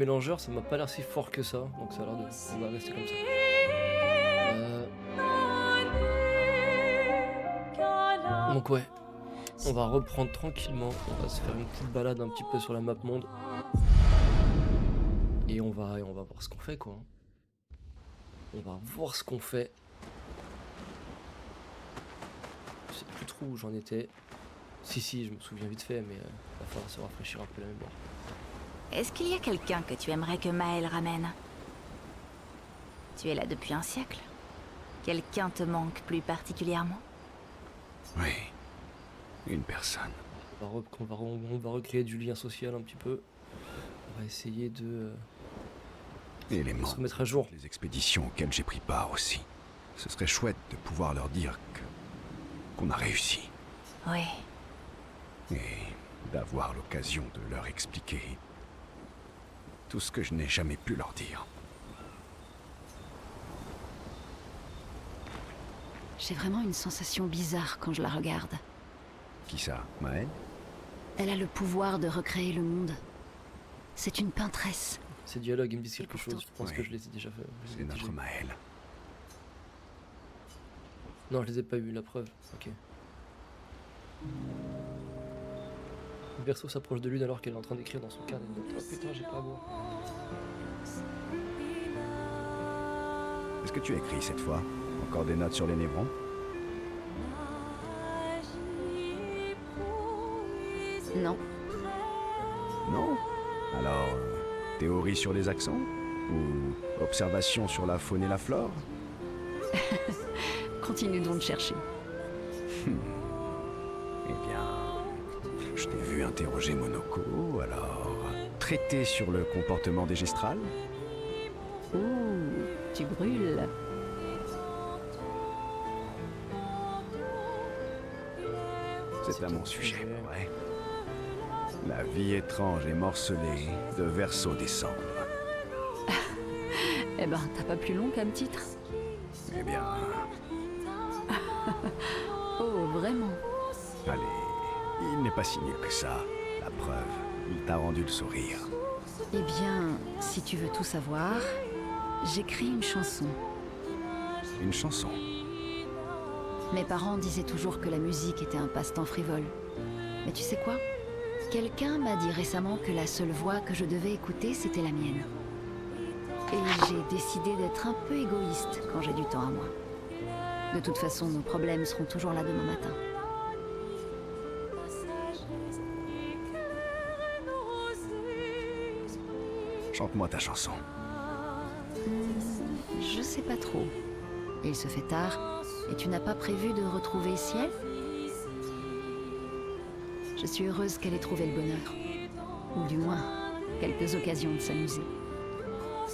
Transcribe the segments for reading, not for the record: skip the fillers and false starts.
mélangeur, ça m'a pas l'air si fort que ça, donc ça a l'air de on va rester comme ça. Donc ouais, on va reprendre tranquillement, on va se faire une petite balade un petit peu sur la map monde et on va voir ce qu'on fait, quoi. On va voir ce qu'on fait. Je sais plus trop où j'en étais. Si, je me souviens vite fait, mais va falloir se rafraîchir un peu la mémoire. Est-ce qu'il y a quelqu'un que tu aimerais que Maël ramène? Tu es là depuis un siècle. Quelqu'un te manque plus particulièrement? Oui, une personne. On va recréer du lien social un petit peu. On va essayer de Et les se membres remettre à jour. des expéditions auxquelles j'ai pris part aussi. Ce serait chouette de pouvoir leur dire qu'on a réussi. Oui. Et d'avoir l'occasion de leur expliquer tout ce que je n'ai jamais pu leur dire. J'ai vraiment une sensation bizarre quand je la regarde. Qui ça, Maël? Elle a le pouvoir de recréer le monde. C'est une peintresse. Ces dialogues, ils me disent quelque chose. Je pense Oui. que je les ai déjà fait. Je les ai C'est déjà notre eus. Maël. Non, je les ai pas eu, la preuve. Ok. Le berceau s'approche de Lune alors qu'elle est en train d'écrire dans son carnet de notes. Oh putain, j'ai pas à boire. Est-ce que tu écris cette fois? Encore des notes sur les névrons? Non. Non? Alors, théorie sur les accents? Ou observation sur la faune et la flore? Continue donc de chercher. Eh bien, je t'ai vu interroger Monoko, alors... Traiter sur le comportement des gestrales? Ouh, tu brûles. C'est à mon sujet, pas vrai? La vie étrange et morcelée de Verseau des cendres. Eh ben, t'as pas plus long comme titre. Eh bien, Oh, vraiment? allez, il n'est pas si nul que ça. La preuve, il t'a rendu le sourire. Eh bien, si tu veux tout savoir, j'écris une chanson. Une chanson. Mes parents disaient toujours que la musique était un passe-temps frivole. Mais tu sais quoi? Quelqu'un m'a dit récemment que la seule voix que je devais écouter, c'était la mienne. Et j'ai décidé d'être un peu égoïste quand j'ai du temps à moi. De toute façon, nos problèmes seront toujours là demain matin. Chante-moi ta chanson. Je sais pas trop. Il se fait tard, et tu n'as pas prévu de retrouver Ciel? Je suis heureuse qu'elle ait trouvé le bonheur. Ou du moins, quelques occasions de s'amuser.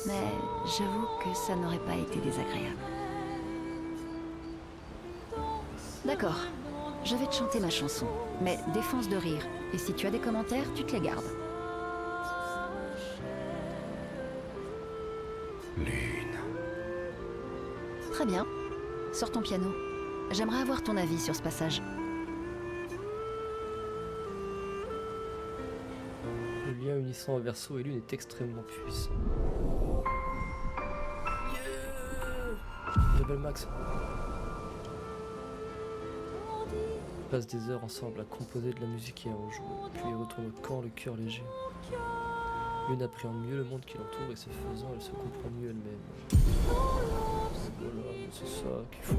Mais j'avoue que ça n'aurait pas été désagréable. D'accord, je vais te chanter ma chanson, mais défonce de rire. Et si tu as des commentaires, tu te les gardes. Lune. Très bien. Sors ton piano. J'aimerais avoir ton avis sur ce passage. Le lien unissant Verseau et Lune est extrêmement puissant. Yeah, level max. On passe des heures ensemble à composer de la musique et à en jouer, puis elle retourne au camp, le cœur léger. Lune appréhende mieux le monde qui l'entoure et ce faisant, elle se comprend mieux elle-même. Voilà, c'est ça qu'il faut.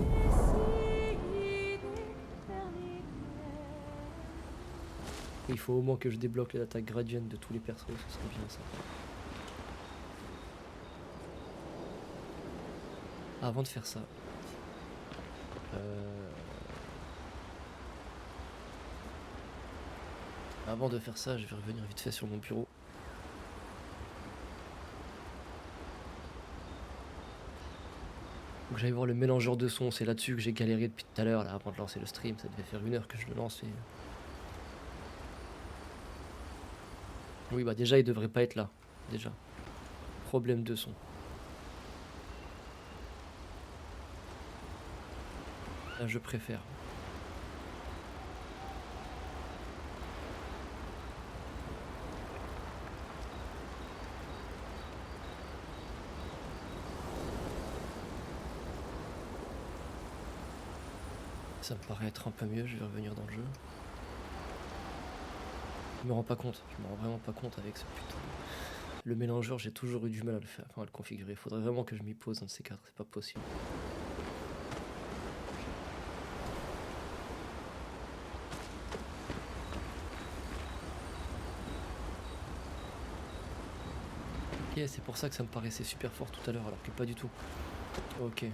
Il faut au moins que je débloque les attaques gradientes de tous les persos, ce serait bien ça. Avant de faire ça, je vais revenir vite fait sur mon bureau. Donc j'allais voir le mélangeur de son, c'est là-dessus que j'ai galéré depuis tout à l'heure, là, avant de lancer le stream. Ça devait faire 1 heure que je le lance et... Oui, bah déjà, il devrait pas être là. Déjà. Problème de son. Là, je préfère. Ça me paraît être un peu mieux, je vais revenir dans le jeu. Je me rends pas compte, je me rends vraiment pas compte avec ce putain. Le mélangeur, j'ai toujours eu du mal à le faire, enfin à le configurer. Faudrait vraiment que je m'y pose un de ces quatre, c'est pas possible. Ok, c'est pour ça que ça me paraissait super fort tout à l'heure, alors que pas du tout. Ok.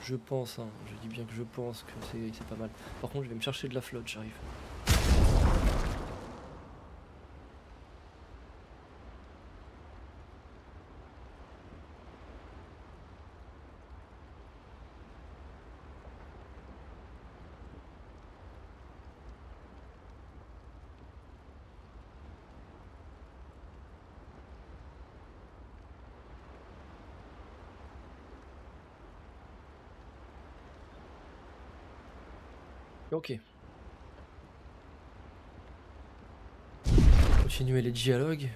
Je pense, hein, je dis bien que je pense que c'est pas mal. Par contre, je vais me chercher de la flotte, j'arrive. Ok. Continuer les dialogues.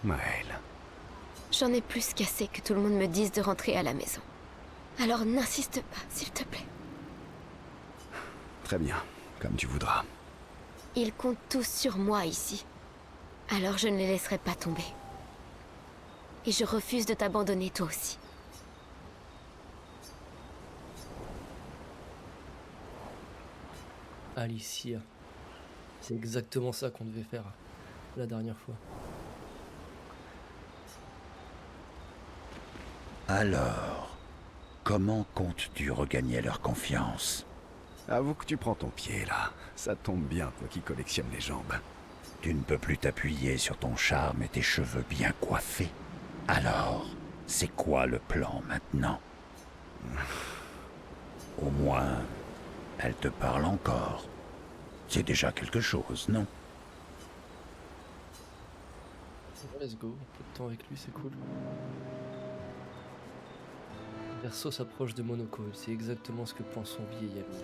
Maël. J'en ai plus qu'assez que tout le monde me dise de rentrer à la maison. Alors n'insiste pas, s'il te plaît. Très bien, comme tu voudras. Ils comptent tous sur moi ici. Alors je ne les laisserai pas tomber. Et je refuse de t'abandonner toi aussi. Alicia. C'est exactement ça qu'on devait faire la dernière fois. Alors, comment comptes-tu regagner leur confiance? Avoue que tu prends ton pied, là. Ça tombe bien, toi qui collectionnes les jambes. Tu ne peux plus t'appuyer sur ton charme et tes cheveux bien coiffés. Alors, c'est quoi le plan maintenant? Au moins, elle te parle encore. C'est déjà quelque chose, non? Let's go, un peu de temps avec lui, c'est cool. Verso s'approche de Monoko, il sait exactement ce que pense son vieil ami.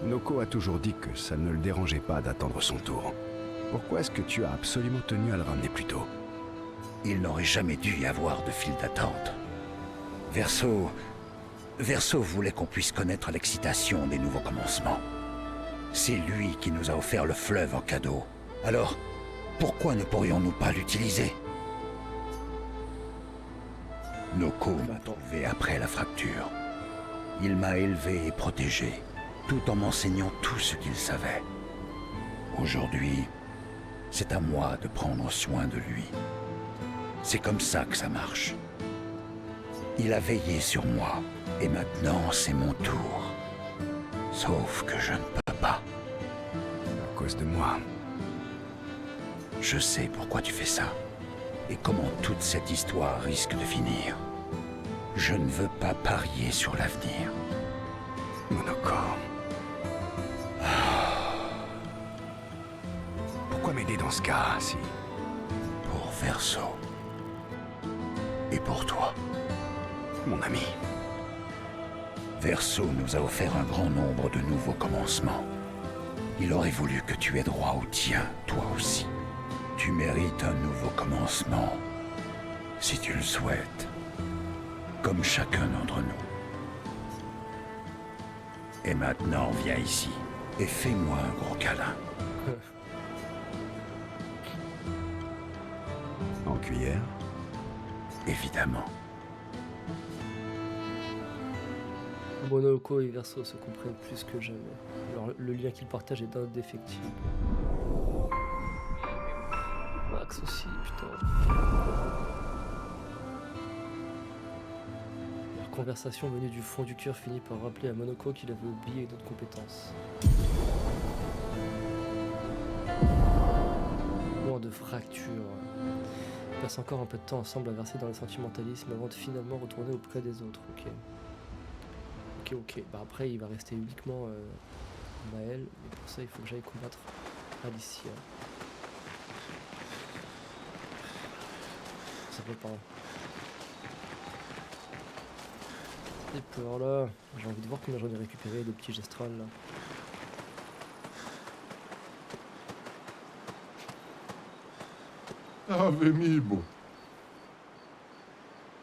Noko a toujours dit que ça ne le dérangeait pas d'attendre son tour. Pourquoi est-ce que tu as absolument tenu à le ramener plus tôt? Il n'aurait jamais dû y avoir de file d'attente. Verso voulait qu'on puisse connaître l'excitation des nouveaux commencements. C'est lui qui nous a offert le fleuve en cadeau. Alors, pourquoi ne pourrions-nous pas l'utiliser? Noko m'a trouvé après la fracture. Il m'a élevé et protégé, tout en m'enseignant tout ce qu'il savait. Aujourd'hui, c'est à moi de prendre soin de lui. C'est comme ça que ça marche. Il a veillé sur moi, et maintenant c'est mon tour. Sauf que je ne peux pas. À cause de moi. Je sais pourquoi tu fais ça, et comment toute cette histoire risque de finir. Je ne veux pas parier sur l'avenir. Monoko. Pourquoi m'aider dans ce cas, si... Pour Verso. Et pour toi. Mon ami. Verso nous a offert un grand nombre de nouveaux commencements. Il aurait voulu que tu aies droit au tien, toi aussi. Tu mérites un nouveau commencement, si tu le souhaites, comme chacun d'entre nous. Et maintenant, viens ici et fais-moi un gros câlin. En cuillère? Évidemment. Monoko et Verso se comprennent plus que jamais. Alors, le lien qu'ils partagent est indéfectible. Max aussi, putain. Leur conversation venue du fond du cœur finit par rappeler à Monoko qu'il avait oublié d'autres compétences. Loin de fractures. Ils passent encore un peu de temps ensemble à verser dans le sentimentalisme avant de finalement retourner auprès des autres. Ok. Ok. Bah après, il va rester uniquement Maël, mais pour ça, il faut que j'aille combattre Alicia. Ça peut pas. Et peur là. J'ai envie de voir combien j'en ai récupéré des petits gestrals là. Avemibo,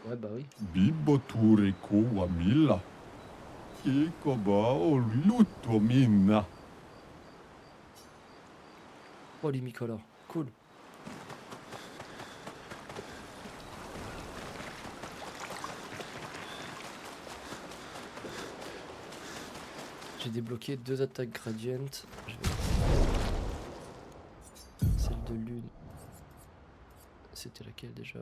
Ouais, bah oui. bibo tureko wamila. Kikoba oluto mina. Oh, Limicolor. Cool. J'ai débloqué 2 attaques gradient. Je vais... Celle de lune. C'était laquelle déjà?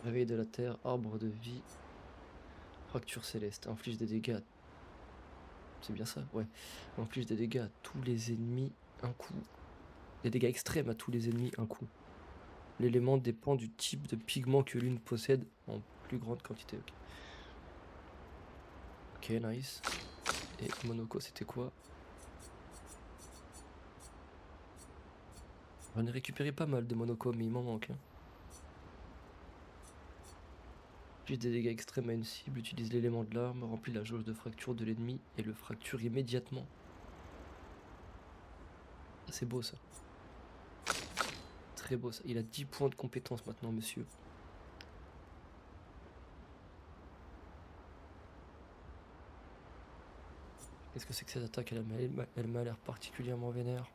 Réveil de la terre, arbre de vie, fracture céleste, inflige des dégâts. C'est bien ça, ouais. Inflige des dégâts à tous les ennemis un coup. Des dégâts extrêmes à tous les ennemis un coup. L'élément dépend du type de pigment que l'une possède en plus grande quantité. Ok, nice. Et Monoko, c'était quoi? J'en ai récupéré pas mal de Monoko, mais il m'en manque. Hein. Utilise des dégâts extrêmes à une cible, utilise l'élément de l'arme, remplit la jauge de fracture de l'ennemi et le fracture immédiatement. C'est beau ça. Très beau ça. Il a 10 points de compétence maintenant, monsieur. Qu'est-ce que c'est que cette attaque? Elle m'a l'air particulièrement vénère.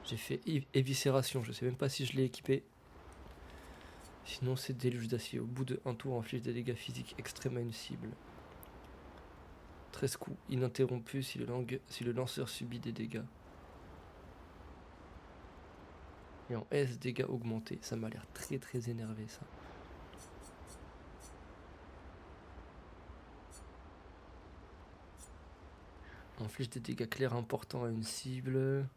J'ai fait éviscération, je sais même pas si je l'ai équipé. Sinon c'est déluge d'acier. Au bout de un tour, inflige des dégâts physiques extrêmes à une cible. 13 coups ininterrompus si le lanceur subit des dégâts. Et en S, dégâts augmentés. Ça m'a l'air très très énervé ça. Inflige des dégâts clairs importants à une cible.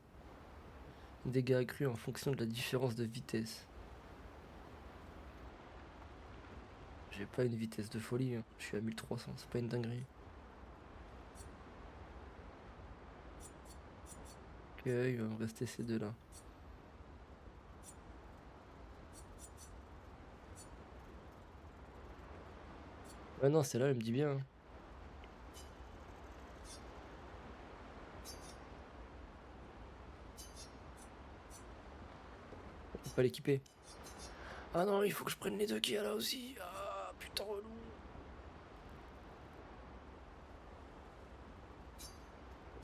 Dégâts accrus en fonction de la différence de vitesse. J'ai pas une vitesse de folie, hein. Je suis à 1300, c'est pas une dinguerie. Ok, il va me rester ces deux là. Ouais non, celle-là elle me dit bien. Hein. On peut pas l'équiper. Ah non, il faut que je prenne les deux qu'il y a là aussi. Ah putain relou.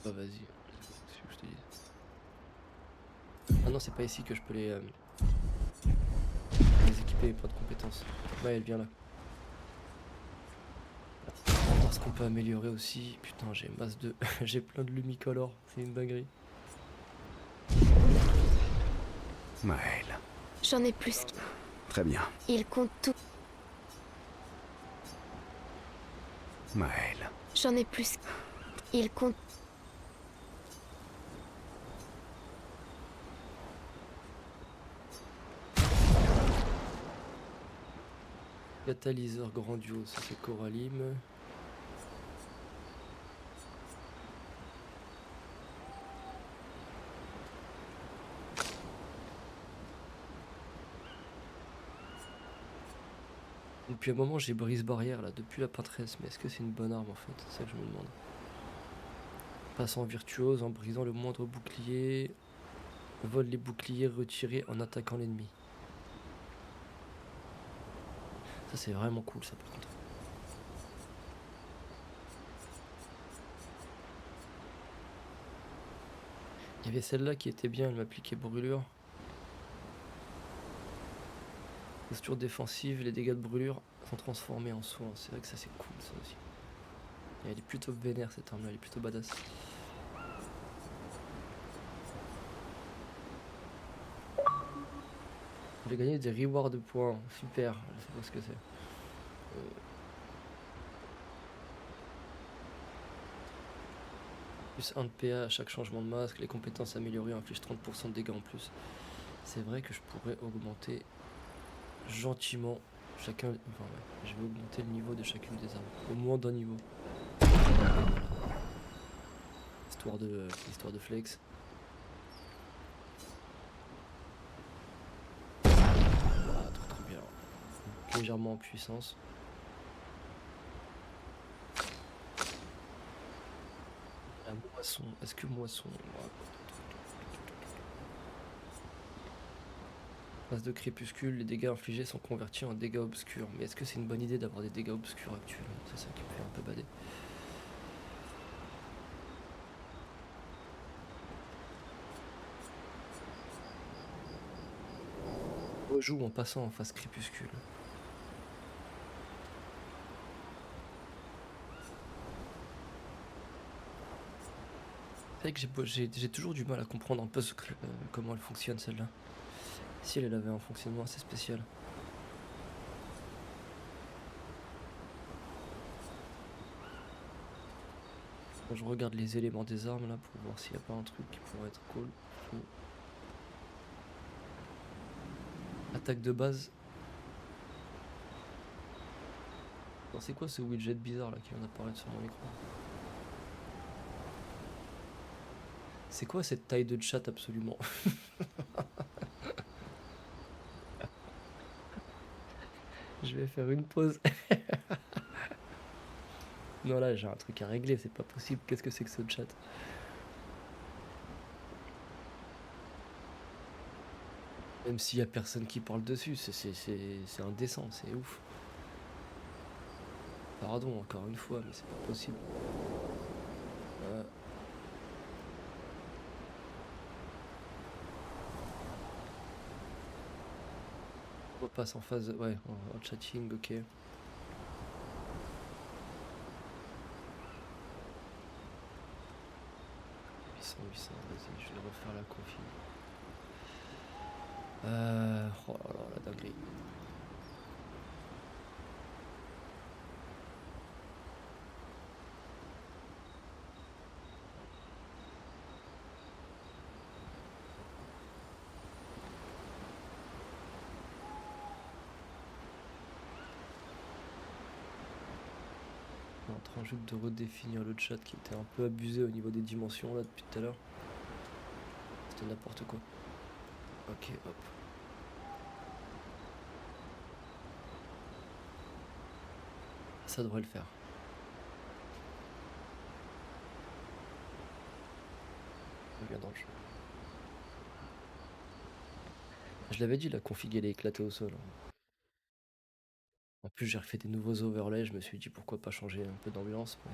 Bah vas-y, c'est ce que je te dis. Ah non, c'est pas ici que je peux les équiper, pas de compétences. Ouais, elle vient là. Parce qu'on peut améliorer aussi. Putain, j'ai masse de. J'ai plein de lumicolor, c'est une dinguerie. Maël. J'en ai plus. Très bien. Il compte tout. Maël. J'en ai plus. Il compte. Catalyseur grandiose, ça c'est Coralim. Depuis un moment j'ai brise barrière là, depuis la peintresse, mais est-ce que c'est une bonne arme en fait? C'est ça que je me demande. Passant virtuose en brisant le moindre bouclier. Vole les boucliers retirés en attaquant l'ennemi. Ça c'est vraiment cool ça par contre. Il y avait celle-là qui était bien, elle m'appliquait brûlure. Posture défensive, les dégâts de brûlure sont transformés en soins. C'est vrai que ça c'est cool ça aussi. Et elle est plutôt vénère cette arme là, elle est plutôt badass. J'ai gagné des rewards de points, super, je sais pas ce que c'est. Plus 1 de PA à chaque changement de masque, les compétences améliorées infligent 30% de dégâts en plus. C'est vrai que je pourrais augmenter gentiment chacun. Enfin ouais, je vais augmenter le niveau de chacune des armes, au moins d'un niveau. Histoire de flex. Trop bien. Légèrement en puissance. Moisson, est-ce que moisson... Phase de crépuscule, les dégâts infligés sont convertis en dégâts obscurs. Mais est-ce que c'est une bonne idée d'avoir des dégâts obscurs actuellement? C'est ça qui me fait un peu bader. On rejoue en passant en phase crépuscule. C'est vrai que j'ai toujours du mal à comprendre un peu comment elle fonctionne celle-là. Si elle avait un fonctionnement assez spécial. Bon, je regarde les éléments des armes là pour voir s'il n'y a pas un truc qui pourrait être cool. Attaque de base. Alors, c'est quoi ce widget bizarre là qui vient d'apparaître sur mon écran? C'est quoi cette taille de chat absolument? Je vais faire une pause. Non là j'ai un truc à régler, c'est pas possible. Qu'est-ce que c'est que ce chat? Même s'il y a personne qui parle dessus, c'est indécent, c'est ouf. Pardon encore une fois, mais c'est pas possible. On passe en phase, ouais, en chatting, ok. 800, vas-y, je vais refaire la config. Oh là là, la dinguerie. On est en train juste de redéfinir le chat qui était un peu abusé au niveau des dimensions là depuis tout à l'heure. C'était n'importe quoi. Ok, hop. Ça devrait le faire. On revient dans le jeu. Je l'avais dit, la config elle est éclatée au sol. En plus j'ai refait des nouveaux overlays, je me suis dit pourquoi pas changer un peu d'ambiance, mais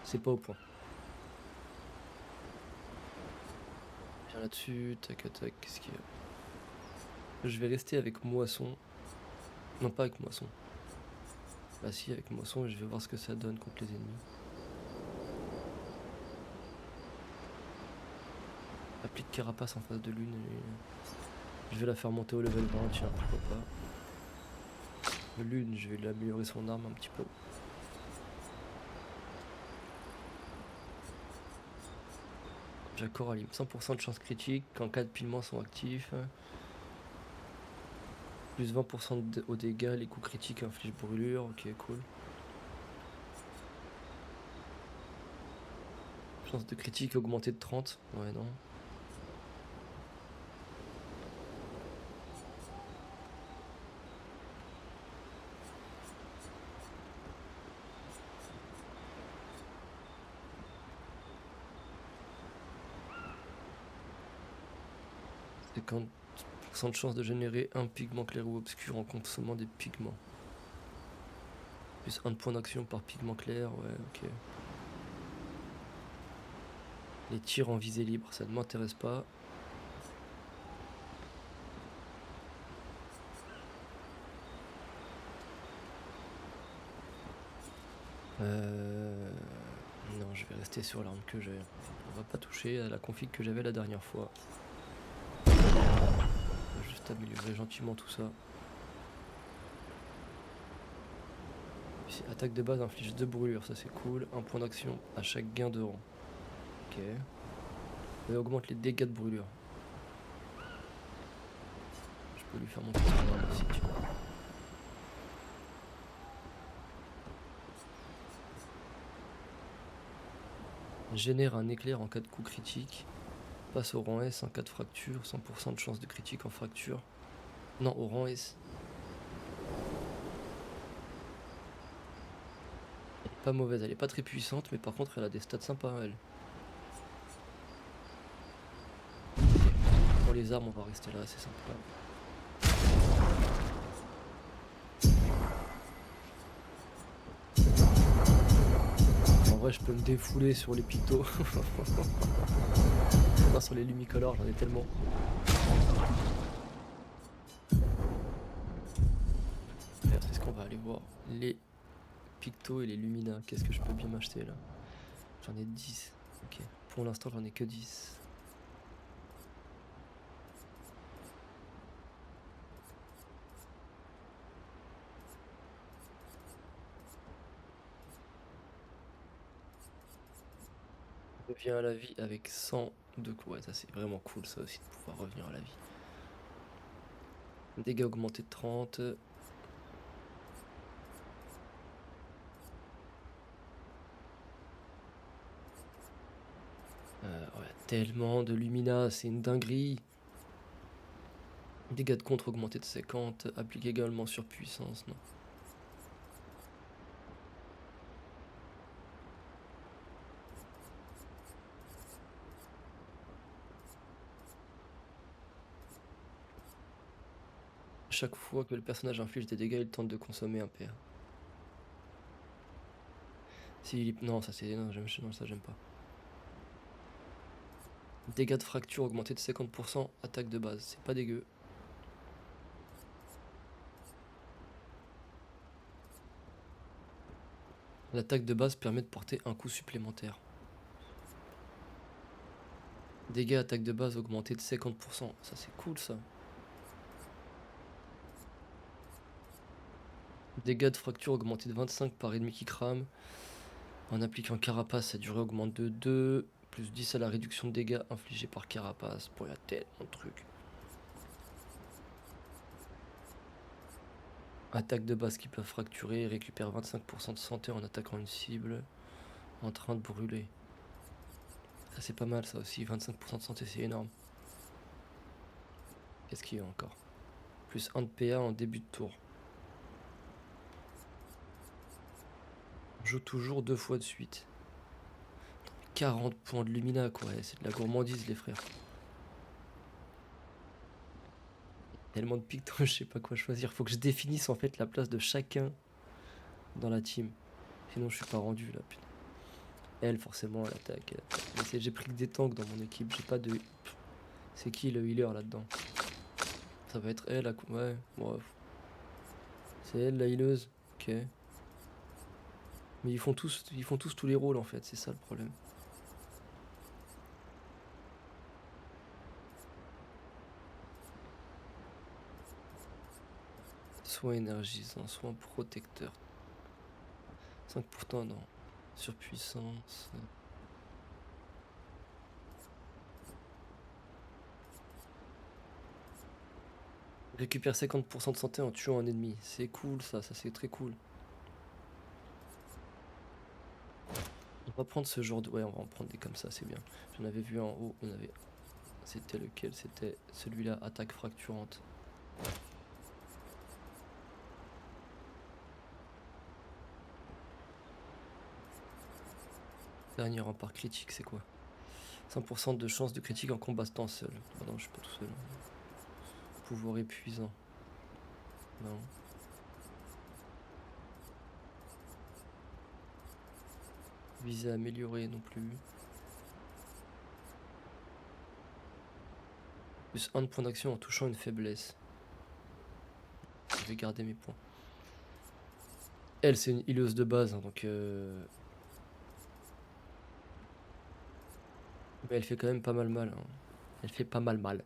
c'est pas au point. Viens là-dessus, tac tac, qu'est-ce qu'il y a? Je vais rester avec moisson. Non pas avec moisson. Bah si, avec moisson, et je vais voir ce que ça donne contre les ennemis. Applique carapace en face de lune et... Je vais la faire monter au level 20, tiens, pourquoi pas. Lune, je vais lui améliorer son arme un petit peu. J'accorde à 100% de chance critique quand 4 piments sont actifs. Plus 20% aux dégâts, les coups critiques infligent brûlure, ok cool. Chance de critique augmentée de 30, ouais non. C'est 50% de chance de générer un pigment clair ou obscur en consommant des pigments. Plus 1 point d'action par pigment clair, ouais ok. Les tirs en visée libre, ça ne m'intéresse pas. Non, je vais rester sur l'arme que j'ai. On va pas toucher à la config que j'avais la dernière fois. On va juste améliorer gentiment tout ça. Ici, attaque de base inflige 2 brûlures, ça c'est cool. 1 point d'action à chaque gain de rang. Ok. Et augmente les dégâts de brûlure. Je peux lui faire monter son arme aussi, tu vois. Génère un éclair en cas de coup critique. Passe au rang S en cas de fracture. 100% de chance de critique en fracture. Non, au rang S. Elle est pas mauvaise, elle est pas très puissante, mais par contre elle a des stats sympas elle. Pour les armes, on va rester là, c'est sympa. En vrai, je peux me défouler sur les pictos. Non, sur les lumicolores, j'en ai tellement. D'ailleurs, c'est ce qu'on va aller voir. Les pictos et les luminas. Qu'est-ce que je peux bien m'acheter là? J'en ai 10. Ok. Pour l'instant, j'en ai que 10. Revient à la vie avec 100 de coups. Ouais, ça c'est vraiment cool ça aussi de pouvoir revenir à la vie. Dégâts augmentés de 30. Ouais, tellement de Lumina, c'est une dinguerie. Dégâts de contre augmentés de 50. Applique également sur puissance, non. Chaque fois que le personnage inflige des dégâts, il tente de consommer un PA. Non, ça c'est. Non, non, ça j'aime pas. Dégâts de fracture augmentés de 50%, attaque de base, c'est pas dégueu. L'attaque de base permet de porter un coup supplémentaire. Dégâts attaque de base augmentés de 50%, ça c'est cool ça. Dégâts de fracture augmentés de 25 par ennemi qui crame. En appliquant carapace, sa durée augmente de 2. Plus 10 à la réduction de dégâts infligés par carapace. Pour la tête, mon truc. Attaque de base qui peuvent fracturer. Récupère 25% de santé en attaquant une cible en train de brûler. Ça c'est pas mal ça aussi. 25% de santé, c'est énorme. Qu'est-ce qu'il y a encore? Plus 1 de PA en début de tour. Joue toujours 2 fois de suite. 40 points de Lumina quoi, c'est de la gourmandise les frères. Tellement de pictos, je sais pas quoi choisir. Faut que je définisse en fait la place de chacun dans la team. Sinon je suis pas rendu là, putain. Elle forcément elle attaque. J'ai pris que des tanks dans mon équipe, j'ai pas de... C'est qui le healer là-dedans? Ça va être elle, ouais, bref. C'est elle la healeuse, ok. Mais ils font tous tous les rôles en fait, c'est ça le problème. Soin énergisant, soin protecteur. 5% non. Surpuissance. Récupère 50% de santé en tuant un ennemi. C'est cool ça c'est très cool. On va prendre ce genre de... Ouais, on va en prendre des comme ça, c'est bien. J'en avais vu en haut, on avait... C'était lequel? C'était celui-là, attaque fracturante. Dernier rempart critique, c'est quoi? 5% de chance de critique en combattant seul. Ah non, je suis pas tout seul. Pouvoir épuisant. Non. Visée améliorée non plus. Plus 1 de point d'action en touchant une faiblesse. Je vais garder mes points. Elle, c'est une healeuse de base, hein, donc... Mais elle fait quand même pas mal mal. Hein. Elle fait pas mal mal.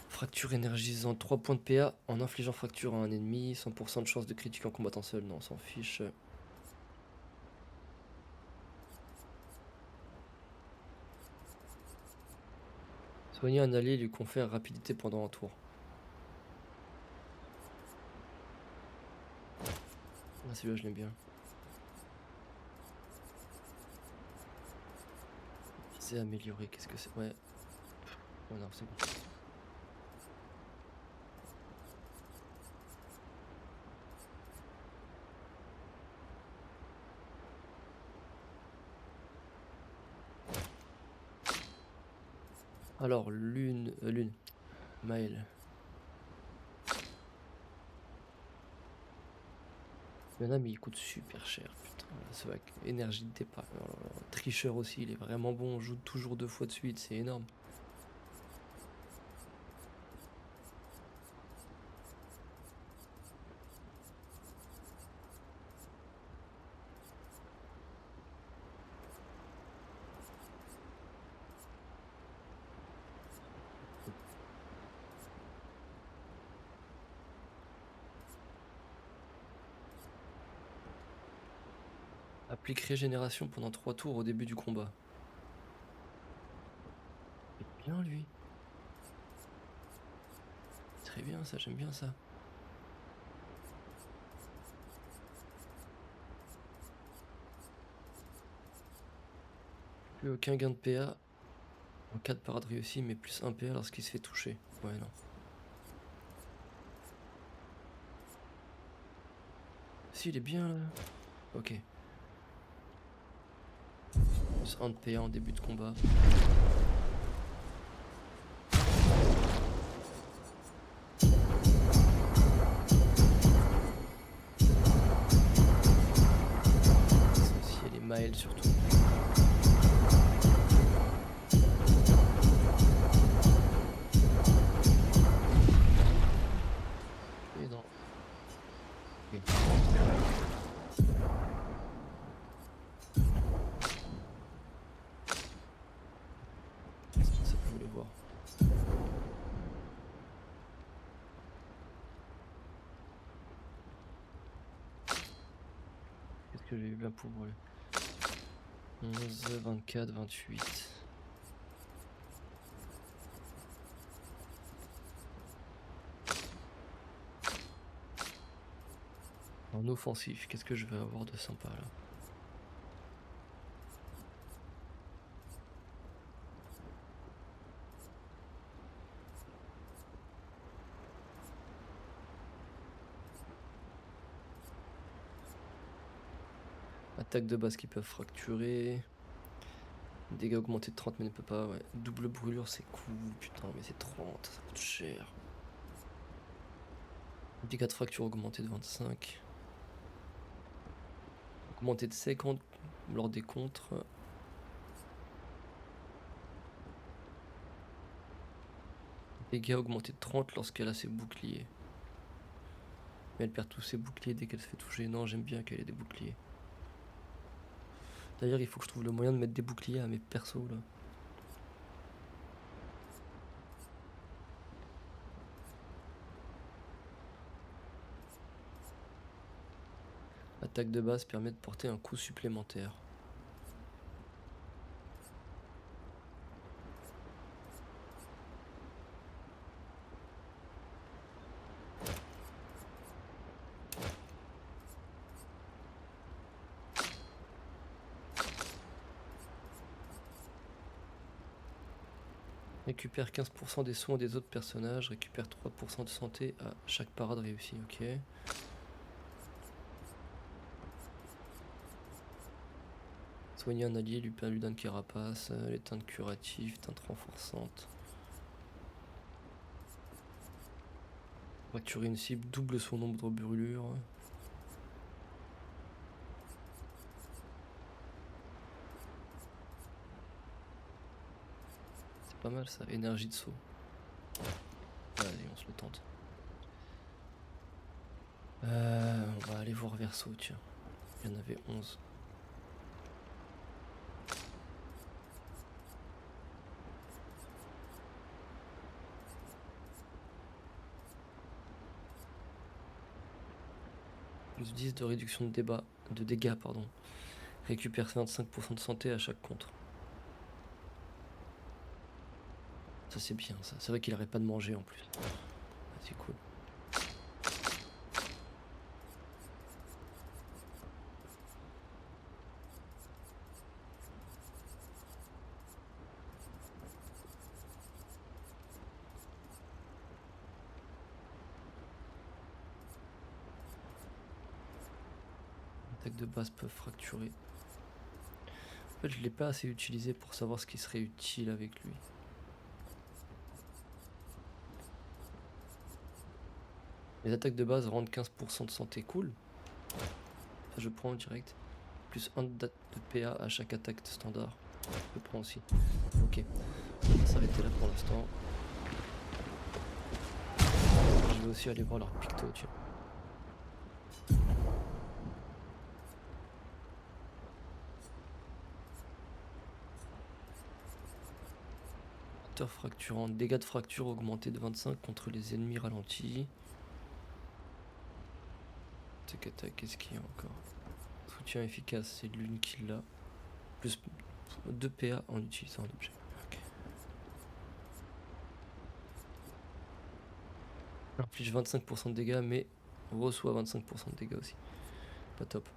Fracture énergisante, 3 points de PA en infligeant fracture à un ennemi. 100% de chance de critique en combattant seul. Non, on s'en fiche. Soigner un allié lui confère rapidité pendant un tour. Ah, celui-là, je l'aime bien. C'est amélioré, qu'est-ce que c'est? Ouais. Oh non, c'est bon. Alors, Lune. Maël. Il y en a, mais il coûte super cher, putain. C'est vrai que énergie de départ. Oh là là. Tricheur aussi, il est vraiment bon. On joue toujours 2 fois de suite, c'est énorme. Applique régénération pendant 3 tours au début du combat. C'est bien lui. Très bien ça, j'aime bien ça. Plus aucun gain de PA en cas de parade réussie, mais plus 1 PA lorsqu'il se fait toucher. Ouais, non. Si, il est bien là. Ok. Plus 1 de PA en début de combat. Associer les Maël surtout. Et non. Ok. Ça je voulais voir. Qu'est-ce que j'ai eu bien pour lui? 11, 24, 28. En offensif, qu'est-ce que je vais avoir de sympa là? Attaque de base qui peuvent fracturer. Dégâts augmentés de 30 mais ne peut pas, ouais. Double brûlure c'est cool, putain mais c'est 30, ça coûte cher. Dégâts de fracture augmentés de 25. Augmenté de 50 lors des contres. Dégâts augmentés de 30 lorsqu'elle a ses boucliers. Mais elle perd tous ses boucliers dès qu'elle se fait toucher. Non, j'aime bien qu'elle ait des boucliers. D'ailleurs, il faut que je trouve le moyen de mettre des boucliers à mes persos là. Attaque de base permet de porter un coup supplémentaire. Récupère 15% des soins des autres personnages, récupère 3% de santé à chaque parade réussie, ok. Soigner un allié, lui permet d'un carapace, les teintes curatives, teintes renforçantes. Fracturer une cible, double son nombre de brûlures. C'est pas mal ça, énergie de saut. Allez, on se le tente. On va aller voir Verso, tiens. Il y en avait 11. Plus 10 de réduction de dégâts, pardon. Récupère 25% de santé à chaque contre. Ça c'est bien ça. C'est vrai qu'il arrête pas de manger en plus. Ah, c'est cool. Attaques de base peuvent fracturer. En fait, je l'ai pas assez utilisé pour savoir ce qui serait utile avec lui. Les attaques de base rendent 15% de santé, cool. Ça je prends en direct. Plus 1 de PA à chaque attaque de standard. Je prends aussi. Ok. On va s'arrêter là pour l'instant. Je vais aussi aller voir leur picto, tiens. Fracturant, dégâts de fracture augmentés de 25 contre les ennemis ralentis. Tac attaque, qu'est-ce qu'il y a encore? Soutien efficace, c'est l'une qui l'a. Plus 2 PA en utilisant un objet. Ok. Inflige 25% de dégâts, mais reçoit 25% de dégâts aussi. Pas top.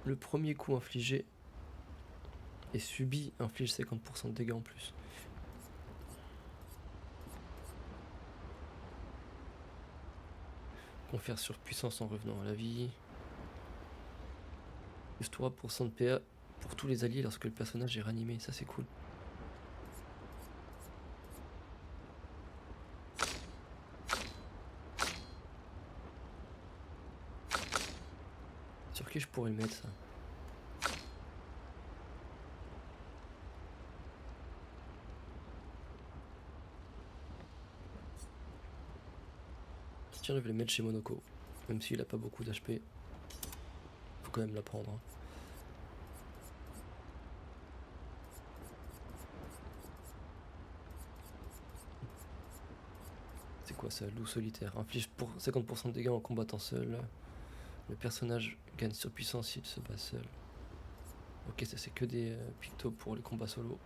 Le premier coup infligé et subi inflige 50% de dégâts en plus. Confère surpuissance en revenant à la vie. Plus 3% de PA pour tous les alliés lorsque le personnage est ranimé, ça c'est cool. Sur qui je pourrais le mettre ça? Tiens, je vais le mettre chez Monoko. Même s'il a pas beaucoup d'HP. Faut quand même la prendre. Hein. C'est quoi ça? Loup solitaire. Inflige pour 50% de dégâts en combattant seul. Le personnage gagne surpuissance s'il se bat seul. Ok, ça c'est que des pictos pour les combats solo.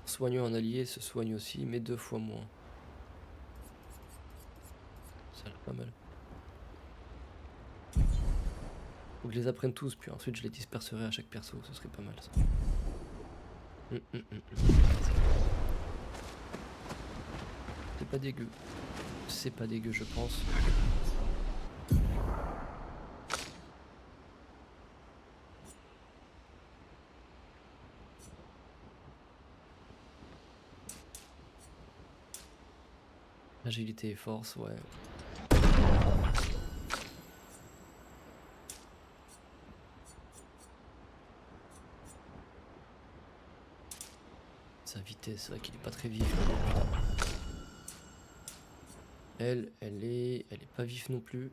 Soignant un allié se soigne aussi, mais 2 fois moins. Ça a l'air pas mal. Faut que je les apprenne tous, puis ensuite je les disperserai à chaque perso, ce serait pas mal ça. C'est pas dégueu. C'est pas dégueu, je pense. Agilité et force, ouais. Sa vitesse, c'est vrai qu'il est pas très vif. Putain. Elle est pas vif non plus.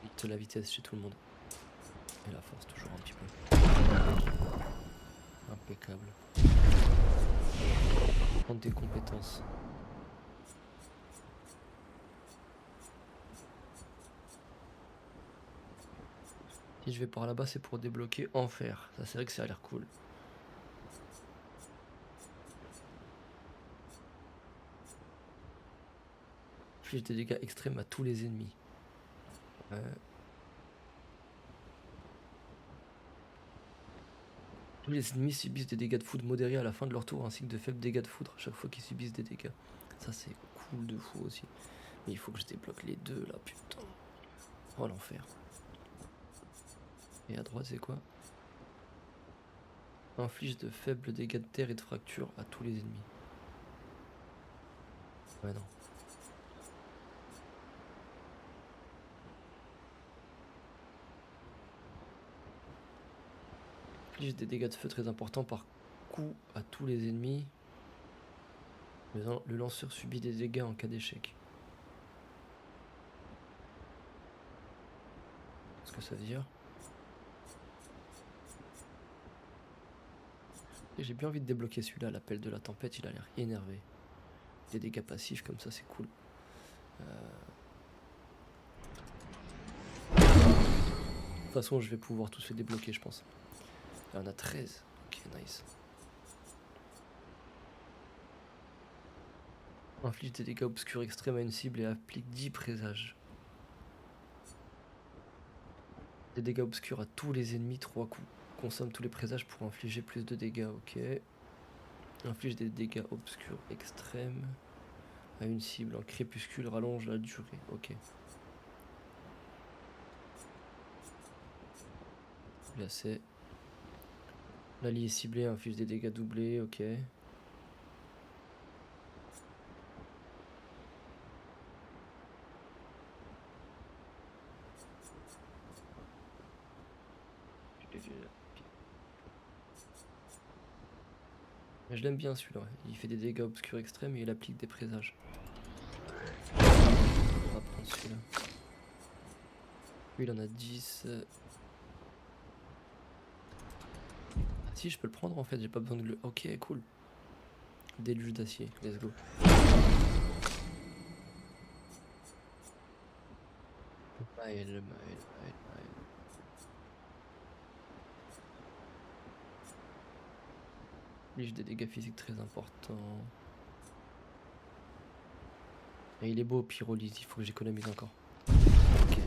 Vite la vitesse chez tout le monde. Et la force toujours un petit peu. Impeccable. Prendre des compétences. Si je vais par là-bas, c'est pour débloquer Enfer. Ça, c'est vrai que ça a l'air cool. Inflige des dégâts extrêmes à tous les ennemis. Tous les ennemis subissent des dégâts de foudre modérés à la fin de leur tour, ainsi que de faibles dégâts de foudre à chaque fois qu'ils subissent des dégâts. Ça, c'est cool de fou aussi. Mais il faut que je débloque les deux là, putain. Oh l'enfer. Et à droite, c'est quoi? Inflige de faibles dégâts de terre et de fracture à tous les ennemis. Ouais, non. Inflige des dégâts de feu très importants par coup à tous les ennemis. Le lanceur subit des dégâts en cas d'échec. Qu'est-ce que ça veut dire? Et j'ai bien envie de débloquer celui-là, l'appel de la tempête, il a l'air énervé. Des dégâts passifs comme ça, c'est cool. De toute façon, je vais pouvoir tous les débloquer, je pense. Il y en a 13. Ok, nice. Inflige des dégâts obscurs extrêmes à une cible et applique 10 présages. Des dégâts obscurs à tous les ennemis, 3 coups. Consomme tous les présages pour infliger plus de dégâts, ok. Inflige des dégâts obscurs extrêmes à une cible en crépuscule, rallonge la durée, ok. Là c'est L'allié est ciblé, inflige des dégâts doublés, ok. Mais je l'aime bien celui-là, il fait des dégâts obscurs extrêmes et il applique des présages. On va prendre celui-là. Lui il en a 10. Ah si, je peux le prendre en fait, j'ai pas besoin de le... Ok, cool. Déluge d'acier, let's go. Maël. Lige des dégâts physiques très importants. Et il est beau, pyrolyse, il faut que j'économise encore. Ok.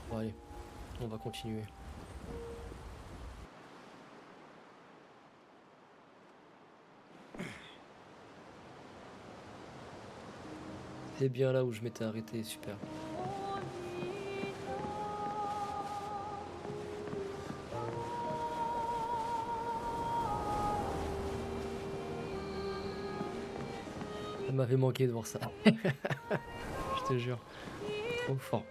Bon allez, on va continuer. C'est bien là où je m'étais arrêté, super. Ça m'avait manqué de voir ça. Je te jure. Trop fort.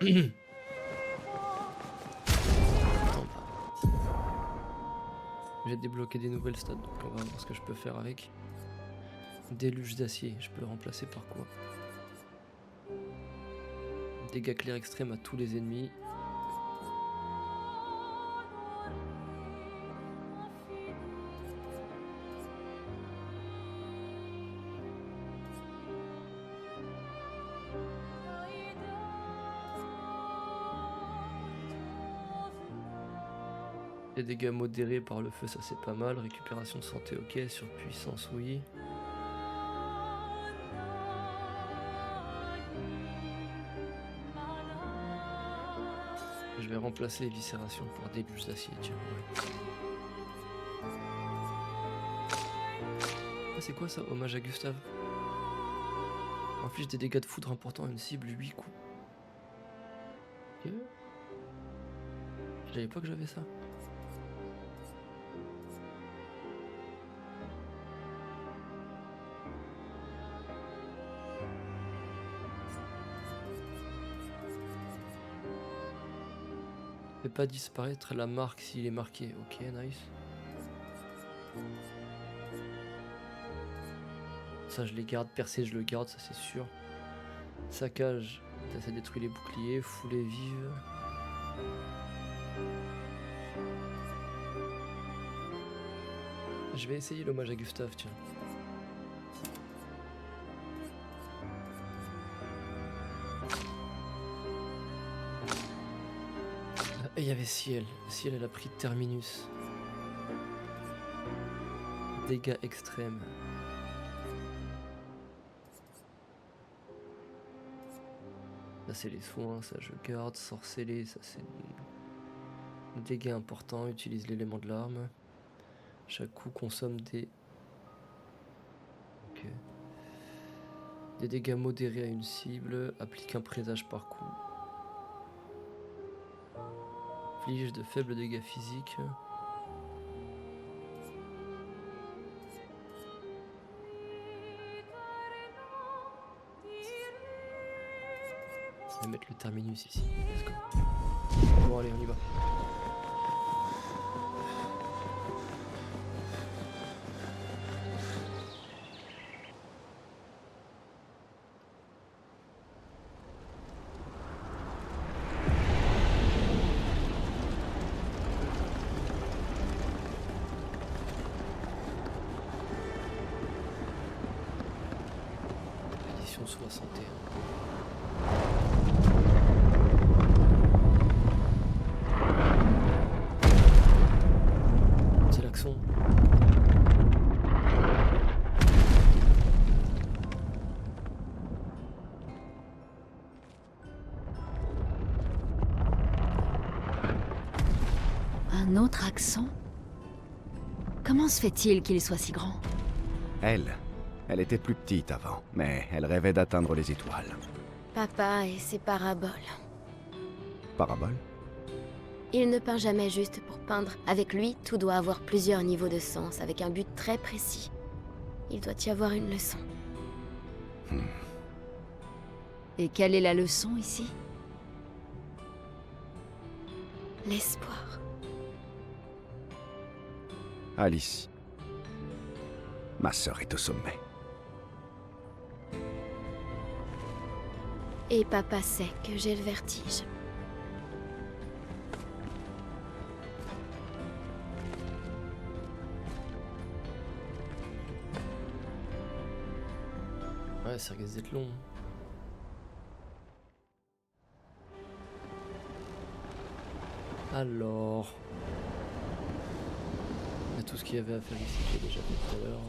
J'ai débloqué des nouvelles stats, donc on va voir ce que je peux faire avec. Déluge d'acier, je peux le remplacer par quoi? Dégâts clairs extrêmes à tous les ennemis. Les dégâts modérés par le feu, ça c'est pas mal. Récupération de santé, ok. Surpuissance, oui. Je vais remplacer éviscération par déluge d'acier, tiens. Ouais. Ah, c'est quoi ça? Hommage à Gustave. Inflige des dégâts de foudre importants à une cible 8 coups. Ok. Je savais pas que j'avais ça. Fait pas disparaître la marque s'il est marqué. Ok, nice. Ça je les garde, percé je le garde, ça c'est sûr. Saccage, ça détruit les boucliers, foulée vive. Je vais essayer l'hommage à Gustave, tiens. Et il y avait Ciel. Ciel, elle a pris Terminus. Dégâts extrêmes. Ça c'est les soins, ça je garde. Sorceller, ça c'est des dégâts importants. Utilise l'élément de l'arme. Chaque coup consomme des... Ok. Des dégâts modérés à une cible. Applique un présage par coup. Inflige de faibles dégâts physiques. Je vais mettre le terminus ici. Let's go. Bon allez, on y va. Édition 61. C'est l'accent. Un autre accent? Comment se fait-il qu'il soit si grand? Elle était plus petite avant, mais elle rêvait d'atteindre les étoiles. Papa et ses paraboles. Parabole? Il ne peint jamais juste pour peindre. Avec lui, tout doit avoir plusieurs niveaux de sens, avec un but très précis. Il doit y avoir une leçon. Et quelle est la leçon ici? L'espoir. Alice. Ma sœur est au sommet. Et papa sait que j'ai le vertige. Ouais, ça risque d'être long. Alors... Il y a tout ce qu'il y avait à faire ici que j'ai déjà fait tout à l'heure.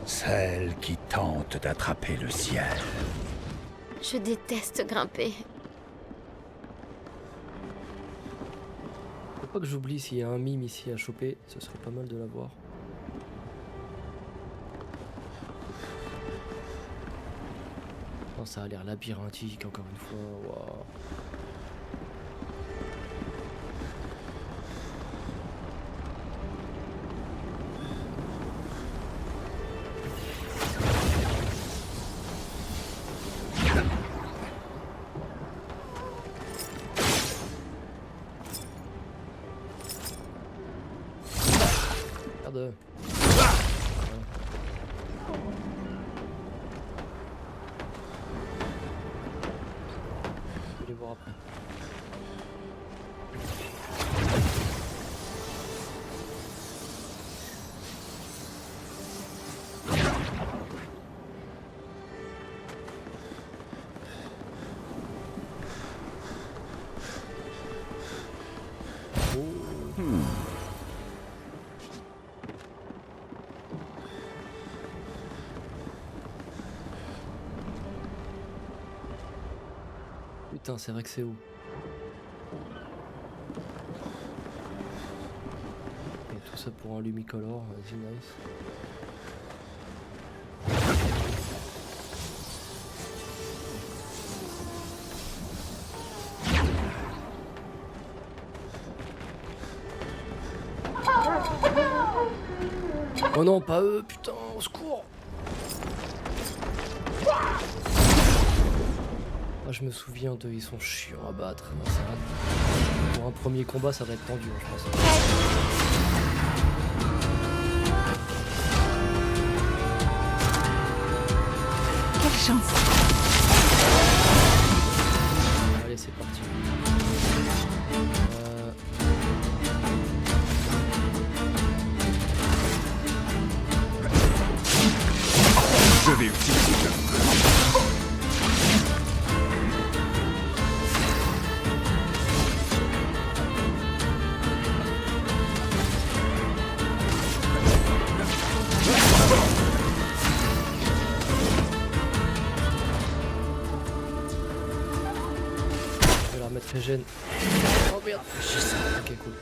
Celle qui tente d'attraper le ciel. Je déteste grimper. Faut pas que j'oublie s'il y a un mime ici à choper, ce serait pas mal de l'avoir. Oh, ça a l'air labyrinthique encore une fois, waouh. Merde. Je vais les voir après. Putain, c'est vrai que c'est où? Et tout ça pour un lumicolore, vas-y, nice. Oh non, pas eux, putain, au secours! Ah, je me souviens d'eux, ils sont chiants à battre. Ah, ça va. Pour un premier combat, ça va être tendu, hein, je pense. Quelle chance. Allez, c'est parti. Je vais utiliser le... Je vais la remettre régène. Oh merde. Ok, cool.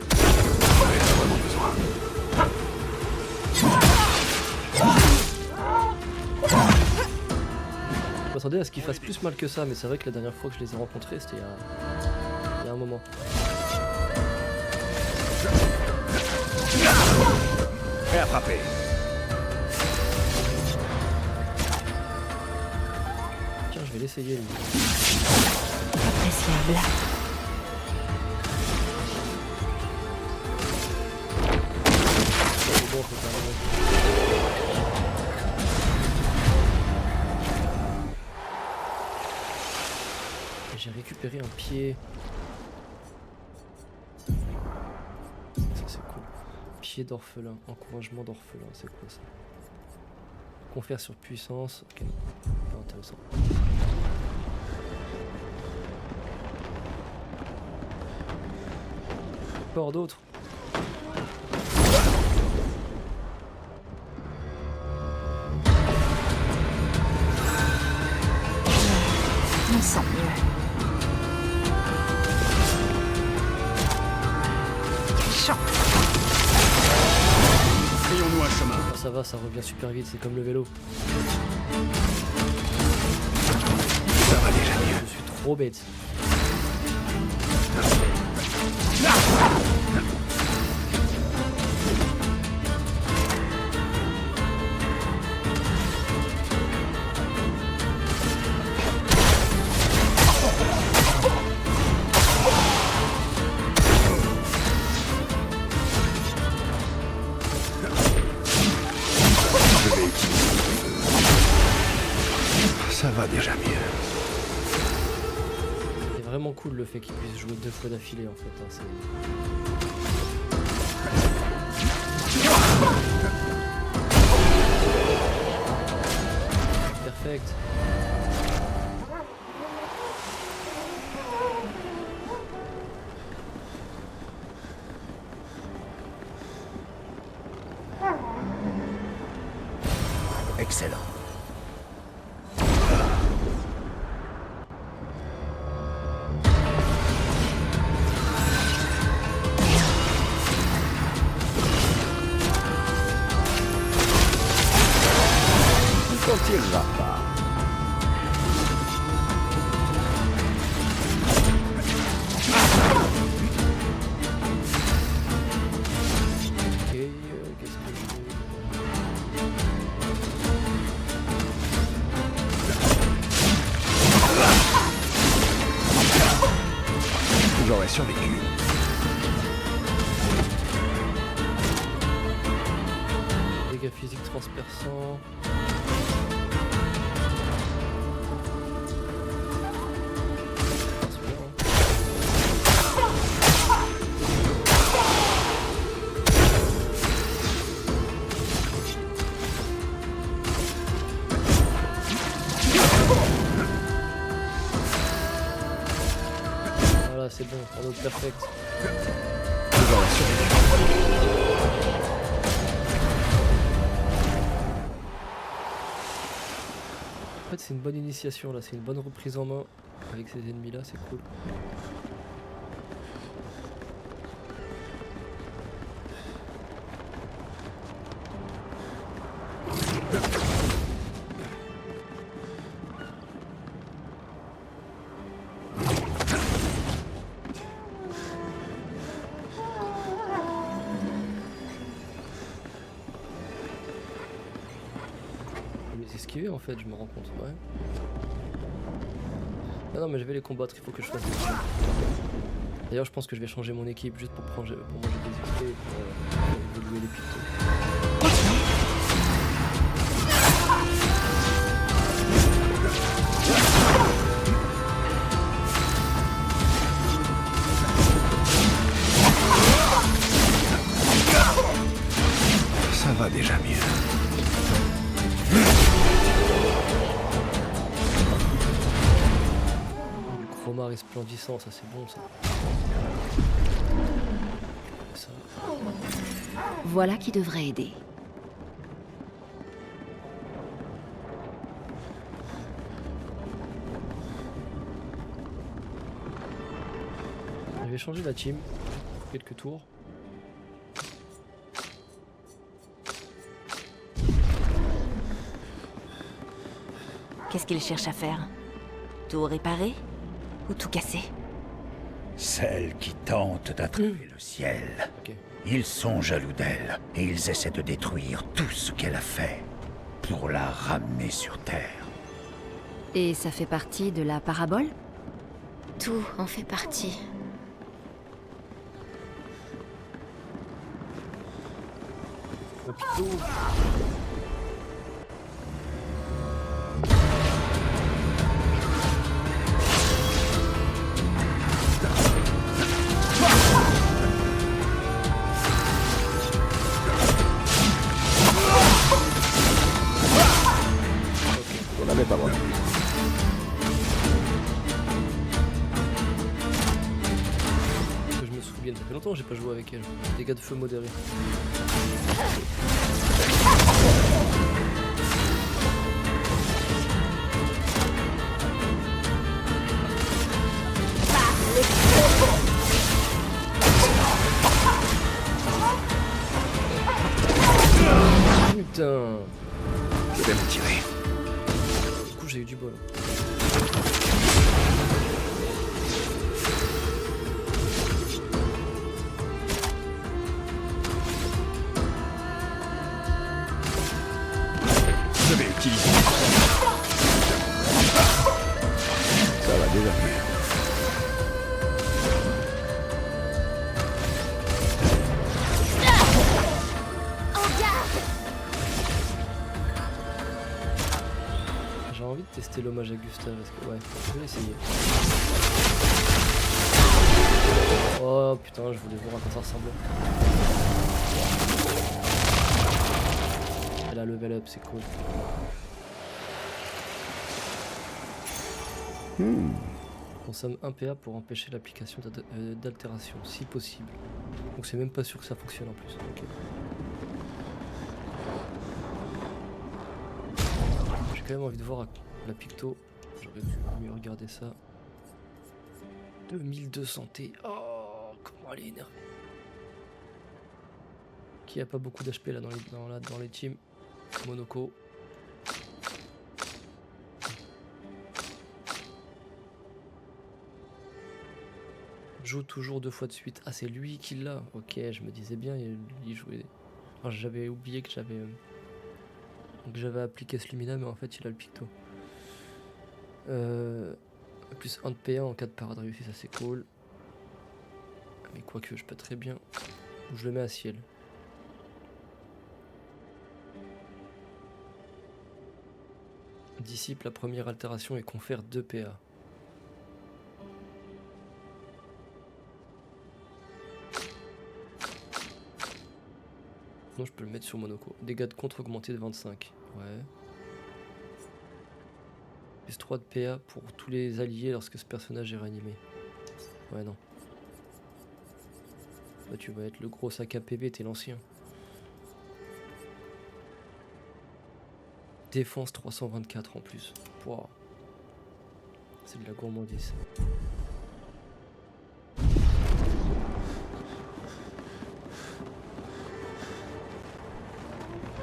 Je m'attendais à ce qu'ils fassent plus mal que ça, mais c'est vrai que la dernière fois que je les ai rencontrés, c'était il y a un moment. Prêt à frapper. Tiens, je vais l'essayer, lui. Appréciable. C'est bon, faut terminer. J'ai récupéré un pied. Ça c'est cool. Pied d'orphelin, encouragement d'orphelin, c'est quoi ça? Confère sur puissance, ok, pas intéressant. Encore d'autres. Je me sens mieux. ça va, ça revient super vite, c'est comme le vélo. Ça va déjà mieux. Je suis trop bête. Je vais utiliser le feu. Ça va déjà mieux. C'est vraiment cool le fait qu'il puisse jouer 2 fois d'affilée en fait. Hein, c'est... Perfect. Excellent. Il t'en tirera pas. Ok, qu'est-ce que je fais? J'aurais survécu. Dégâts physiques transperçants. C'est bien, hein. Voilà, c'est bon, en mode perfect. J'aurais survécu. En fait, c'est une bonne initiation là, c'est une bonne reprise en main avec ces ennemis là, c'est cool. Je vais les esquiver en fait, je me rends compte, ouais. Ah non mais je vais les combattre, il faut que je fasse des trucs. D'ailleurs je pense que je vais changer mon équipe juste pour manger des XP et pour évoluer les pictos. Ça va déjà mieux. Du chroma resplendissant, ça c'est bon ça. Ça. Voilà qui devrait aider. Je vais changer la team pour quelques tours. Qu'est-ce qu'il cherche à faire? Tout réparer? Ou tout casser? Celles qui tentent d'attraper le ciel. Ok. Ils sont jaloux d'elle et ils essaient de détruire tout ce qu'elle a fait pour la ramener sur Terre. Et ça fait partie de la parabole? Tout en fait partie. Hôpitaux. On n'avait pas vraiment. Que je me souvienne, ça fait longtemps que j'ai pas joué avec elle. Dégâts de feu modérés. Putain. du bol. Je vais utiliser. Ça va déjà mieux. J'ai envie de tester l'hommage à Gustave, parce que ouais, je vais l'essayer. Oh putain, je voulais voir à quoi ça ressemblait. Elle a level up, c'est cool. Consomme 1 PA pour empêcher l'application d'altération, si possible. Donc c'est même pas sûr que ça fonctionne en plus. Ok. J'ai quand même envie de voir la picto. J'aurais dû mieux regarder ça. 2002 santé. Oh, comment elle est énervée. Qui a pas beaucoup d'HP là dans les teams. Monoko. Joue toujours 2 fois de suite. Ah, c'est lui qui l'a. Ok, je me disais bien, il jouait. Enfin, j'avais oublié que j'avais appliqué ce Lumina, mais en fait, il a le picto. Plus 1 de PA en cas de parade réussie, ça c'est cool. Mais quoique, je peux très bien. Ou je le mets à ciel. Dissipe la première altération et confère 2 PA. Non, je peux le mettre sur Monoko. Dégâts de contre augmentés de 25. Ouais. Plus 3 de PA pour tous les alliés lorsque ce personnage est réanimé. Ouais, non. Bah, tu vas être le gros sac à PV, t'es l'ancien. Défense 324 en plus. Wow. C'est de la gourmandise.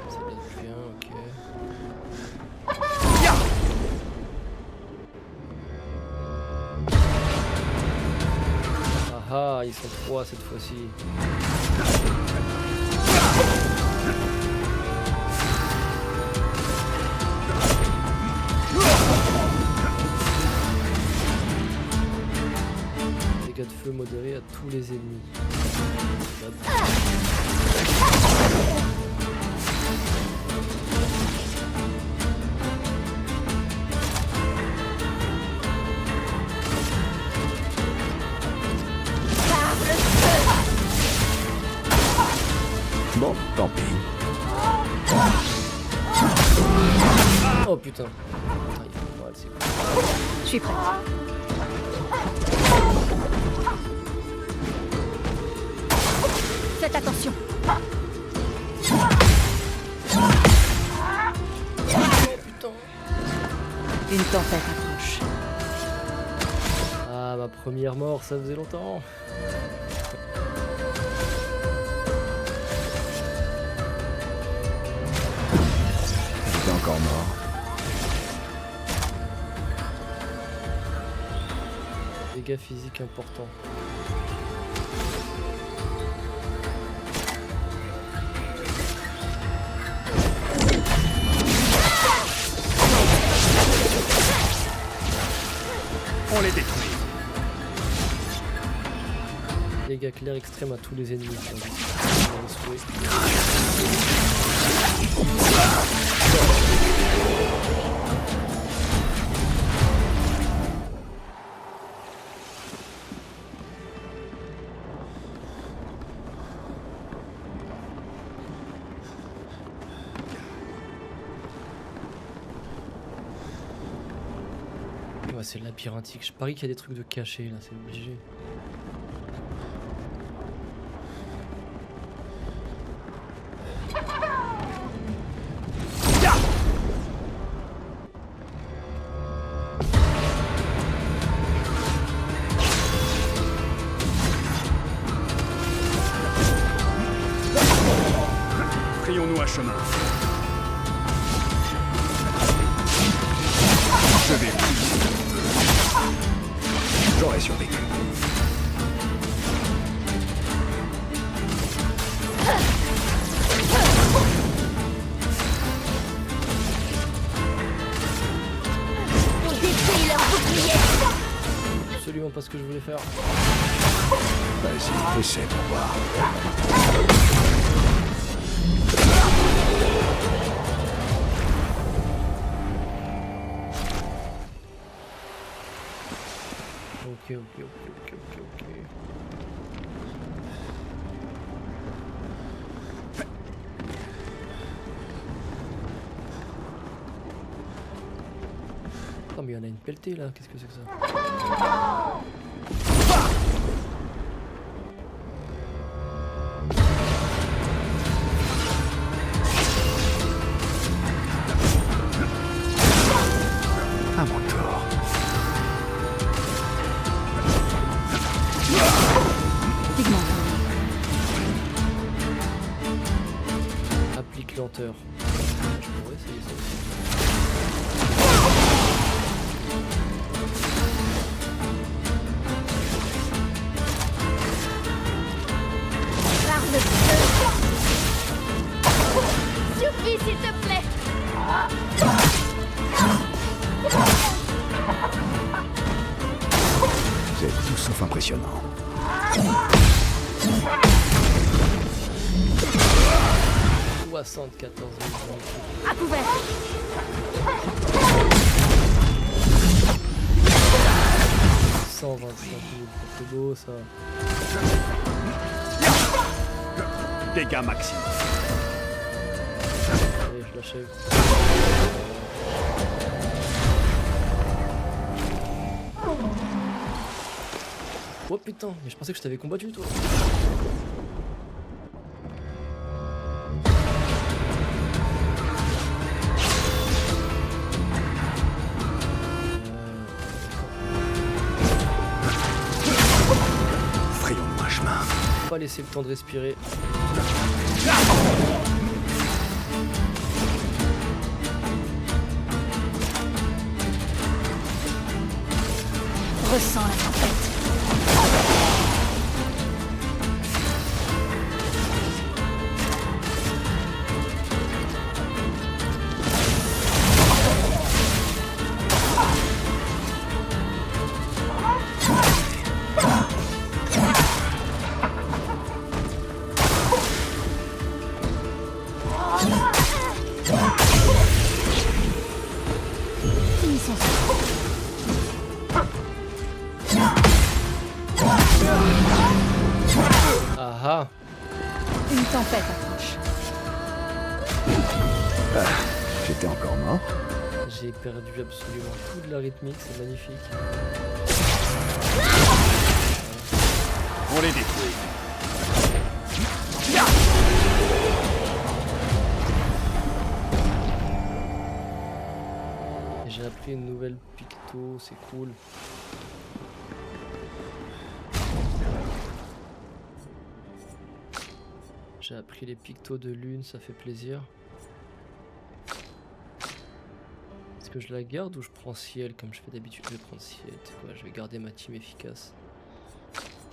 Ça baisse bien, ok. Ah ah, ils sont 3 cette fois-ci. Dégâts de feu modérés à tous les ennemis. Bon, tant pis. Oh putain. Putain, il fait mal, c'est cool. Je suis prête. Faites attention. Une tempête approche. Ah, ma première mort, ça faisait longtemps. J'étais encore mort. Dégâts physiques importants. On les détruit. Dégâts clairs extrêmes à tous les ennemis. Ouais, c'est labyrinthique. Je parie qu'il y a des trucs de cachés là, c'est obligé. Frayons-nous un chemin. Je vais J'aurais survécu. On détruit leur bouclier. Absolument pas ce que je voulais faire. Vas-y, essaie pour voir. Ok, ok, ok, ok, ok, ok. Oh mais il y en a une pelletée là, qu'est-ce que c'est que ça? À mon tour. Pigment. Applique lenteur. Je pourrais essayer ça aussi. Arme de feu. Suffit, s'il te plaît. C'est tout sauf impressionnant. 74 000. À couvert. 125 000. C'est beau ça. Dégâts maximum. Allez, je l'achève. Oh putain, mais je pensais que je t'avais combattu toi. Frayons-nous un chemin. Pas laisser le temps de respirer. Ressens la tempête. Finissons ça. Ah ah. Une tempête approche. J'étais encore mort. J'ai perdu absolument toute la rythmique, c'est magnifique. On les détruit. Et j'ai appris une nouvelle picto, c'est cool. J'ai appris les pictos de lune, ça fait plaisir. Est-ce que je la garde ou je prends ciel comme je fais d'habitude? Je vais prendre ciel, tu sais quoi, je vais garder ma team efficace.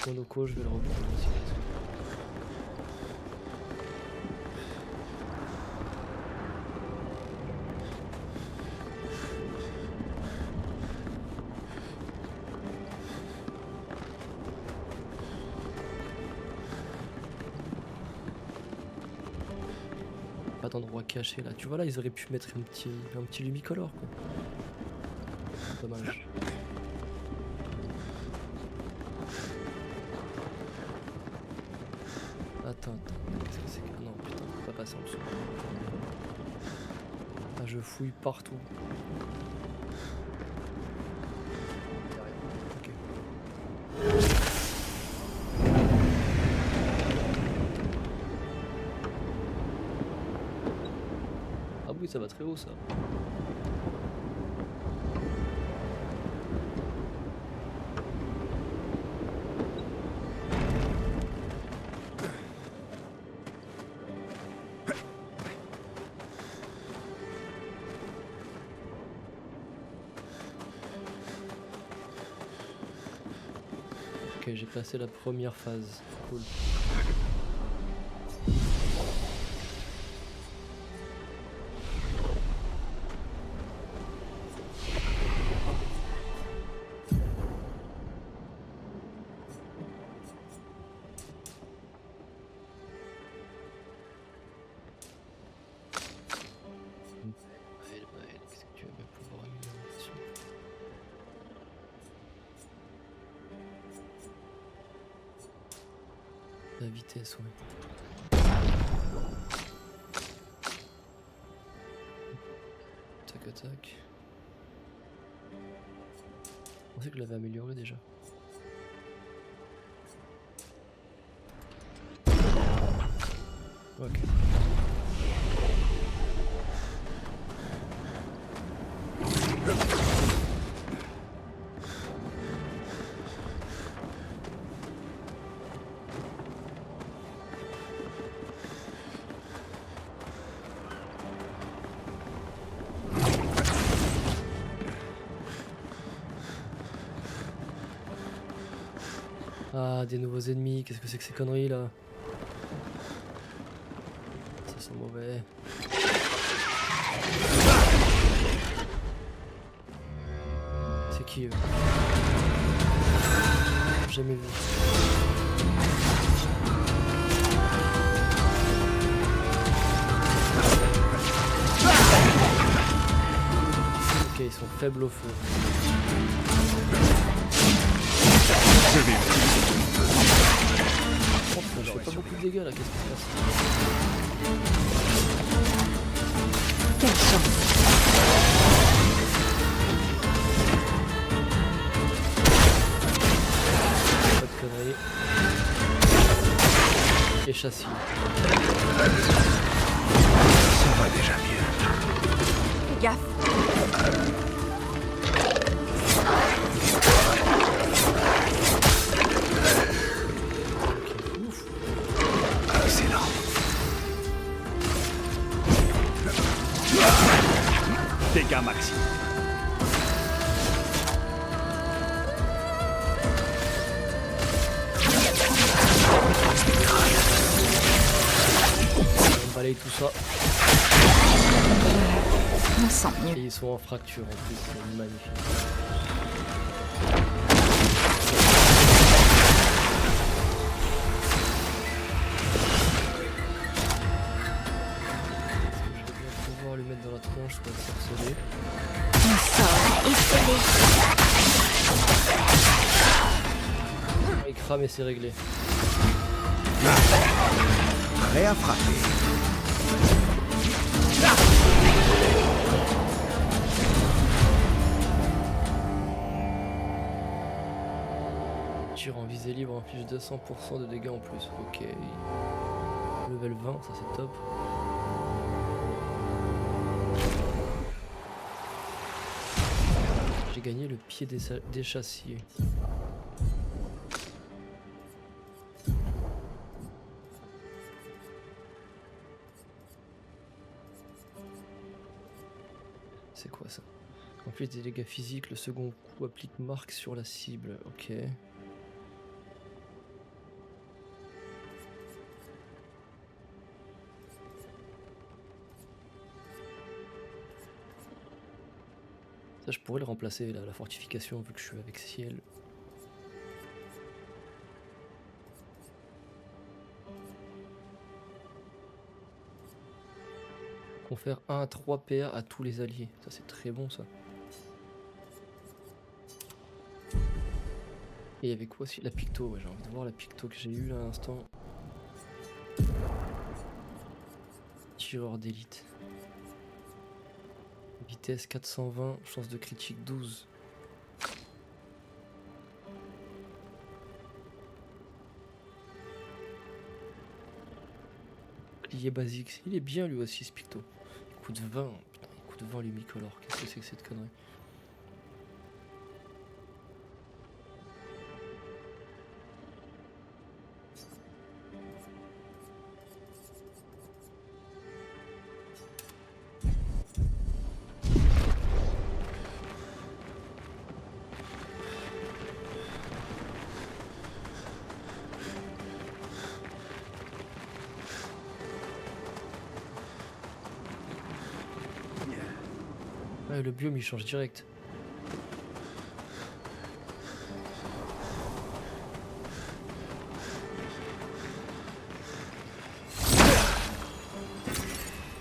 Monoko, je vais le reprendre aussi. Pas d'endroit caché là. Tu vois là, ils auraient pu mettre un petit lumicolore quoi. Dommage. Attends. Qu'est-ce que c'est que... Ah non, putain, on peut pas passer en dessous. Ah, je fouille partout. Ok. Ah oui, ça va très haut ça. Ok, j'ai passé la première phase. Cool. Maël, qu'est-ce que tu vas bien pouvoir améliorer là-dessus? La vitesse, ouais. Tac, attaque. Je pensais que je l'avais amélioré déjà. Ok. Ah, des nouveaux ennemis, qu'est-ce que c'est que ces conneries là? Ça sent mauvais. C'est qui eux? Jamais vu. Ok, ils sont faibles au feu. Oh, putain, je fais pas beaucoup de dégâts là, qu'est-ce qui se passe? Quelle chance. Pas de conneries. Et châssis. Ça va déjà mieux. Fais gaffe. Ouf. Excellent. Dégâts maximum. On balaye tout ça. On sent mieux. Et ils sont en fracture en plus, c'est magnifique. Je vais bien pouvoir lui mettre dans la tronche pour le sorceler. On sort. Il crame et c'est réglé. Prêt à frapper. Tir en visée libre inflige 200% de dégâts en plus. Ok. Level 20, ça c'est top. J'ai gagné le pied des chassiers. C'est quoi ça? Inflige des dégâts physiques, le second coup applique marque sur la cible. Ok. Ça, je pourrais le remplacer, là, la fortification, vu que je suis avec ciel. Confère 1 à 3 PA à tous les alliés. Ça, c'est très bon, ça. Et il y avait quoi aussi? La picto, ouais, j'ai envie de voir la picto que j'ai eue là à l'instant. Tireur d'élite. Vitesse 420, chance de critique 12. Bouclier basique, il est bien lui aussi ce picto. Il coûte 20, putain, il coûte 20 l'Humicolor, qu'est-ce que c'est que cette connerie? Ouais, le biome il change direct.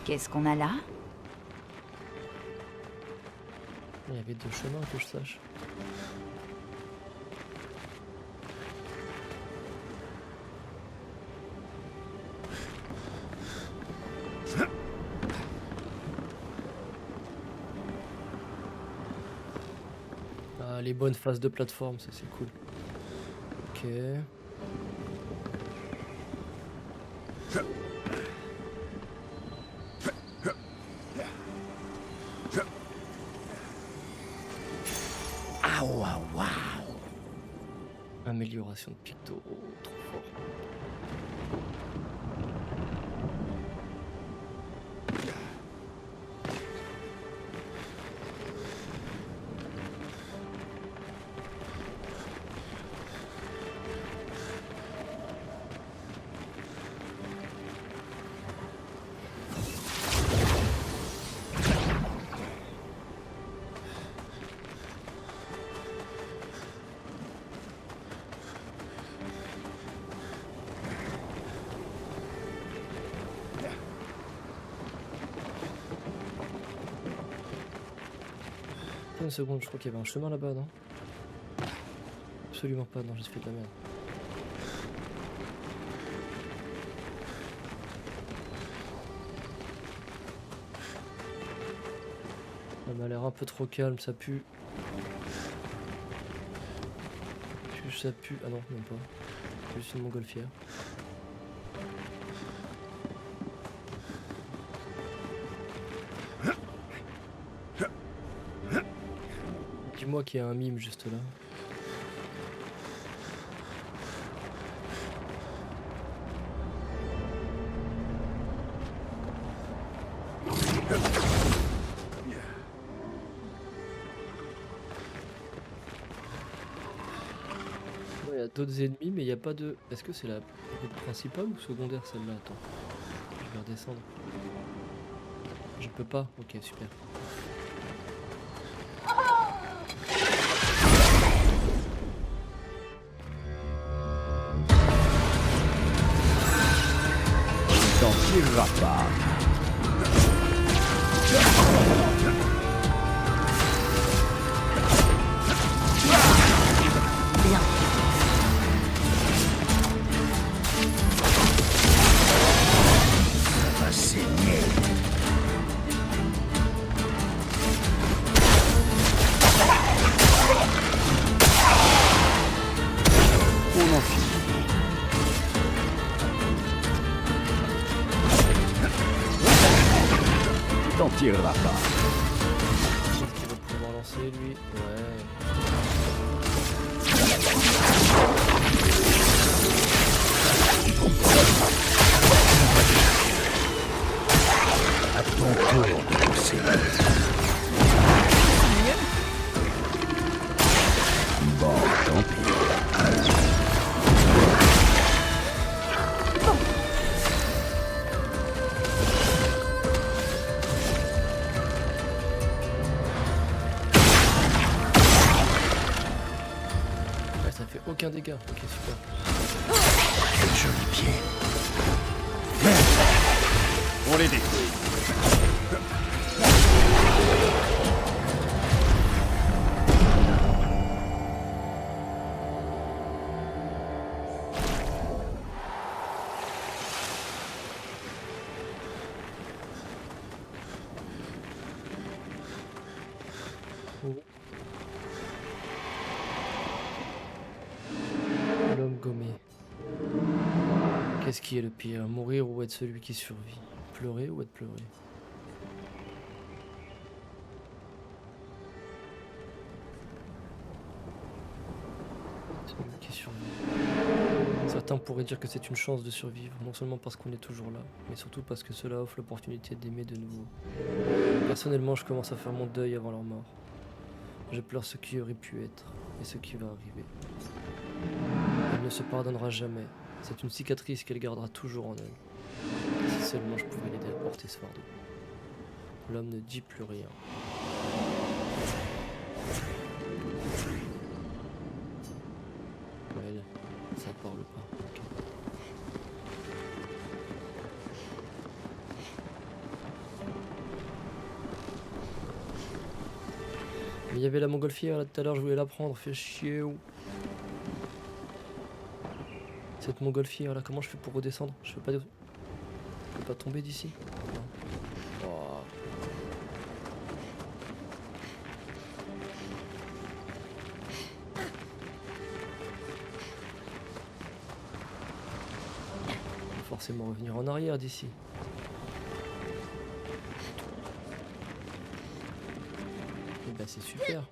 Qu'est-ce qu'on a là? Il y avait 2 chemins que je sache. Ah, les bonnes phases de plateforme, ça c'est cool. Ok. Amélioration de picto, oh, trop fort. Une seconde, je crois qu'il y avait un chemin là-bas, non? Absolument pas, non, j'ai fait de la merde. Ça m'a l'air un peu trop calme, ça pue. Ça pue. Ah non, même pas. Juste une montgolfière. Dis-moi qu'il y a un mime juste là. Il y a d'autres ennemis, mais il n'y a pas de... Est-ce que c'est la route principale ou secondaire celle-là? Attends. Je vais redescendre. Je peux pas? Ok, super. T'en tireras pas. Bien. Ça va saigner. On en finit. T'en tireras pas. Est-ce qu'il va pouvoir lancer lui? Ouais. À ton tour de pousser. Bon, tant pis. Ouais, ça fait aucun dégât. Ok, super. Quel joli pied. On les détruit. L'homme gommé. Qu'est-ce qui est le pire? Mourir ou être celui qui survit? Pleurer ou être pleuré? Celui qui survit. Certains pourraient dire que c'est une chance de survivre, non seulement parce qu'on est toujours là, mais surtout parce que cela offre l'opportunité d'aimer de nouveau. Personnellement, je commence à faire mon deuil avant leur mort. Je pleure ce qui aurait pu être et ce qui va arriver. Elle ne se pardonnera jamais. C'est une cicatrice qu'elle gardera toujours en elle. Si seulement je pouvais l'aider à porter ce fardeau. L'homme ne dit plus rien. Ouais, ça parle pas. Ok. Mais il y avait la montgolfière là tout à l'heure, je voulais la prendre, fait chier où. Cette montgolfière là, comment je fais pour redescendre? Je peux pas tomber d'ici. Non. Oh. Faut forcément revenir en arrière d'ici. Et bah c'est super.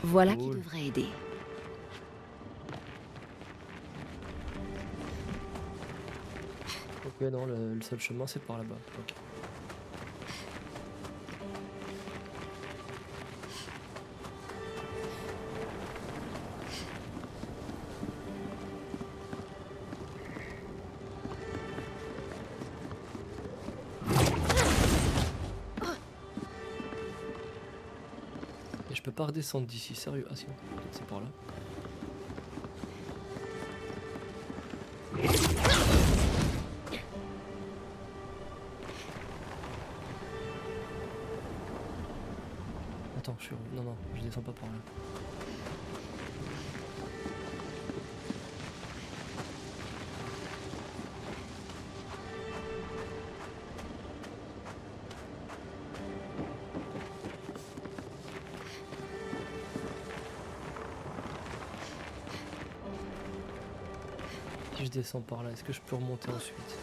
Voilà qui Cool. devrait aider. Ok, non, le seul chemin c'est par là-bas. Ok. Et je peux pas redescendre d'ici, sérieux? Ah si, peut-être c'est par là. Attends, je suis... Non, non, je descends pas par là. Si je descends par là, est-ce que je peux remonter ensuite?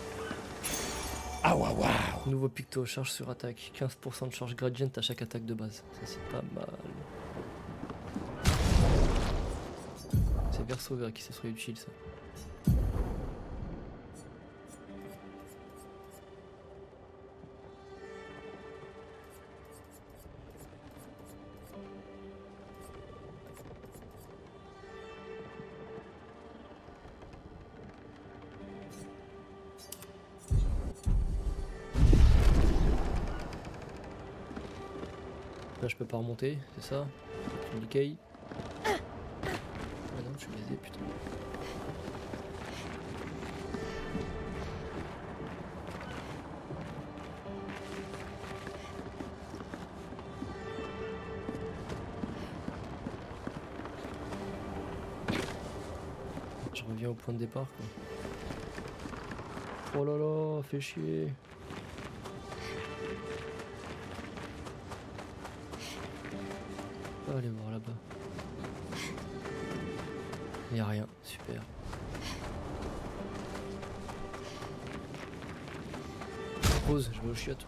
Ah waouh waouh. Nouveau picto, charge sur attaque. 15% de charge gradient à chaque attaque de base. Ça c'est pas mal. C'est Verso qui s'est soit utile ça. Là je peux pas remonter, c'est ça? Decay. Ah non, je suis baisé, putain. Je reviens au point de départ quoi. Oh là là, fait chier. Allez voir là-bas. Il n'y a rien, super. Pause, je vais au chiottes.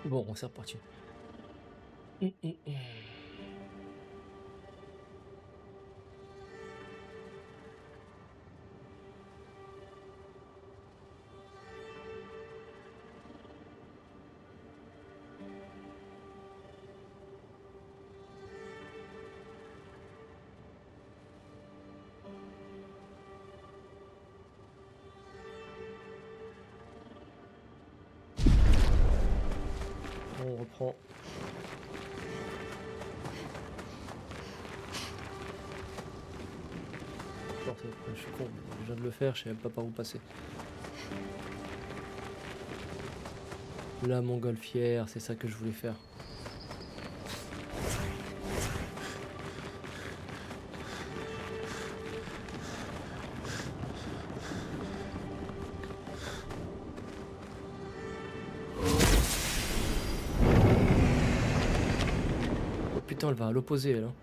Bon, c'est reparti. On reprend. Non, je suis con, je viens de le faire, je sais même pas par où passer. La montgolfière, c'est ça que je voulais faire. Oh putain, elle va à l'opposé, elle. Hein.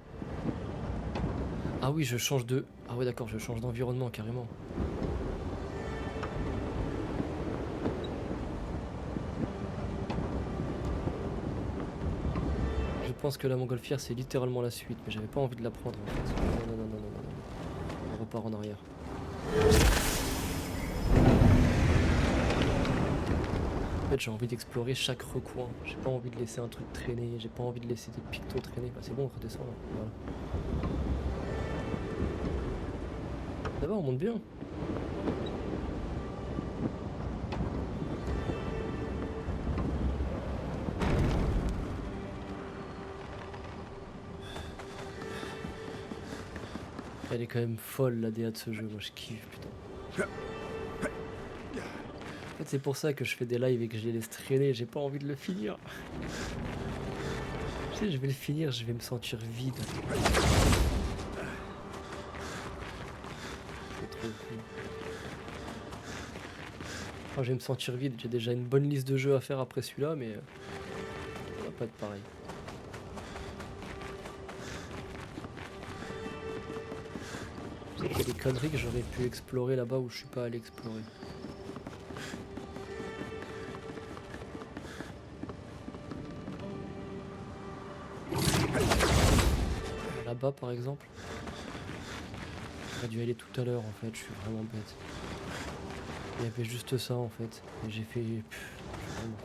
Ah oui, je change de... Ah ouais, d'accord, je change d'environnement, carrément. Je pense que la montgolfière, c'est littéralement la suite, mais j'avais pas envie de la prendre, en fait. Non, non, non, non, non, non. On repart en arrière. En fait, j'ai envie d'explorer chaque recoin. J'ai pas envie de laisser un truc traîner, j'ai pas envie de laisser des pictos traîner. Bah, c'est bon, on redescend là. Voilà. Ça va, on monte bien. Elle est quand même folle la DA de ce jeu, moi je kiffe, putain. En fait, c'est pour ça que je fais des lives et que je les laisse traîner, j'ai pas envie de le finir. Tu sais, je vais le finir, je vais me sentir vide. C'est trop cool. Enfin, je vais me sentir vide, j'ai déjà une bonne liste de jeux à faire après celui-là, mais ça va pas être pareil. Je sais qu'il y a des conneries que j'aurais pu explorer là-bas où je suis pas allé explorer. Là-bas par exemple. J'aurais dû aller tout à l'heure en fait, je suis vraiment bête. Il y avait juste ça en fait. Et j'ai fait... vraiment...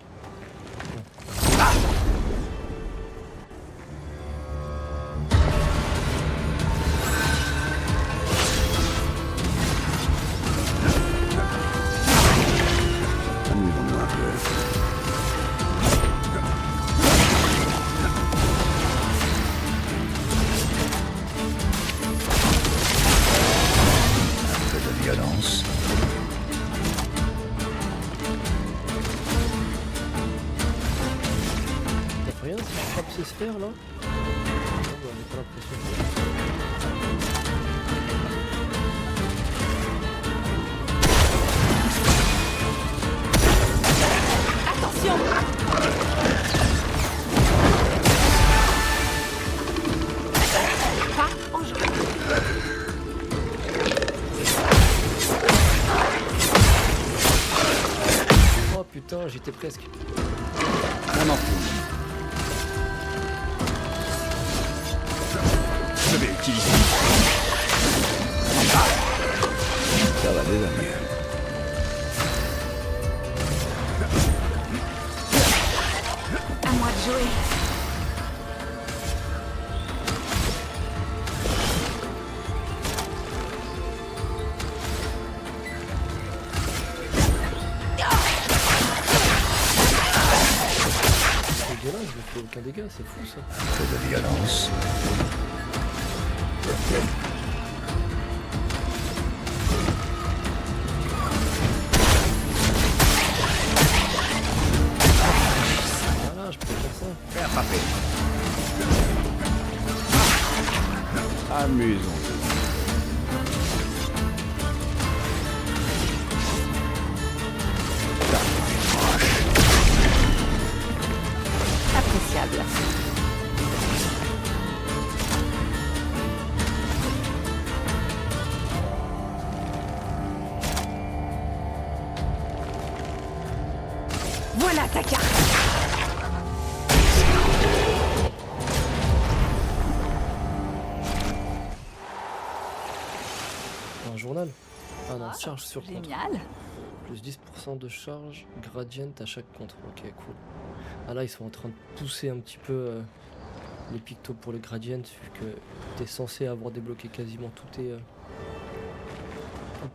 Amusons-nous un peu. Un peu de violence. Ça fait rien si je frappe ces sphères là? Non, bah, j'ai pas l'impression. Attention! Pas aujourd'hui. Oh putain, j'étais presque. On en fout. Je vais utiliser. Ça va déjà mieux. À moi de jouer. C'est dégueulasse, je me fais aucun dégât, c'est fou ça. Un peu de violence. Voilà, je peux faire ça. Fais attraper. Amusons-nous. Appréciable. Voilà ta carte. Un journal. Ah non, charge sur contre. Génial. Plus 10% de charge gradient à chaque contre. Ok, cool. Ah là, ils sont en train de pousser un petit peu les pictos pour le gradient, vu que t'es censé avoir débloqué quasiment toutes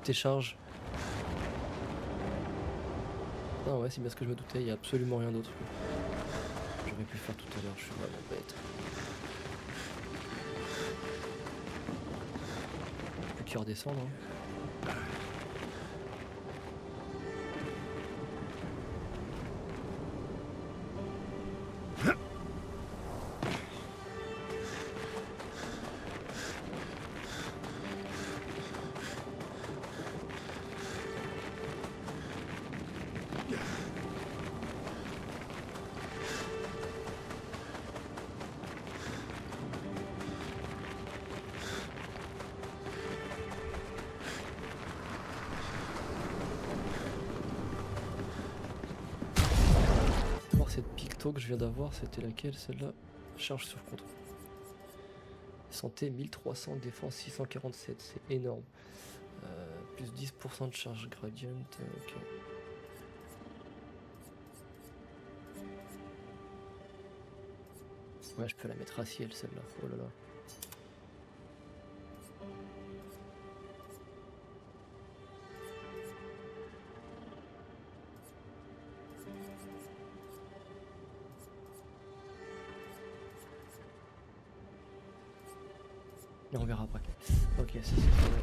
tes charges. Ah ouais, c'est bien ce que je me doutais, il n'y a absolument rien d'autre. J'aurais pu faire tout à l'heure, je suis vraiment bête. Plus qu'à redescendre. Hein. Cette picto que je viens d'avoir, c'était laquelle celle-là? Charge sur contrôle. Santé 1300, défense 647, c'est énorme. Plus 10% de charge gradient, ok. Ouais, je peux la mettre à ciel celle-là, oh là là. Et on verra après. Ok, ça c'est pas mal.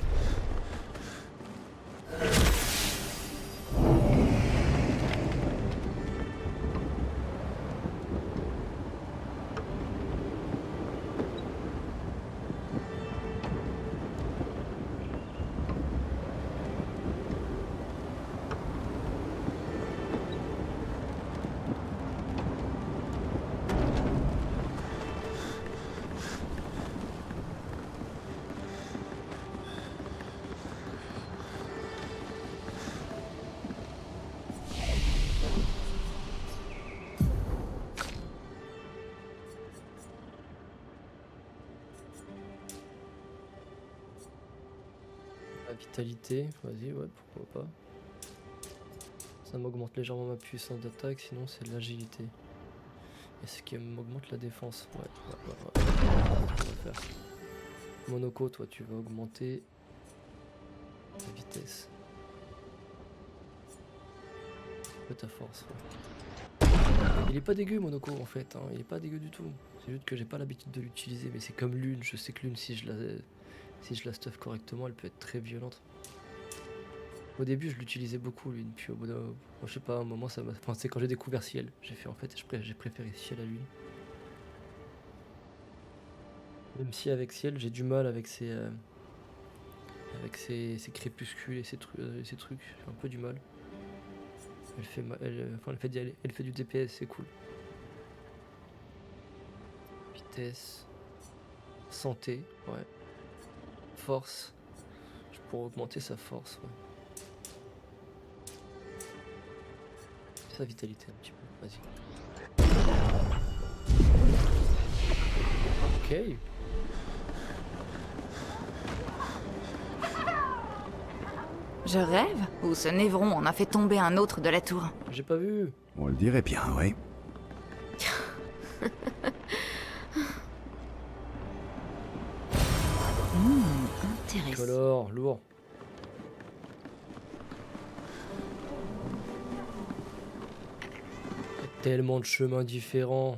La vitalité, vas-y, ouais, pourquoi pas. Ça m'augmente légèrement ma puissance d'attaque, sinon c'est l'agilité. Et ce qui m'augmente la défense, ouais. On va faire. Monoco, toi tu vas augmenter la vitesse. Un peu ta force, ouais. Il est pas dégueu Monoco en fait, hein. Il est pas dégueu du tout. C'est juste que j'ai pas l'habitude de l'utiliser, mais c'est comme Lune, je sais que Lune si je la stuff correctement, elle peut être très violente. Au début, je l'utilisais beaucoup, Lune, puis au bout d'un... je sais pas, à un moment, ça m'a... Enfin, c'est quand j'ai découvert Ciel. J'ai fait, en fait, j'ai préféré Ciel à Lune. Même si avec Ciel, j'ai du mal avec ses crépuscules et ses trucs. J'ai un peu du mal. Elle fait du DPS, c'est cool. Vitesse. Santé, ouais. Force. Je pourrais augmenter sa force, ouais. Sa vitalité un petit peu, vas-y. Ok. Je rêve? Ou ce Névron en a fait tomber un autre de la tour? J'ai pas vu. On le dirait bien, oui. Intéressant. Alors, lourd. Il y a tellement de chemins différents.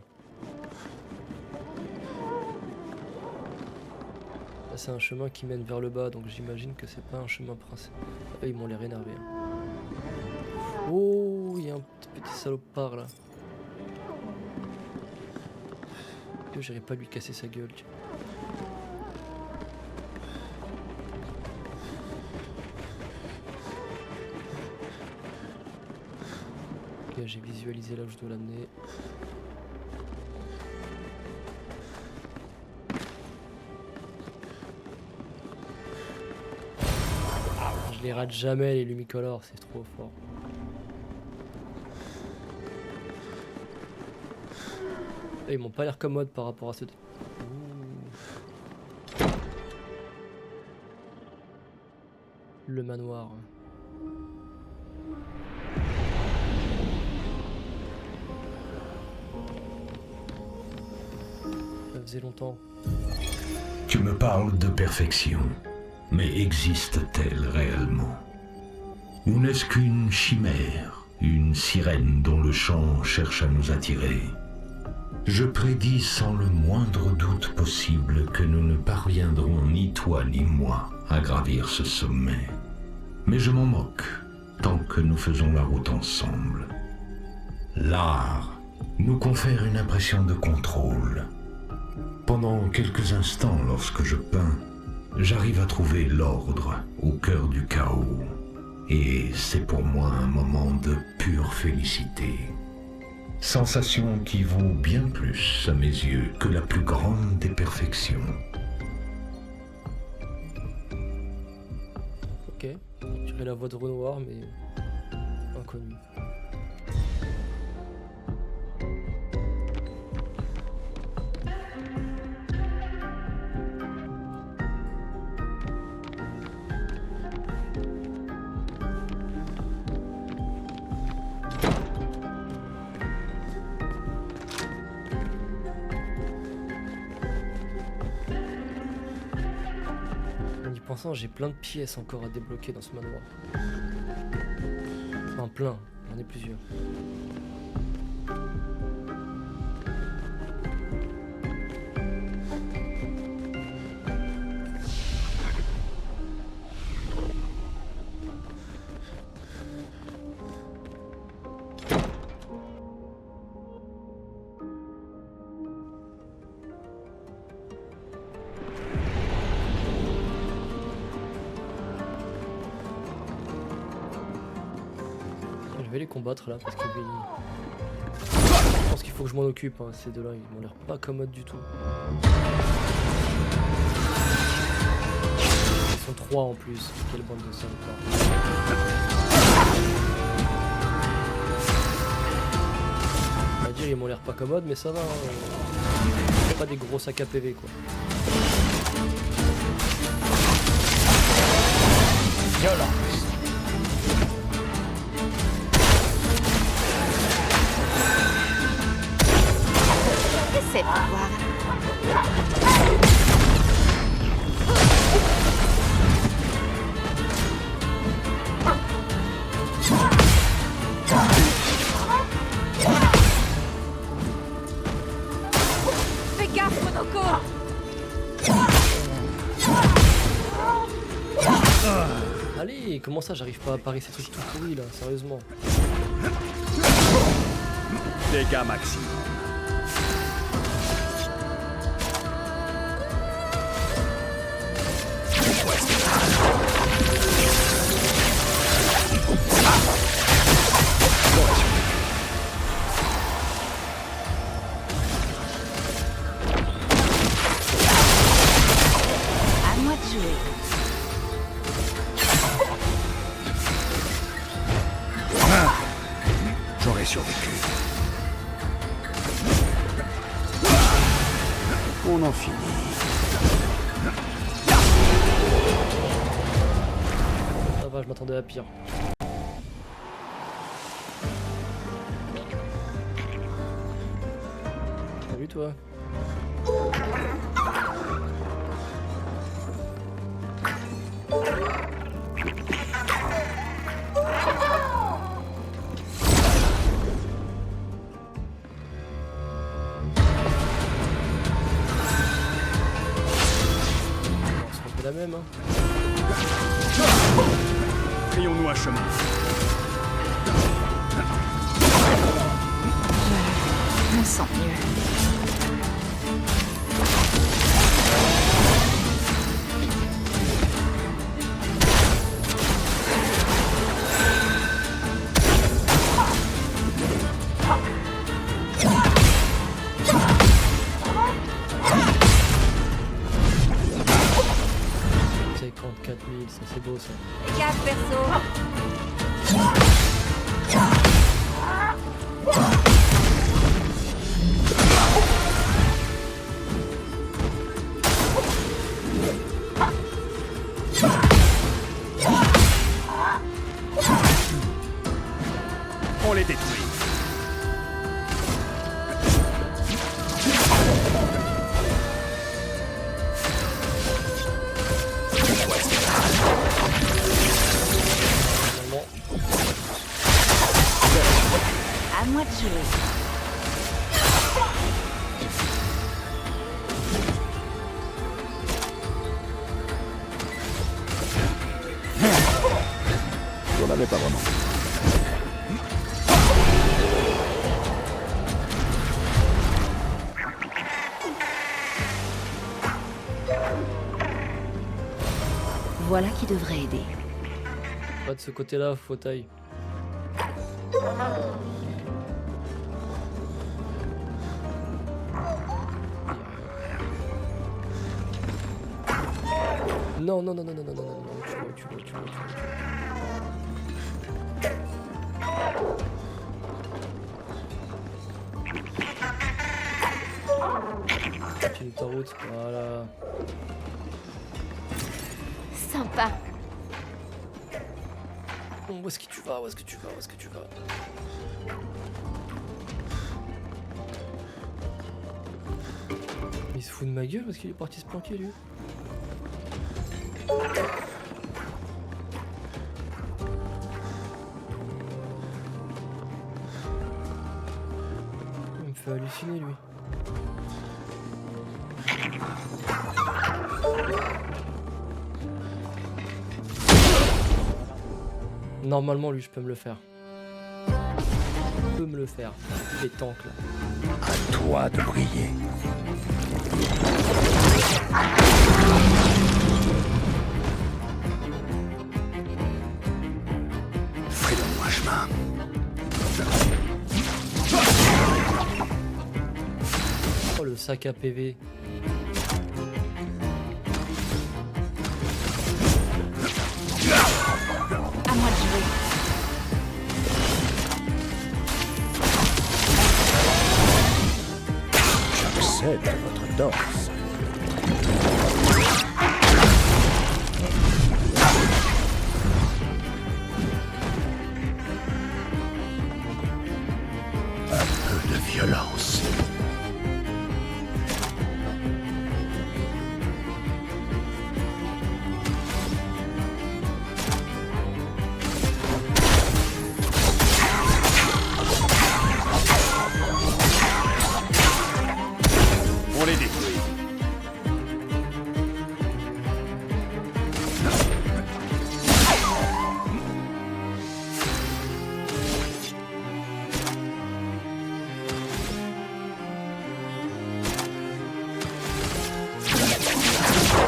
Là, c'est un chemin qui mène vers le bas, donc j'imagine que c'est pas un chemin principal. Ah, ils m'ont l'air énervés. Hein. Oh, il y a un petit salopard là. J'irai pas lui casser sa gueule. Tiens. Ok, j'ai visualisé là où je dois l'amener. Je les rate jamais les lumicolores, c'est trop fort. Et ils m'ont pas l'air commodes par rapport à ceux. Le manoir. Ça faisait longtemps. Tu me parles de perfection, mais existe-t-elle réellement? Ou n'est-ce qu'une chimère, une sirène dont le chant cherche à nous attirer? Je prédis sans le moindre doute possible que nous ne parviendrons ni toi ni moi à gravir ce sommet. Mais je m'en moque, tant que nous faisons la route ensemble. L'art nous confère une impression de contrôle. Pendant quelques instants, lorsque je peins, j'arrive à trouver l'ordre au cœur du chaos. Et c'est pour moi un moment de pure félicité. Sensation qui vaut bien plus à mes yeux que la plus grande des perfections. Ok, je dirais la voix de Renoir, mais inconnue. J'ai plein de pièces encore à débloquer dans ce manoir. Enfin plein, j'en ai plusieurs. Je vais les combattre là parce que je pense qu'il faut que je m'en occupe, hein. Ces deux-là, ils m'ont l'air pas commodes du tout. Ils sont 3 en plus, quelle bande de salopards. On va dire ils m'ont l'air pas commodes mais ça va, hein. C'est pas des gros sacs à PV quoi. Violence. C'est pour voir. Fais gaffe, Monoko! Allez, comment ça j'arrive pas à parer ces trucs tout pourris là, sérieusement. Dégâts maximum. À moi de jouer. J'aurais survécu. On en finit. Ça va, je m'attendais à pire. Salut toi. C'est la même, hein. Frayons-nous un chemin. Je me sens mieux. C'est 44 000, ça c'est beau ça. Fais gaffe, perso! les détruire. À moi de jouer. J'en avais pas vraiment. Voilà qui devrait aider. Pas de ce côté-là, fauteuil. Non, non, non, non, non, non, non, non, non, tu vois. Continue ta route, voilà. Sympa. Bon, où est-ce que tu vas? Où est-ce que tu vas? Où est-ce que tu vas? Il se fout de ma gueule parce qu'il est parti se planquer lui. Il me fait halluciner lui. Normalement lui je peux me le faire. Je peux me le faire. Les tanks là. À toi de briller. Fais-le-moi chemin. Oh le sac à PV. À moi de jouer. J'accepte votre danse. Un peu de violence. On les détruit.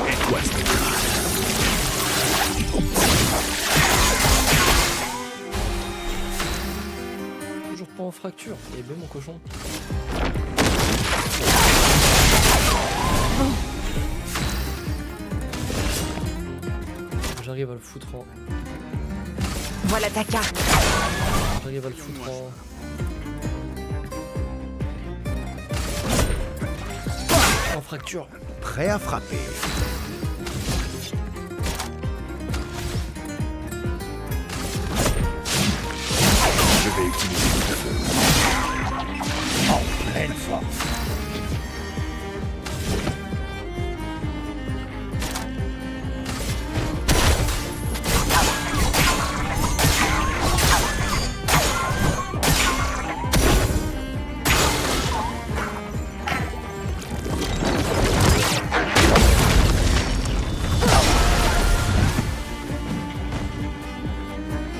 Et toi, Toujours pas en fracture. Il est bien mon cochon. J'arrive à le foutre en... Voilà ta carte. J'arrive à le foutre en fracture. prêt à frapper. Je vais utiliser le feu. En pleine force.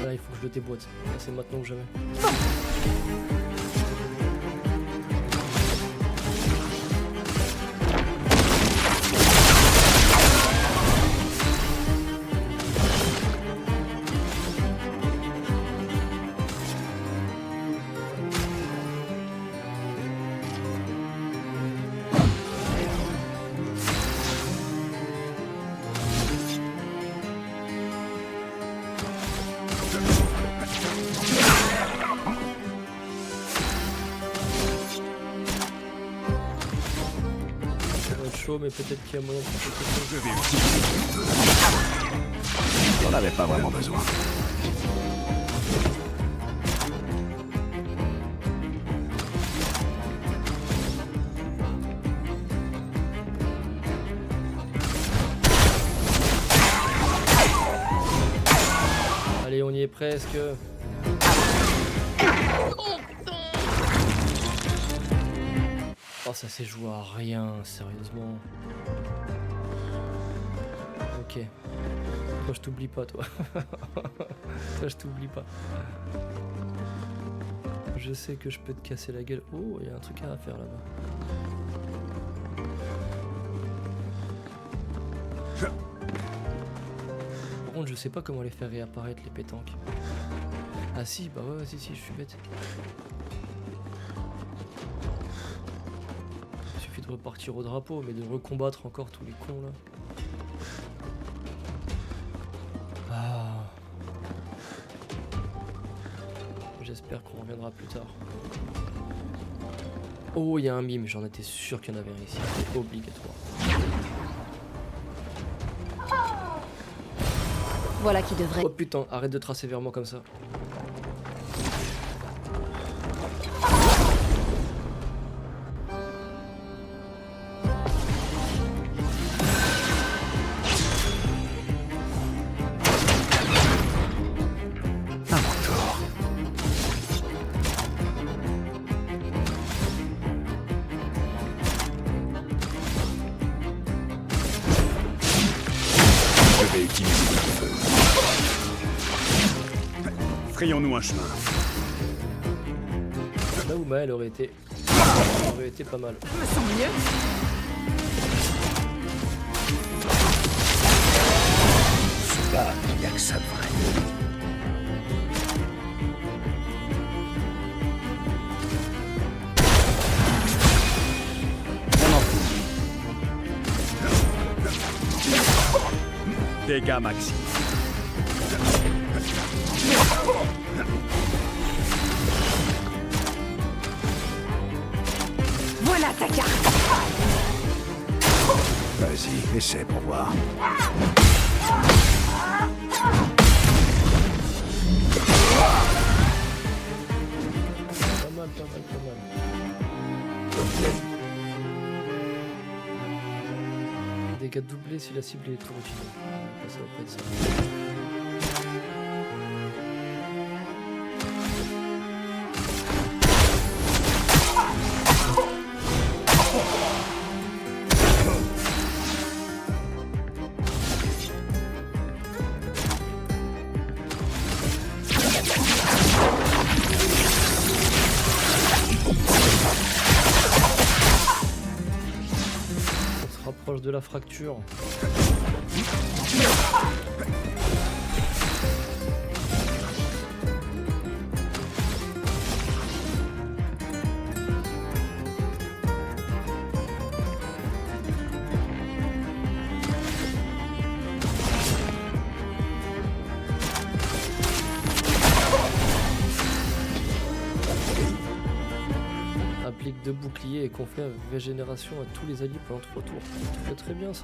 Là, il faut que je le déboîte. Là, c'est maintenant ou jamais. Ça va être chaud, mais peut-être qu'il y a moyen de faire quelque chose. Je vais utiliser le feu. J'en avais pas vraiment besoin. est presque. Oh, ça s'est joué à rien, sérieusement. Ok. Toi, je t'oublie pas, toi. Toi, je t'oublie pas. Je sais que je peux te casser la gueule. Oh, il y a un truc à faire là-bas. Par contre, je sais pas comment les faire réapparaître, les pétanques. Ah si, bah ouais, si, je suis bête. Il suffit de repartir au drapeau, mais de recombattre encore tous les cons là. Ah. J'espère qu'on reviendra plus tard. Oh, il y a un mime, j'en étais sûr qu'il y en avait un ici. C'est obligatoire. Voilà qui devrait... Oh putain, arrête de tracer vers moi comme ça. Frayons-nous un chemin. Là où Maël aurait été pas mal. Je me sens mieux. Là, il n'y a que ça de vrai. Dégâts maxi. Voilà ta carte. Vas-y, essaie pour voir. Pas mal. Dégâts doublés si la cible est étourdie. On va passer auprès de ça. Proche de la fracture. Applique 2 boucliers et confère régénération à tous les alliés pendant 3 tours. Tu fais très bien ça.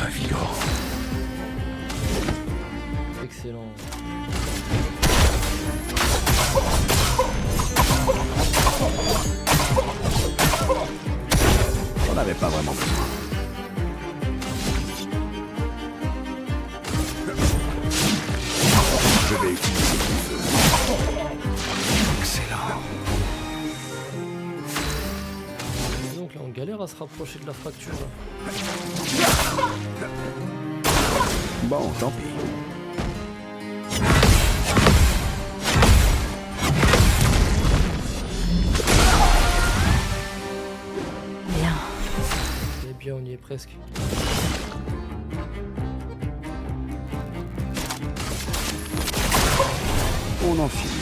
Revigorant. Excellent. On n'avait pas vraiment besoin. Je vais utiliser ton feu. Excellent. Donc là on galère à se rapprocher de la fracture. Bon, tant pis. Bien. Eh bien on y est presque. On en finit.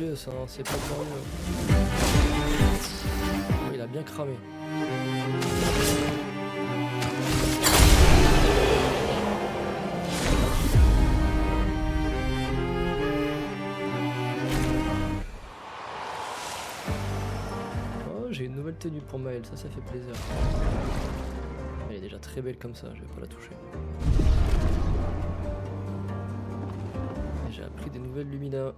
glorieux ça, hein, c'est pas glorieux. Oh, il a bien cramé. Oh, j'ai une nouvelle tenue pour Maëlle, ça fait plaisir. Elle est déjà très belle comme ça, je vais pas la toucher. Et j'ai appris des nouvelles Lumina.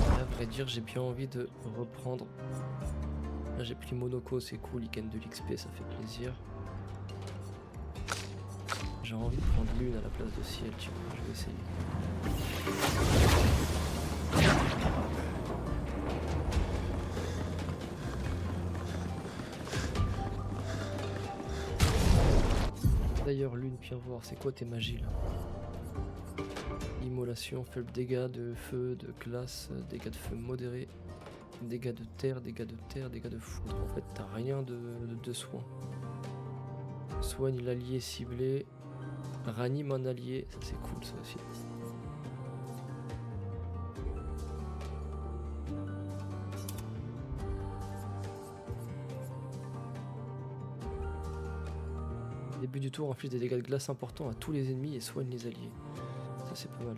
À vrai dire, j'ai bien envie de reprendre. Là, j'ai pris Monoko, c'est cool, il gagne de l'XP, ça fait plaisir. J'ai envie de prendre Lune à la place de Ciel, tu vois, je vais essayer. D'ailleurs, Lune, viens voir, c'est quoi tes magies là? Immolation, faible dégâts de feu, de glace, dégâts de feu modérés, dégâts de terre, dégâts de terre, dégâts de foudre. En fait, t'as rien de soin. Soigne l'allié ciblé, ranime un allié, ça c'est cool ça aussi. Début du tour, inflige des dégâts de glace importants à tous les ennemis et soigne les alliés. Ça c'est pas mal.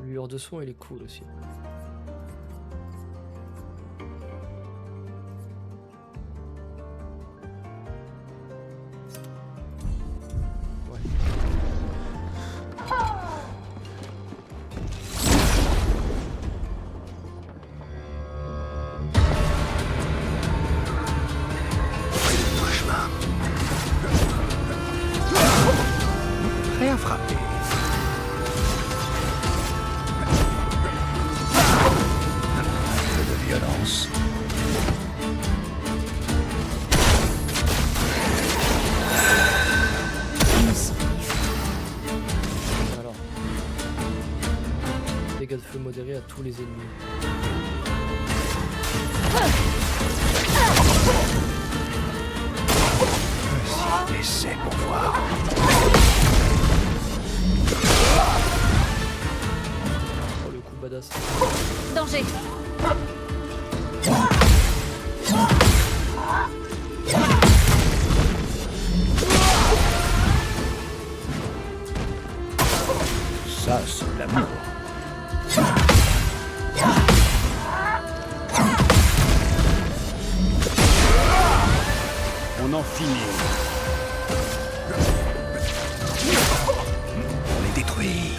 Lueur de soin, il est cool aussi. Prêt à frapper. Un peu de violence. Alors, dégâts de feu modérés à tous les ennemis. Petit essai pour voir. Oh le coup badass. Danger! Ça, c'est de l'amour. On en finit. On les détruit.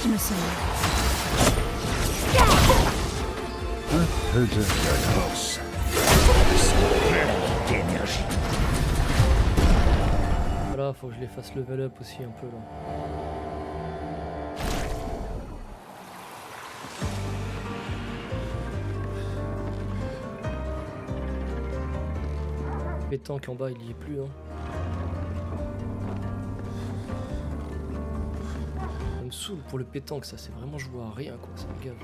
Je me sens Un peu de violence. D'énergie. Voilà, faut que je les fasse level up aussi un peu là. Le pétanque en bas, il y est plus, hein. Ça me saoule pour le pétanque, ça c'est vraiment jouer à rien quoi, ça me gave.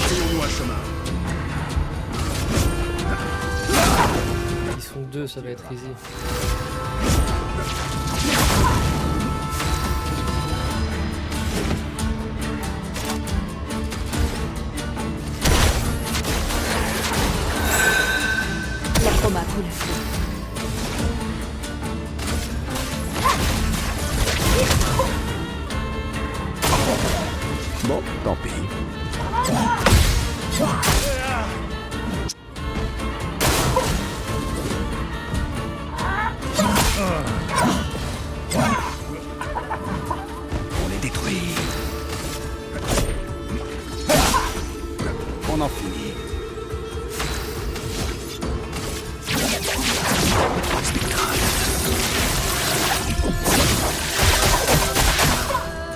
Faisons-nous un chemin. Ils sont deux, ça va être easy. la chroma coule. Tant pis. On les détruit. On en finit.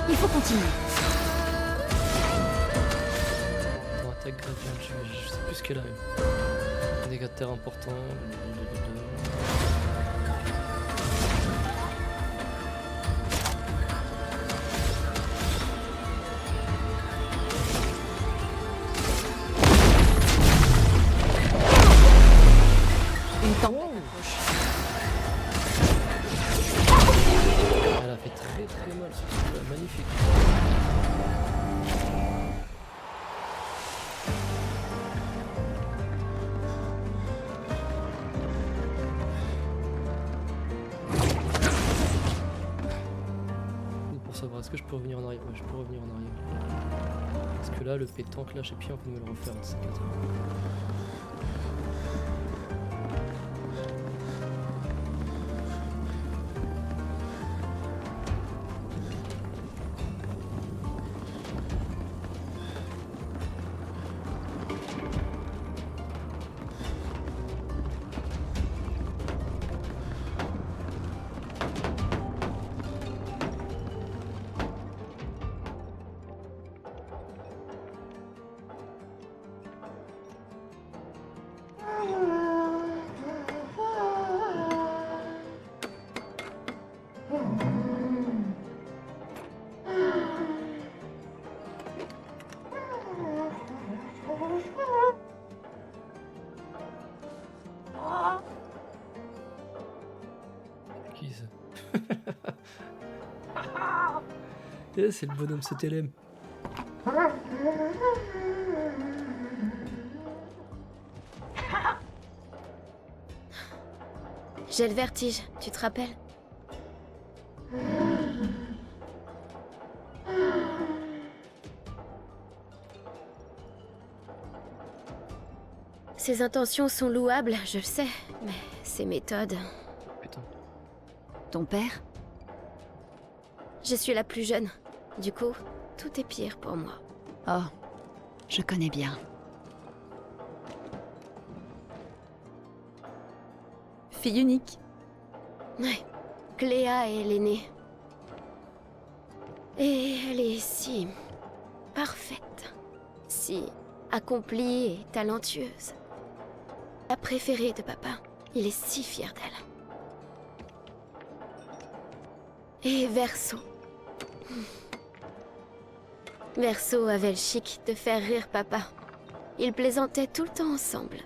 Il faut continuer. Dans attaque gradient, je sais plus ce qu'elle a eu. Dégâts de terre importants. Une tempête approche. Elle a fait très très mal ce truc là, magnifique. Pour savoir, est-ce que je peux revenir en arrière? Ouais, je peux revenir en arrière. Parce que là, le pétanque, là, j'ai plus envie de me le refaire. C'est 4 heures. Qui ça? Eh, c'est le bonhomme CTLM. J'ai le vertige, tu te rappelles? Ses intentions sont louables, je le sais, mais ses méthodes... Putain. Ton père? Je suis la plus jeune. Du coup, tout est pire pour moi. Oh, je connais bien. Fille unique. Ouais, Cléa est l'aînée. Et elle est si... parfaite. Si accomplie et talentueuse. La préférée de papa. Il est si fier d'elle. Et Verso. Verso avait le chic de faire rire papa. Ils plaisantaient tout le temps ensemble.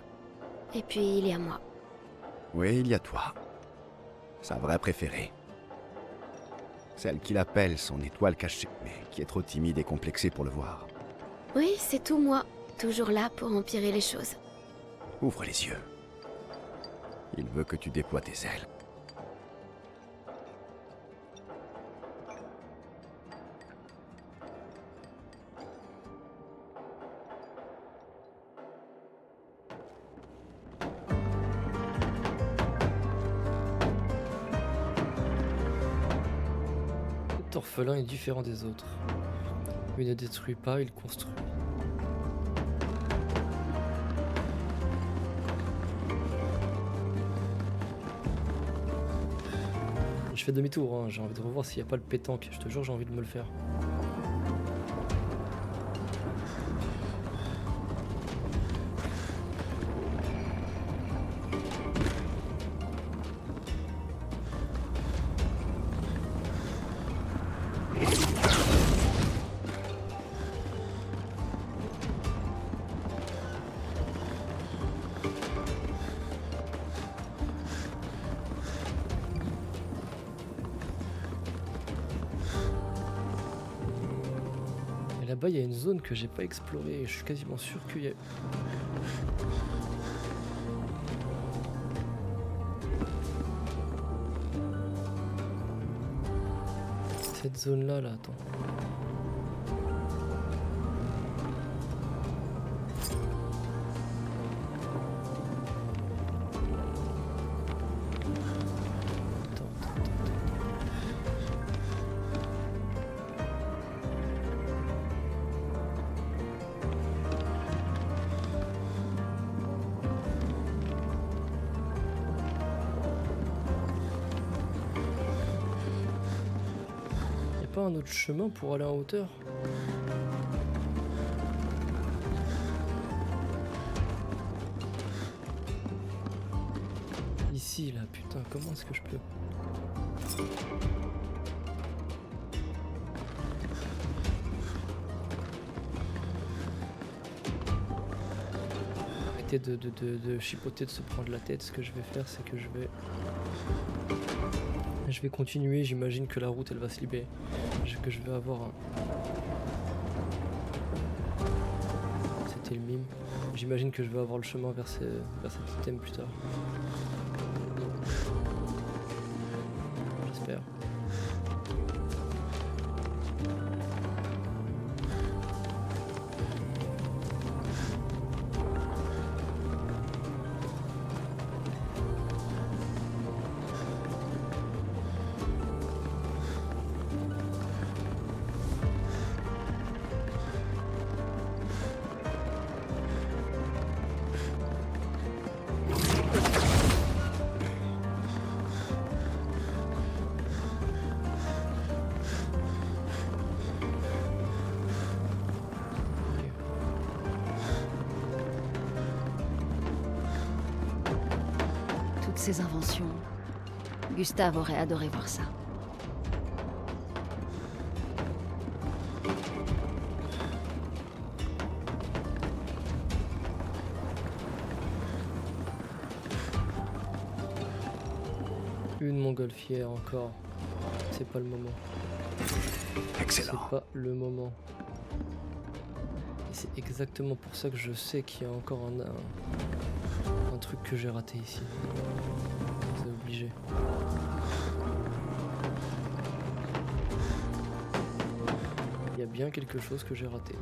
Et puis il y a moi. Oui, il y a toi. Sa vraie préférée. Celle qu'il appelle son étoile cachée, mais qui est trop timide et complexée pour le voir. Oui, c'est tout moi. Toujours là pour empirer les choses. Ouvre les yeux. Il veut que tu déploies tes ailes. Cet orphelin est différent des autres. Il ne détruit pas, il construit. Je fais demi-tour, hein. J'ai envie de revoir s'il n'y a pas le pétanque. Je te jure, j'ai envie de me le faire. Là-bas, il y a une zone que j'ai pas explorée et je suis quasiment sûr qu'il y a... Cette zone-là, là, attends. pas un autre chemin pour aller en hauteur? Ici, là, putain, comment est-ce que je peux? Arrêtez de chipoter, de se prendre la tête. Ce que je vais faire, c'est que je vais continuer. J'imagine que la route, elle va se libérer. Que je vais avoir un... C'était le mime. J'imagine que je vais avoir le chemin vers cet item plus tard. J'espère. Ses inventions. Gustave aurait adoré voir ça. Une montgolfière encore. C'est pas le moment. Excellent. C'est pas le moment. Et c'est exactement pour ça que je sais qu'il y a encore un truc que j'ai raté ici. C'est obligé. Il y a bien quelque chose que j'ai raté.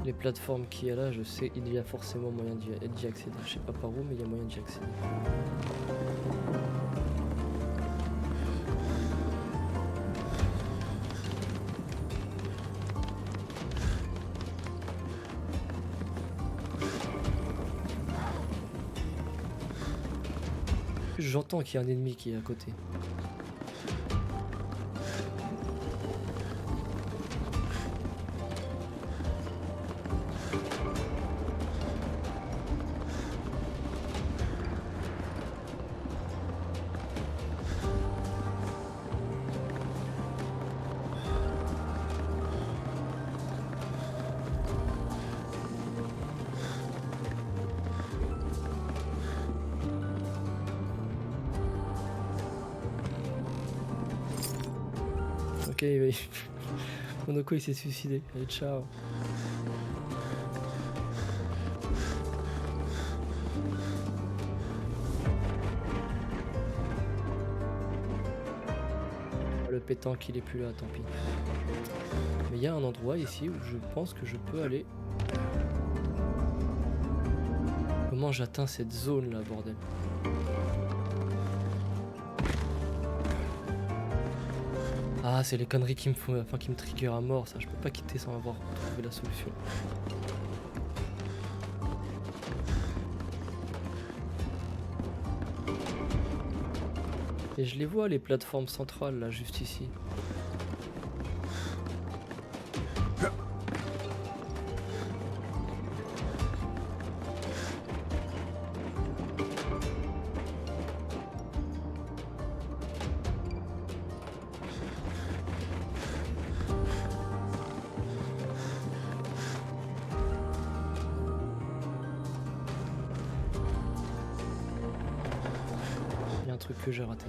Les plateformes qu'il y a là, je sais, il y a forcément moyen d'y accéder. Je sais pas par où, mais il y a moyen d'y accéder. J'entends qu'il y a un ennemi qui est à côté. Ok, Monoko il s'est suicidé. Allez, ciao. Le pétanque il est plus là, tant pis. Mais il y a un endroit ici où je pense que je peux aller. Comment j'atteins cette zone là, bordel? Ah, c'est les conneries qui me font, enfin qui me trigger à mort, ça. Je peux pas quitter sans avoir trouvé la solution. Et je les vois, les plateformes centrales là, juste ici. Que j'ai raté.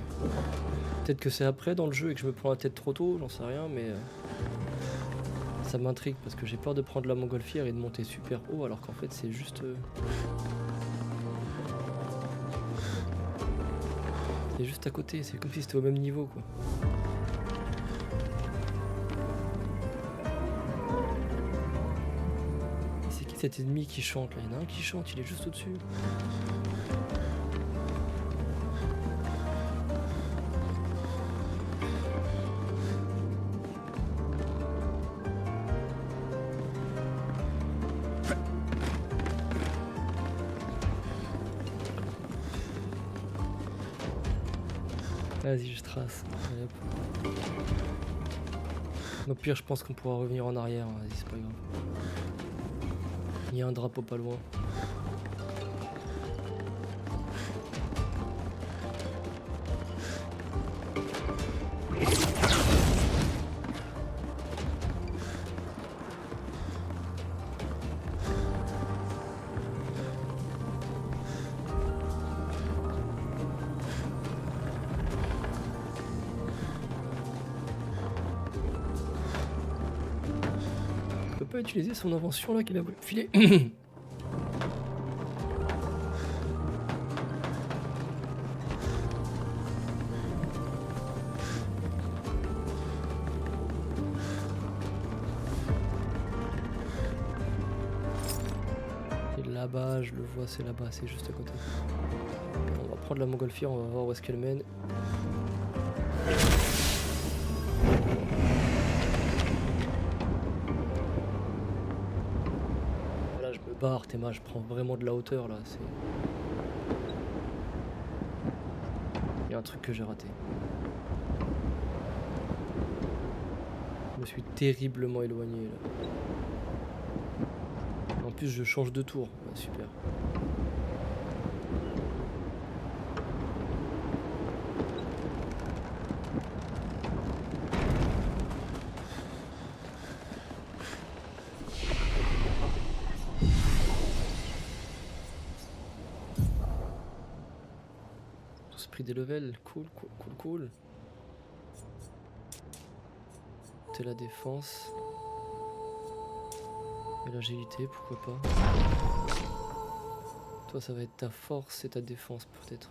Peut-être que c'est après dans le jeu et que je me prends la tête trop tôt, j'en sais rien, mais ça m'intrigue parce que j'ai peur de prendre la montgolfière et de monter super haut alors qu'en fait c'est juste... C'est juste à côté, c'est comme si c'était au même niveau quoi. cet ennemi qui chante là, il y en a un qui chante, il est juste au-dessus. Vas-y, je trace. Allez, hop. Au pire, je pense qu'on pourra revenir en arrière. Vas-y, c'est pas grave. Il y a un drapeau pas loin. Il peut pas utiliser son invention là qu'il a voulu filer. Et là-bas, je le vois, c'est là-bas, c'est juste à côté. On va prendre la montgolfière, on va voir où est-ce qu'elle mène. Là, je me barre, Théma, je prends vraiment de la hauteur là. C'est... Il y a un truc que j'ai raté. Je me suis terriblement éloigné là. En plus, je change de tour. Ouais, super. Tous pris des levels. Cool, cool, cool, cool. T'es la défense. Et l'agilité, pourquoi pas. Toi, ça va être ta force et ta défense, peut-être.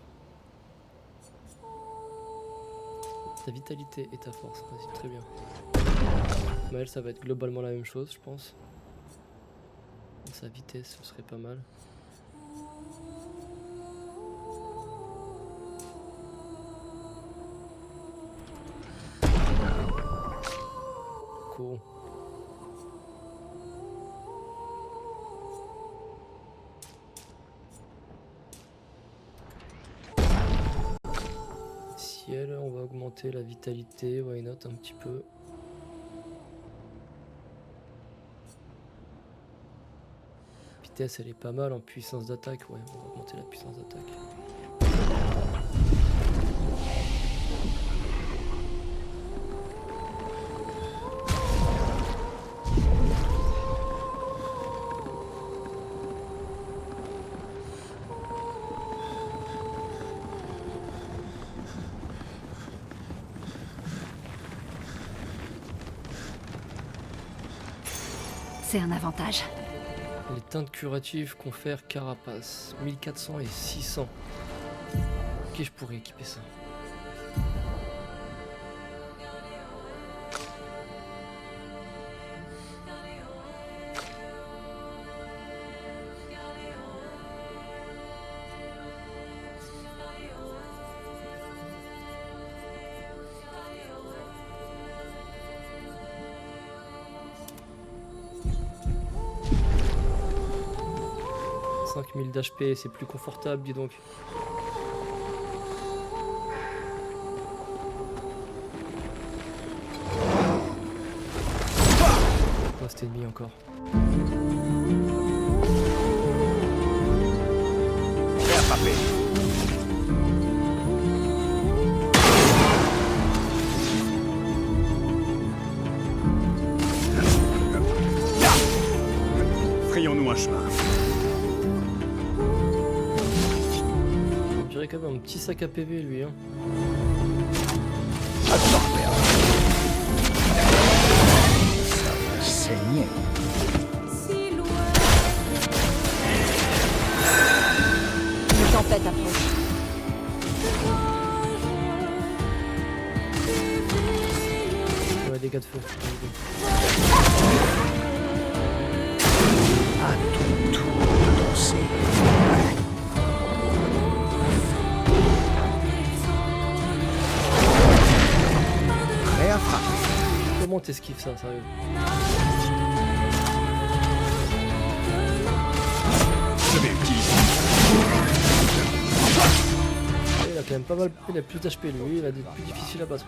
Ta vitalité et ta force. Vas-y, très bien. Maël, ça va être globalement la même chose, je pense. Sa vitesse, ce serait pas mal. Cool. Ciel, on va augmenter la vitalité, why not un petit peu. Vitesse, elle est pas mal en puissance d'attaque, ouais, on va augmenter la puissance d'attaque. C'est un avantage. Les teintes curatives confèrent carapace, 1400 et 600. Ok, je pourrais équiper ça. d'HP, c'est plus confortable, dis donc. Oh, cet ennemi encore. J'ai attrapé. Frayons-nous un chemin. On dirait quand même un petit sac à PV lui, hein. Ça va saigner. Une tempête approche. Ouais, dégâts de feu. Ah, ton tour de danser. Prêt à frapper. Comment t'esquives ça, sérieux? Je vais utiliser. Il a quand même pas mal. Il a plus d'HP lui, il a des plus difficiles à battre.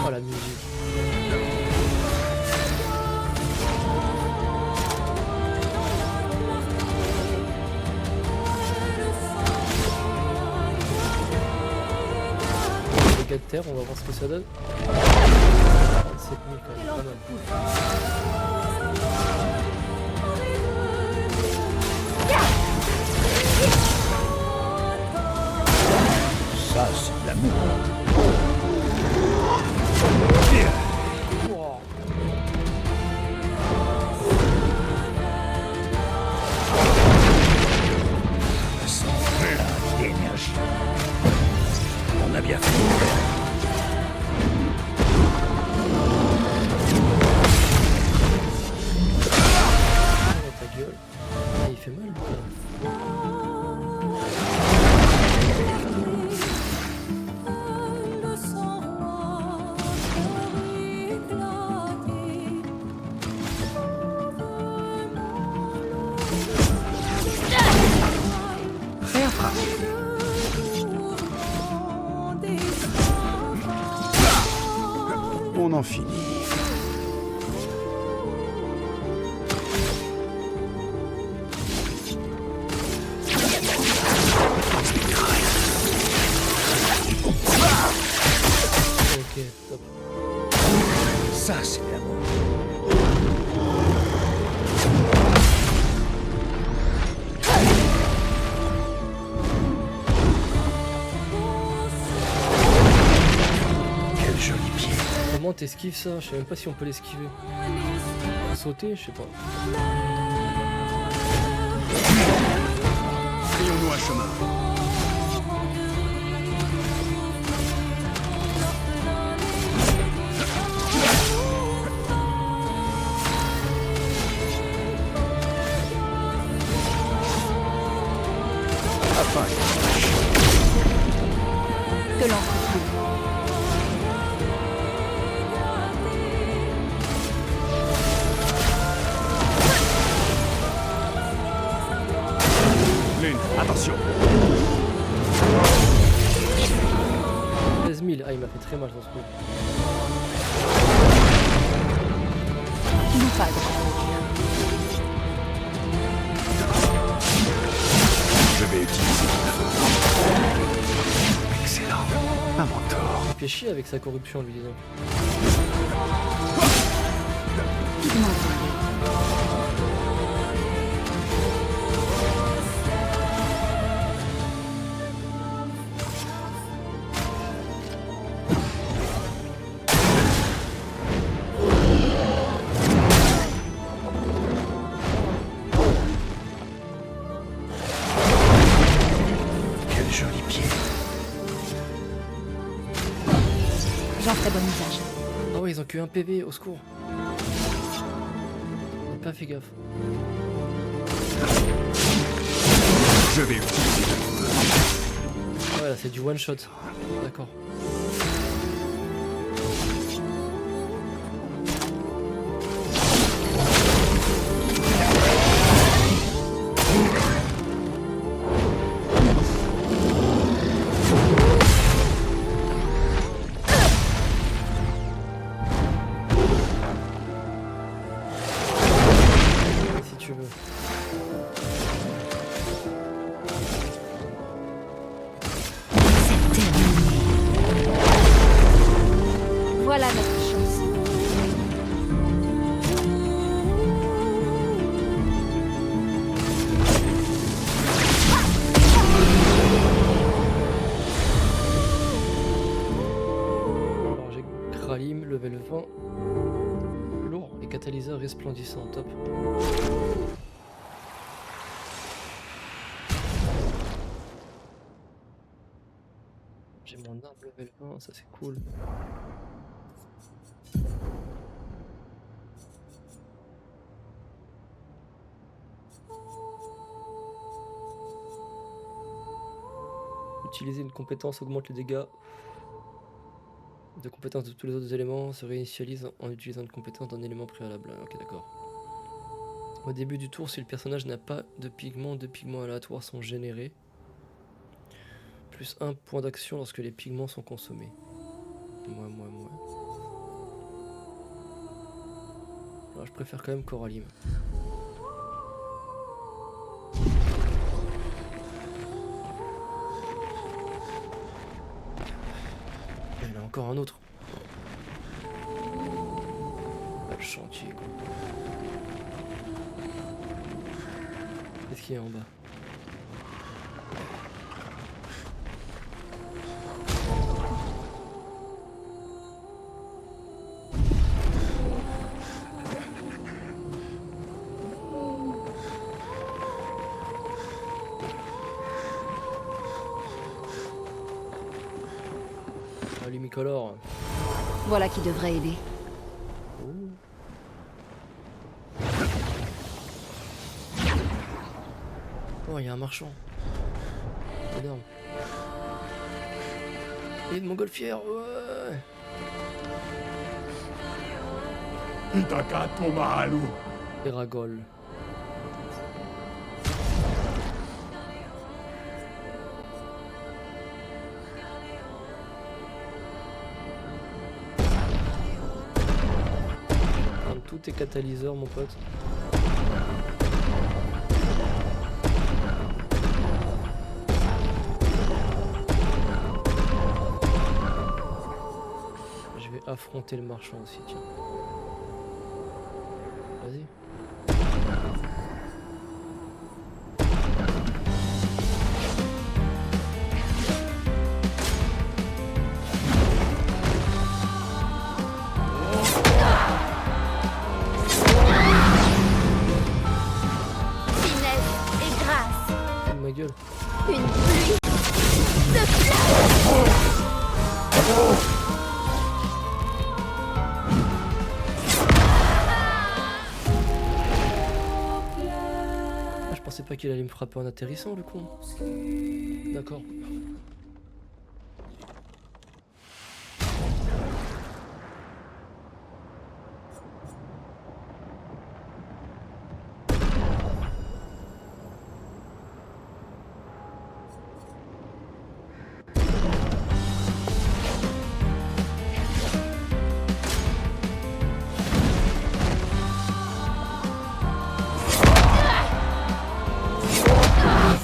Oh la musique. Les gars de terre, on va voir ce que ça donne. 37 000 quand même, pas mal. Ça, c'est de l'amour. Wow. Ça sent plein d'énergie. On a bien fait. Dans ta gueule. Ah, il fait mal, quand même. Prêt à frapper. On en finit. Ok, top. Ça, c'est de l'amour. Quel joli pied. Comment t'esquives ça? Je sais même pas si on peut l'esquiver. Faut sauter, je sais pas. Frayons-nous un chemin. Que l'encre coule. Lune, attention. 16 000, ah il m'a fait très mal dans ce coup. Ils n'ont pas grand. Je vais utiliser mon feu. Excellent. Un mentor. Il fait chier avec sa corruption lui disons. Ils m'ont envoyé. Quel joli pied. J'en ferai bon usage. Ah ouais ils ont que un PV, au secours. J'ai pas fait gaffe. Je vais utiliser Ah ouais là c'est du one shot. D'accord. Si tu veux. C'est terminé. Voilà notre chance. Alors j'ai Kralim, level 20. Lourd, les catalyseurs resplendissants, top. J'ai mon arme level 20, ça c'est cool. Utiliser une compétence augmente les dégâts de compétences de tous les autres éléments, se réinitialise en utilisant une compétence d'un élément préalable. Ok, d'accord. Au début du tour, si le personnage n'a pas de pigments, 2 pigments aléatoires sont générés. Plus 1 point d'action lorsque les pigments sont consommés. Moi. Alors je préfère quand même Coralim. Il y en a encore un autre. Ah, le chantier quoi. Qu'est-ce qu'il y a en bas? Lumicolor. Voilà qui devrait aider. Oh, il y a un marchand. Énorme. Et une montgolfière, ouais. Itakato Mahalu. Eragol. Tous tes catalyseurs, mon pote. Je vais affronter le marchand aussi, tiens. Vas-y. Ma gueule. Une pluie de flammes. Ah, je pensais pas qu'il allait me frapper en atterrissant, le con. D'accord.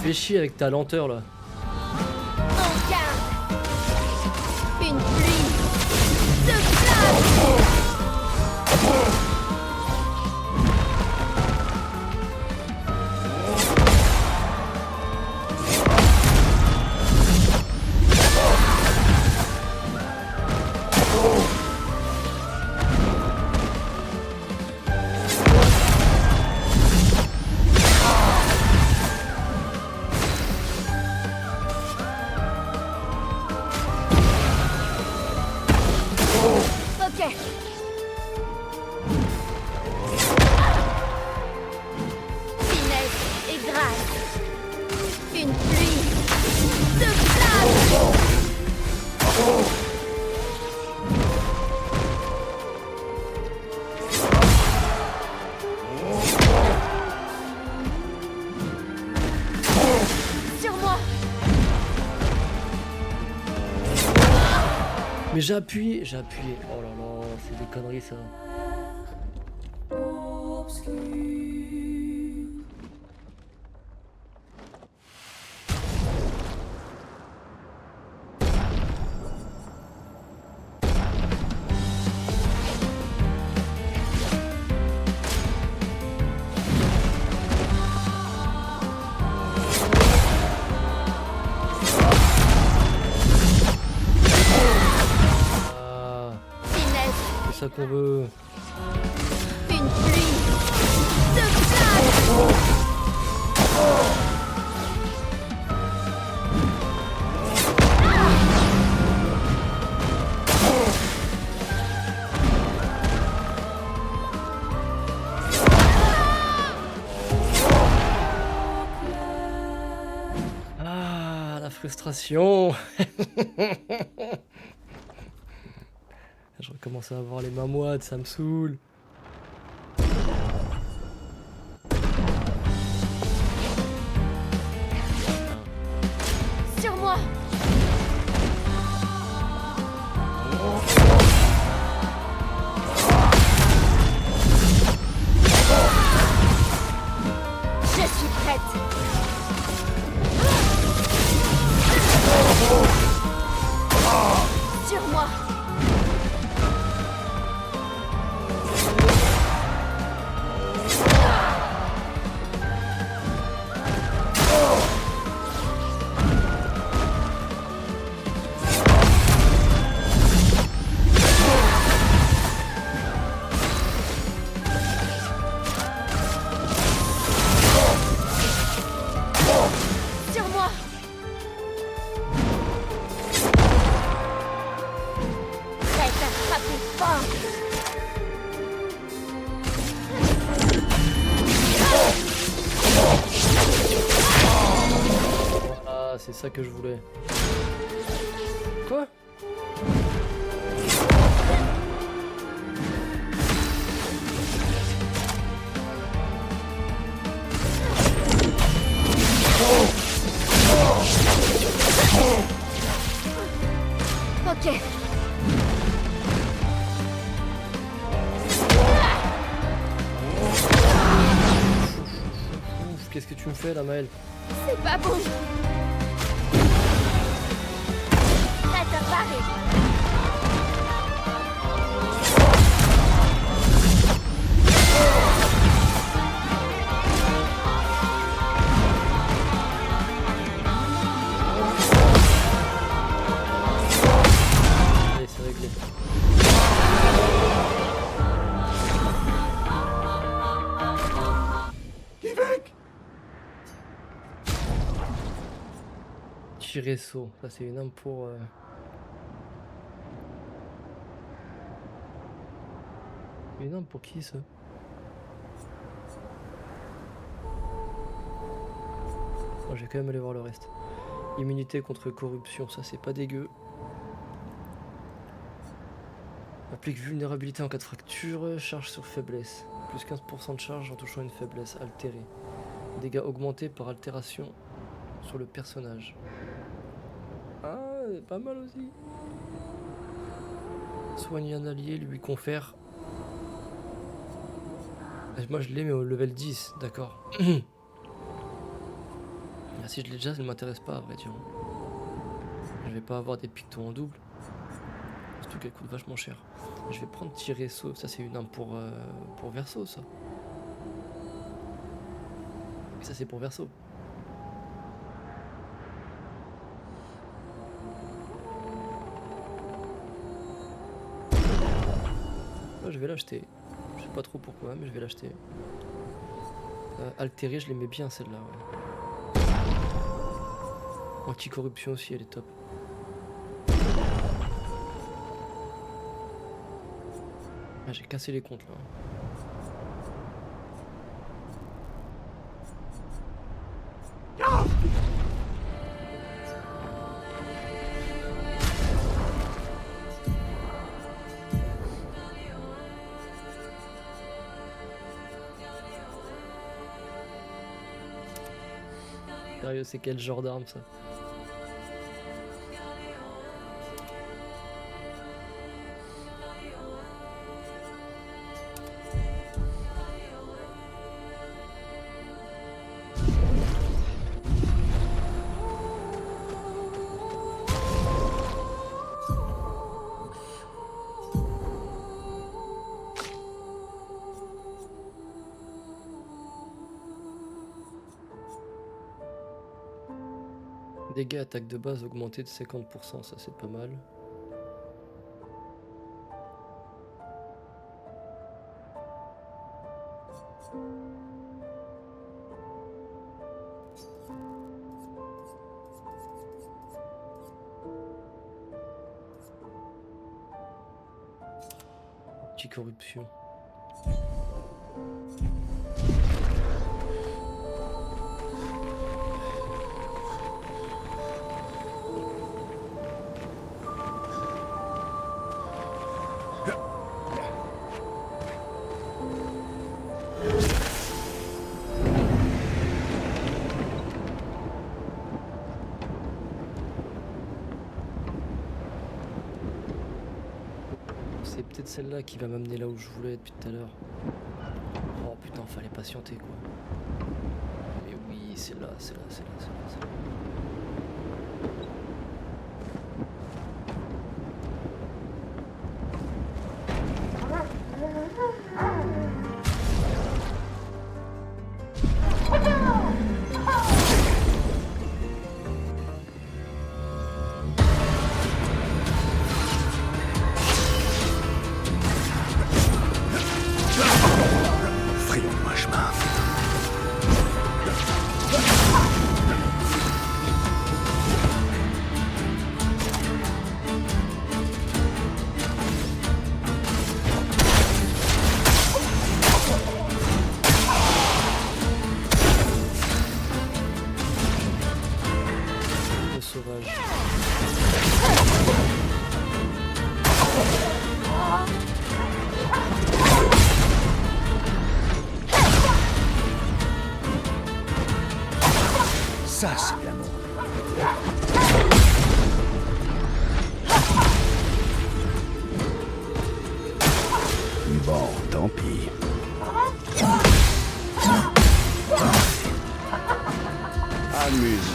Fais chier avec ta lenteur là. En garde. Une pluie de flammes. Mais j'ai appuyé. Oh là là, c'est des conneries ça. C'est ça qu'on veut. Une pluie de flammes. frustration. Je recommence à avoir les mains moites, ça me saoule. Sur moi. Je suis prête. Sur moi. Sur moi. Prête à frapper fort. Ah, c'est ça que je voulais. Quoi? Ok. Ouf, qu'est-ce que tu me fais là, Maël? C'est pas bon. Prête à parer. Allez, c'est réglé. Tirer saut, ça c'est une arme pour... Une arme pour qui ça? Bon, je vais quand même aller voir le reste. Immunité contre corruption, ça c'est pas dégueu. Applique vulnérabilité en cas de fracture, charge sur faiblesse. Plus 15% de charge en touchant une faiblesse altérée. Dégâts augmentés par altération sur le personnage. Ah, pas mal aussi. Soigner un allié lui confère... Moi je l'ai mais au level 10, d'accord. Ah, si je l'ai déjà, ça ne m'intéresse pas à vrai dire. Je vais pas avoir des pictos en double. Surtout qu'elle coûte vachement cher. Je vais prendre tirer saut, ça c'est une arme pour Verso ça. Ça c'est pour Verso. Ah, je vais l'acheter. Je sais pas trop pourquoi mais je vais l'acheter. Altéré, je l'aimais bien celle-là. Ouais. Anticorruption aussi, elle est top. Ah, j'ai cassé les comptes là. Sérieux, c'est quel genre d'arme ça? Dégâts attaque de base augmentés de 50%, ça c'est pas mal. Anticorruption. C'est peut-être celle-là qui va m'amener là où je voulais depuis tout à l'heure. Oh putain, fallait patienter quoi. Mais oui, c'est là, c'est là, c'est là, c'est là, c'est là. Frayons-moi chemin. Le sauvage. Ça, c'est de l'amour. Bon, tant pis. Amuse.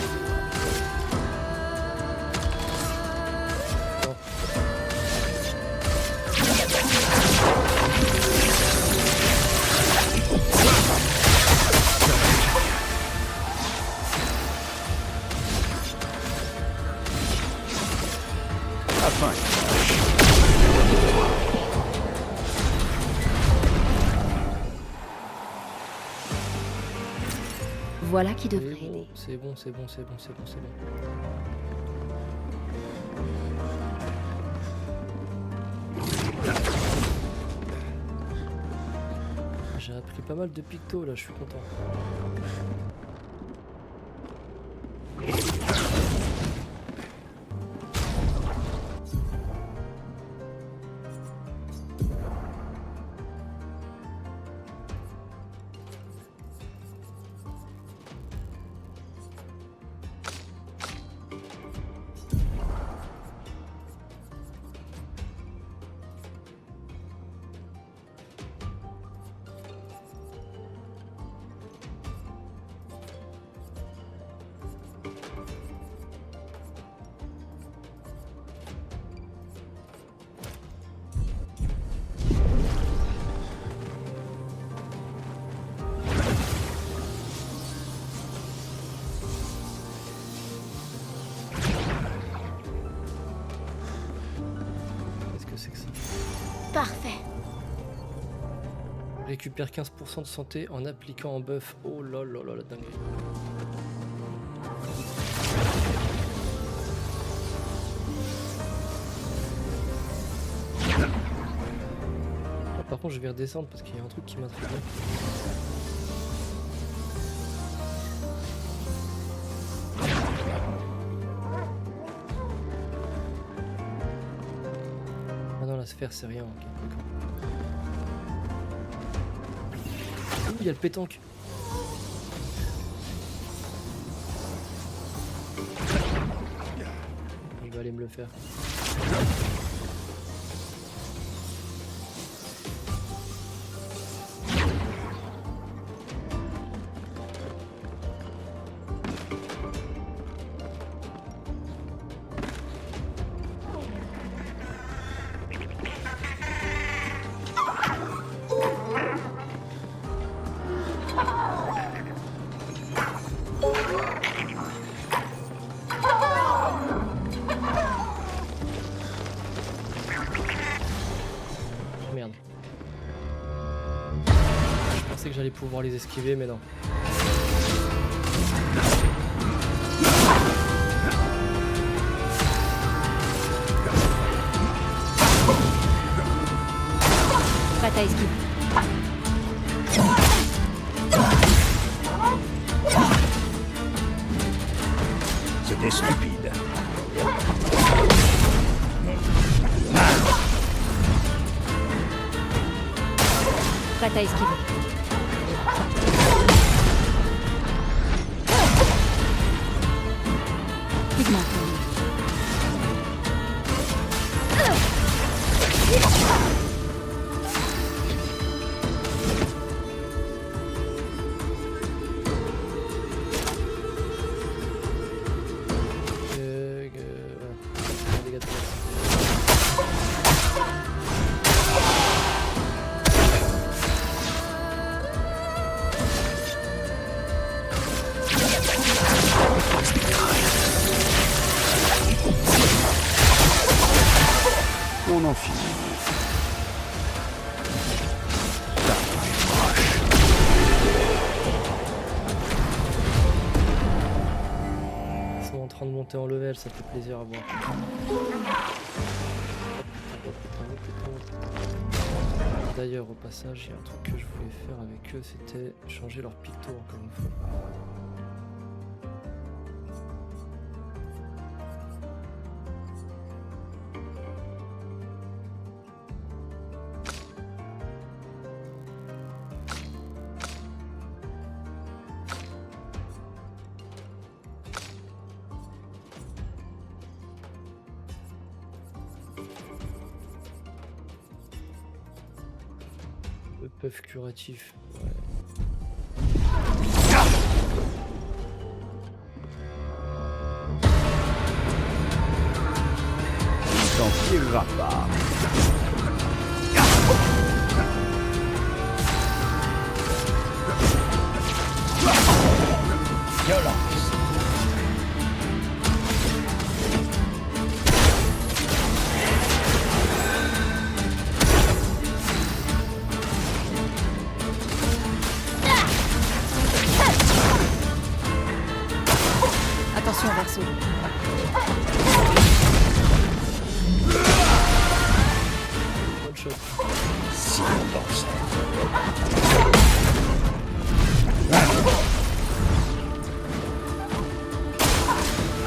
Enfin. Voilà qui C'est devrait bon, aider. c'est bon, c'est bon, c'est bon, c'est bon, c'est bon. J'ai appris pas mal de pictos là, je suis content. Qu'est-ce que c'est que ça? Parfait. Récupère 15% de santé en appliquant un buff. Oh là là là la dinguerie. Ah, par contre je vais redescendre parce qu'il y a un truc qui m'intrigue. Ah non, la sphère c'est rien, ok, d'accord. Ouh, il y a le pétanque. Je vais aller me le faire. Merde. Je pensais que j'allais pouvoir les esquiver, mais non. Prête à esquiver. C'était stupide. Prête à esquiver. Pigment. en finit. Ils sont en train de monter en level, ça fait plaisir à voir. D'ailleurs, au passage, il y a un truc que je voulais faire avec eux, c'était changer leur picto encore une fois. Le puff curatif. Ouais. Il t'en tirera pas. Violence. Attention, Verso. One shot. Si on dansait.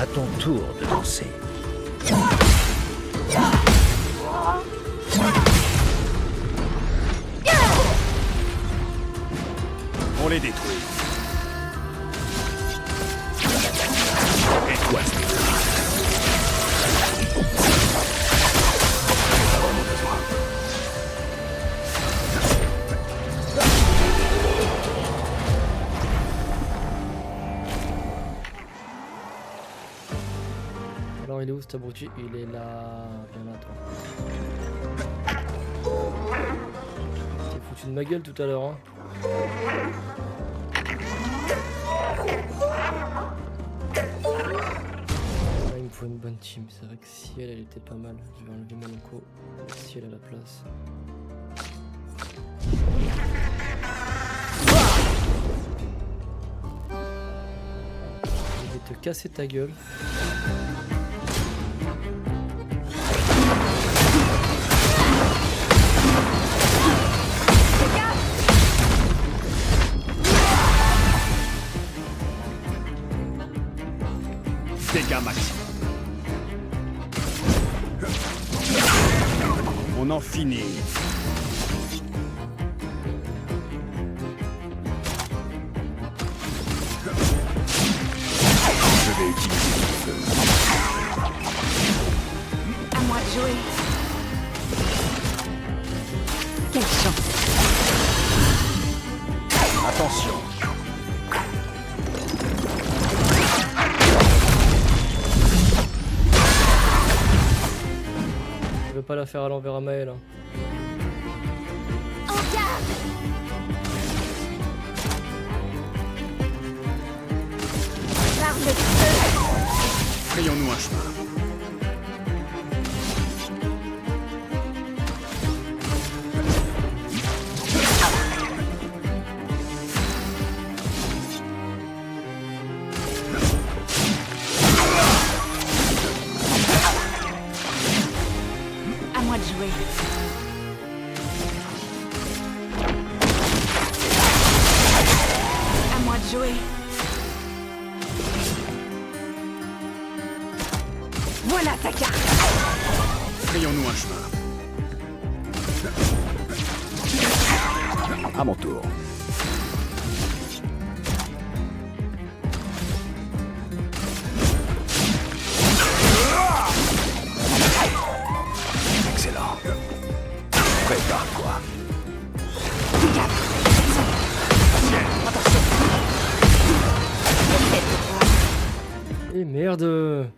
À ton tour de danser. On les détruit. Et toi, Alors il est où cet abruti? Il est là. Viens là toi. T'es foutu de ma gueule tout à l'heure hein. Là, il me faut une bonne team. C'est vrai que si elle était pas mal. Je vais enlever Monoko. Si elle a la place. Je vais te casser ta gueule. Dégâts maximum. On en finit. Je vais utiliser le feu. À moi de jouer. Quelle chance. Attention. Je veux pas la faire à l'envers à Maël. Hein. Frayons-nous un chemin. À moi de jouer. À moi de jouer. Voilà ta carte. Frayons-nous un chemin. À mon tour. Excellent. Prépare-toi. Et merde.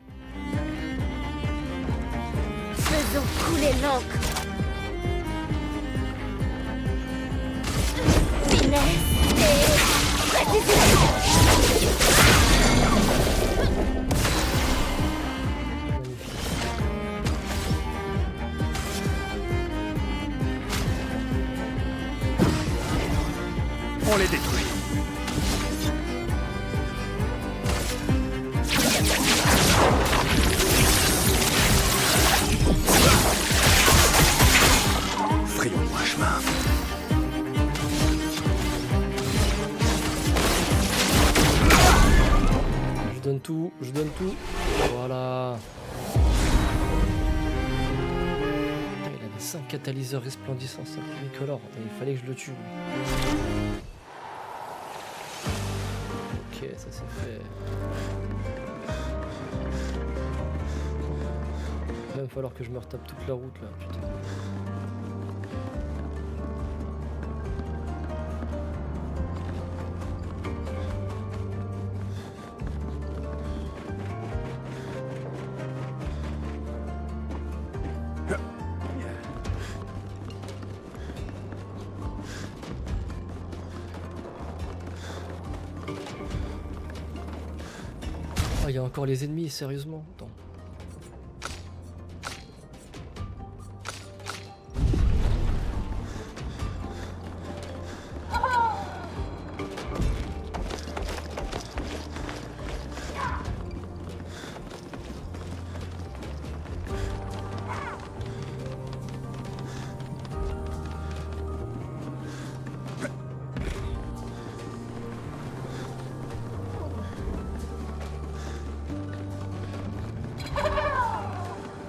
Faisons couler l'encre. Finesse et précision. On les détruit. Frayons-nous un chemin. Je donne tout, je donne tout. Voilà. Il avait 5 catalyseurs resplendissants, 5 unicolores. Et il fallait que je le tue. Ok, ça c'est fait. Il va même falloir que je me retape toute la route là, putain. Ah, il y a encore les ennemis, sérieusement. Attends.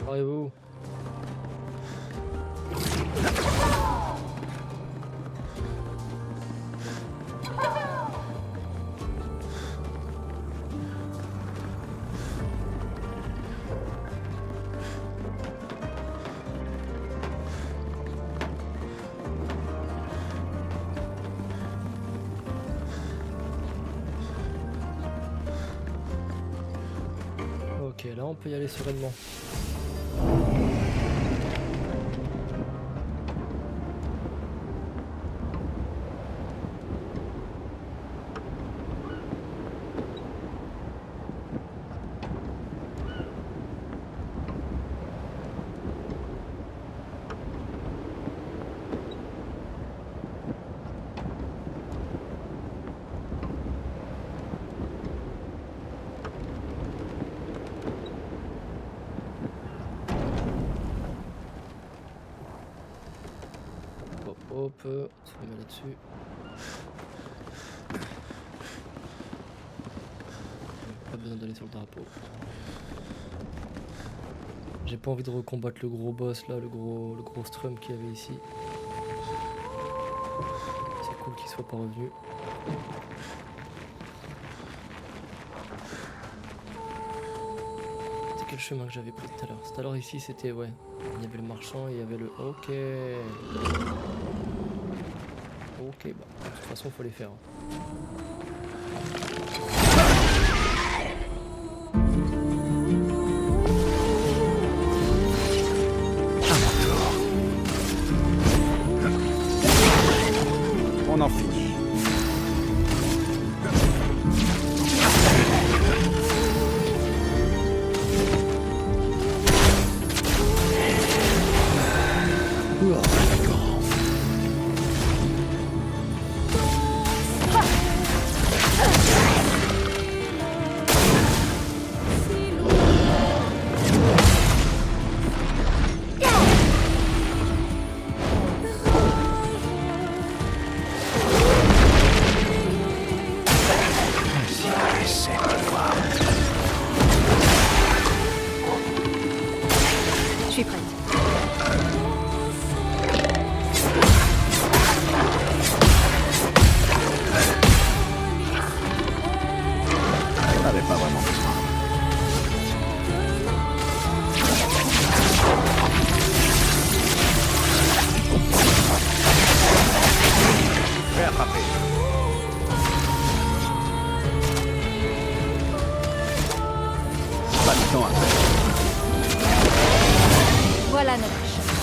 Parlez-vous. Ok, là on peut y aller sereinement. Hop, on se remet là-dessus. Pas besoin d'aller sur le drapeau. J'ai pas envie de recombattre le gros boss là, le gros strum qu'il y avait ici. C'est cool qu'il soit pas revenu. C'est quel chemin que j'avais pris tout à l'heure? Tout à l'heure ici c'était ouais. Il y avait le marchand et il y avait le... Ok. Ok, bah de toute façon faut les faire. On en finit. Je suis prête. On n'avait pas vraiment besoin. Fais attraper. Pas de temps à faire. Voilà notre chemin.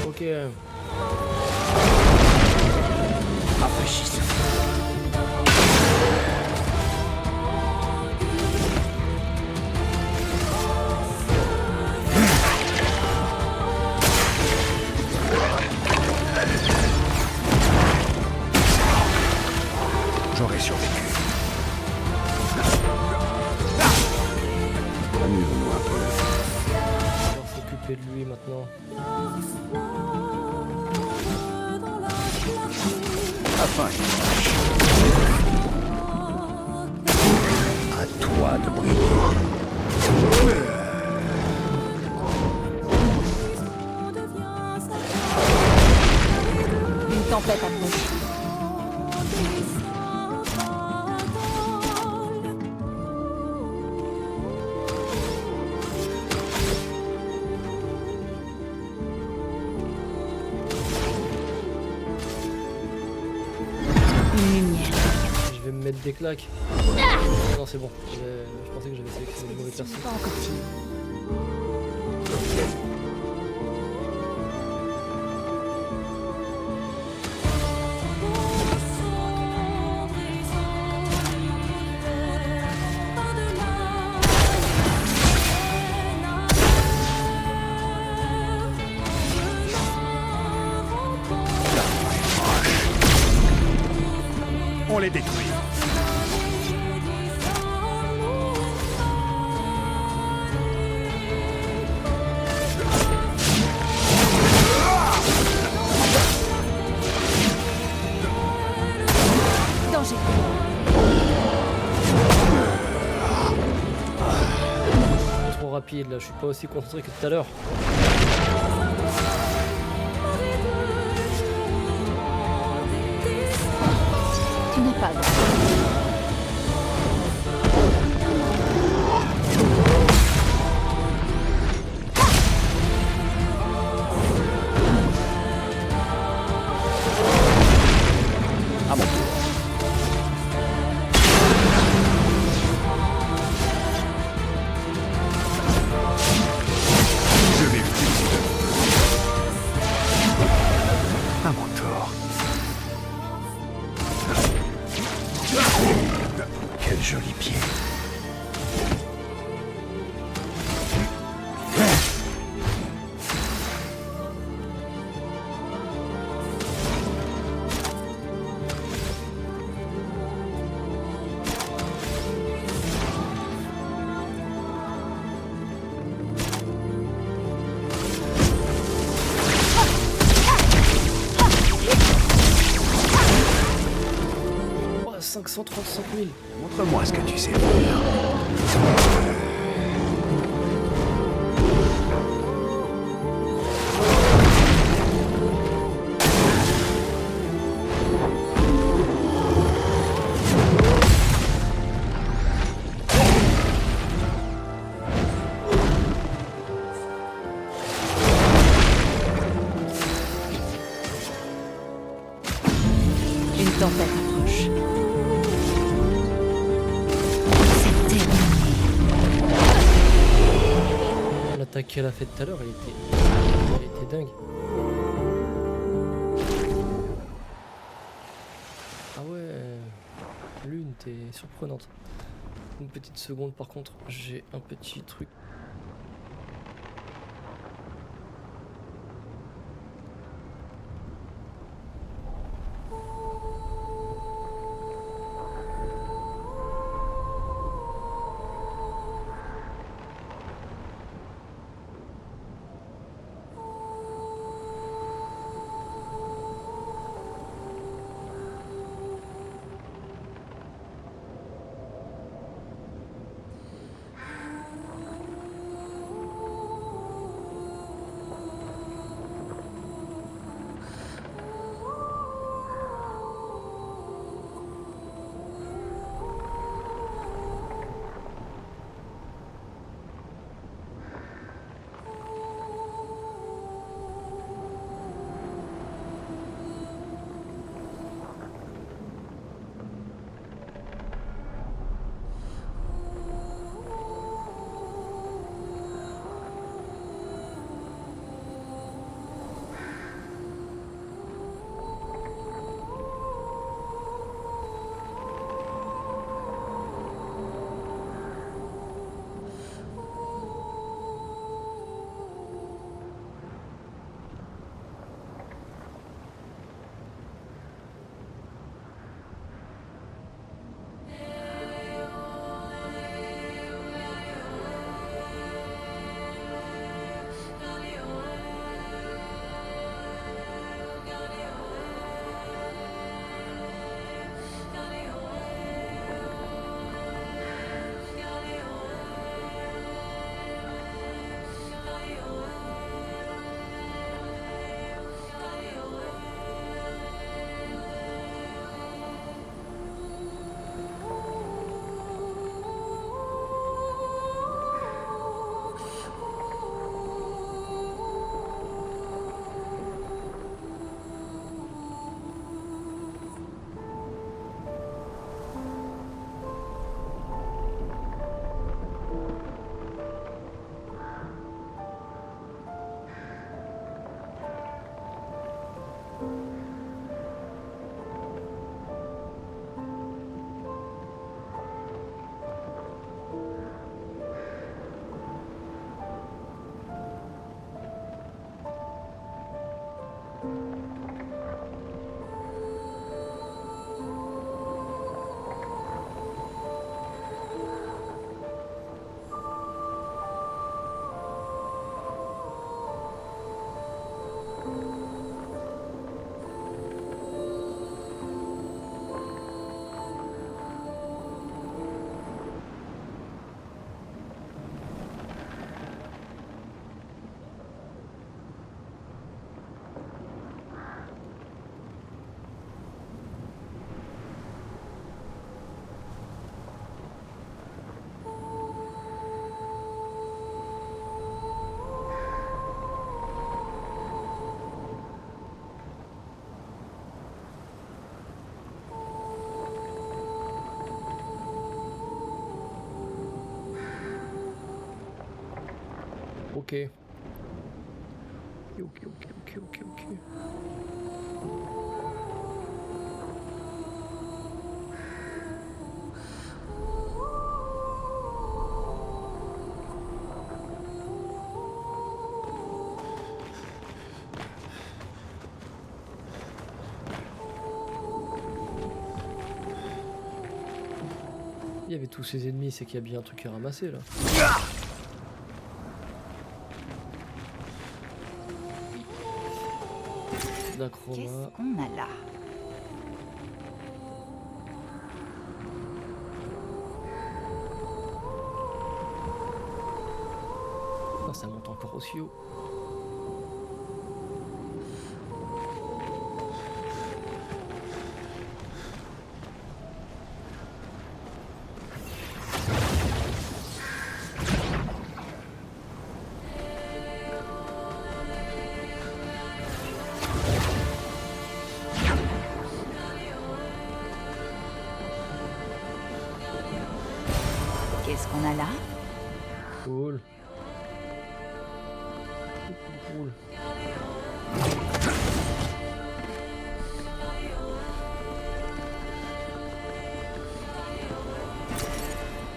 Ok. Rafraîchissez-vous. s'occuper de lui maintenant. Enfin, À toi de briller. Une tempête approche. Une lumière. Je vais me mettre des claques. Non, c'est bon. Je pensais que j'avais sélectionné le mauvais perso. Pas encore fini. on les détruit. Danger. Trop rapide là, je suis pas aussi concentré que tout à l'heure. Tu n'es pas grand. À mon tour. Je vais l'utiliser. À mon tour. Quel joli pied. Oh, 535 000. Montre-moi ce que tu sais faire. Une tempête approche. C'est terminé. L'attaque qu'elle a faite tout à l'heure, elle était dingue. Ah ouais, Lune, t'es surprenante. Une petite seconde par contre, j'ai un petit truc. Ok. Ok. Il y avait tous ces ennemis, c'est qu'il y a bien un truc à ramasser là. D'un chroma. Qu'est-ce qu'on a là? Oh, ça monte encore aussi haut. Qu'est-ce qu'on a là? Cool. Cool.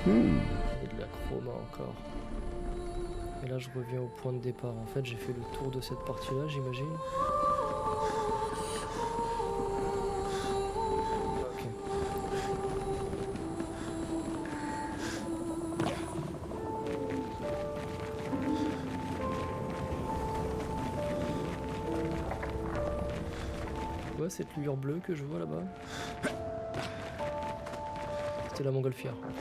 Et de la chroma encore. Et là je reviens au point de départ. En fait j'ai fait le tour de cette partie là j'imagine. Ok. Ouais, cette lueur bleue que je vois là-bas. C'était la montgolfière. Ok.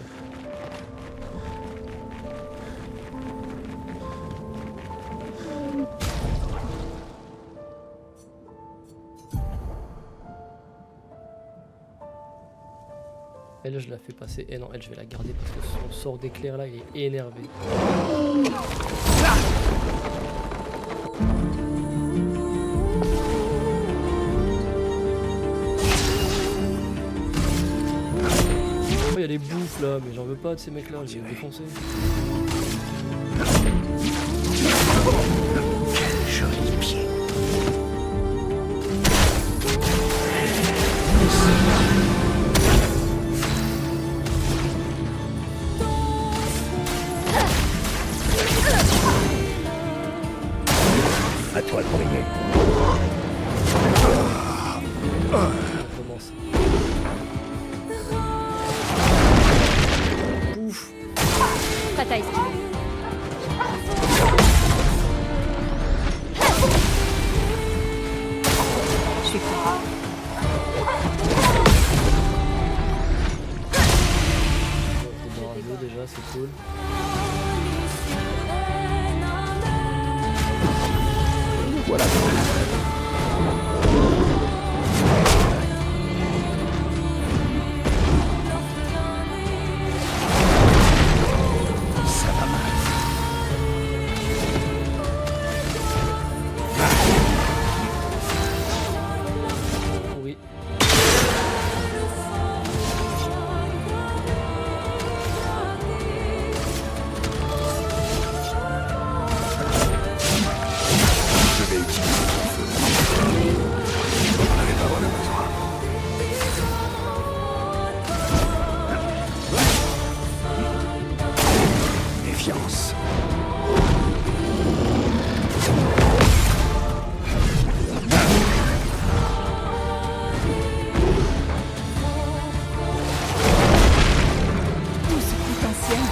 Elle, je la fais passer. Et non, elle, je vais la garder parce que son sort d'éclair là, il est énervé. Il y a des bouffes là, mais j'en veux pas de ces mecs là, je vais les défoncer. Quel joli pied. À toi de briller. On commence. Ouf. Prête à esquiver. Je suis contente. C'est bravo déjà, c'est cool. Voilà. Ça va mal. Oui. Je vais utiliser ton feu. On n'avait pas vraiment besoin. Méfiance. Tout ce potentiel.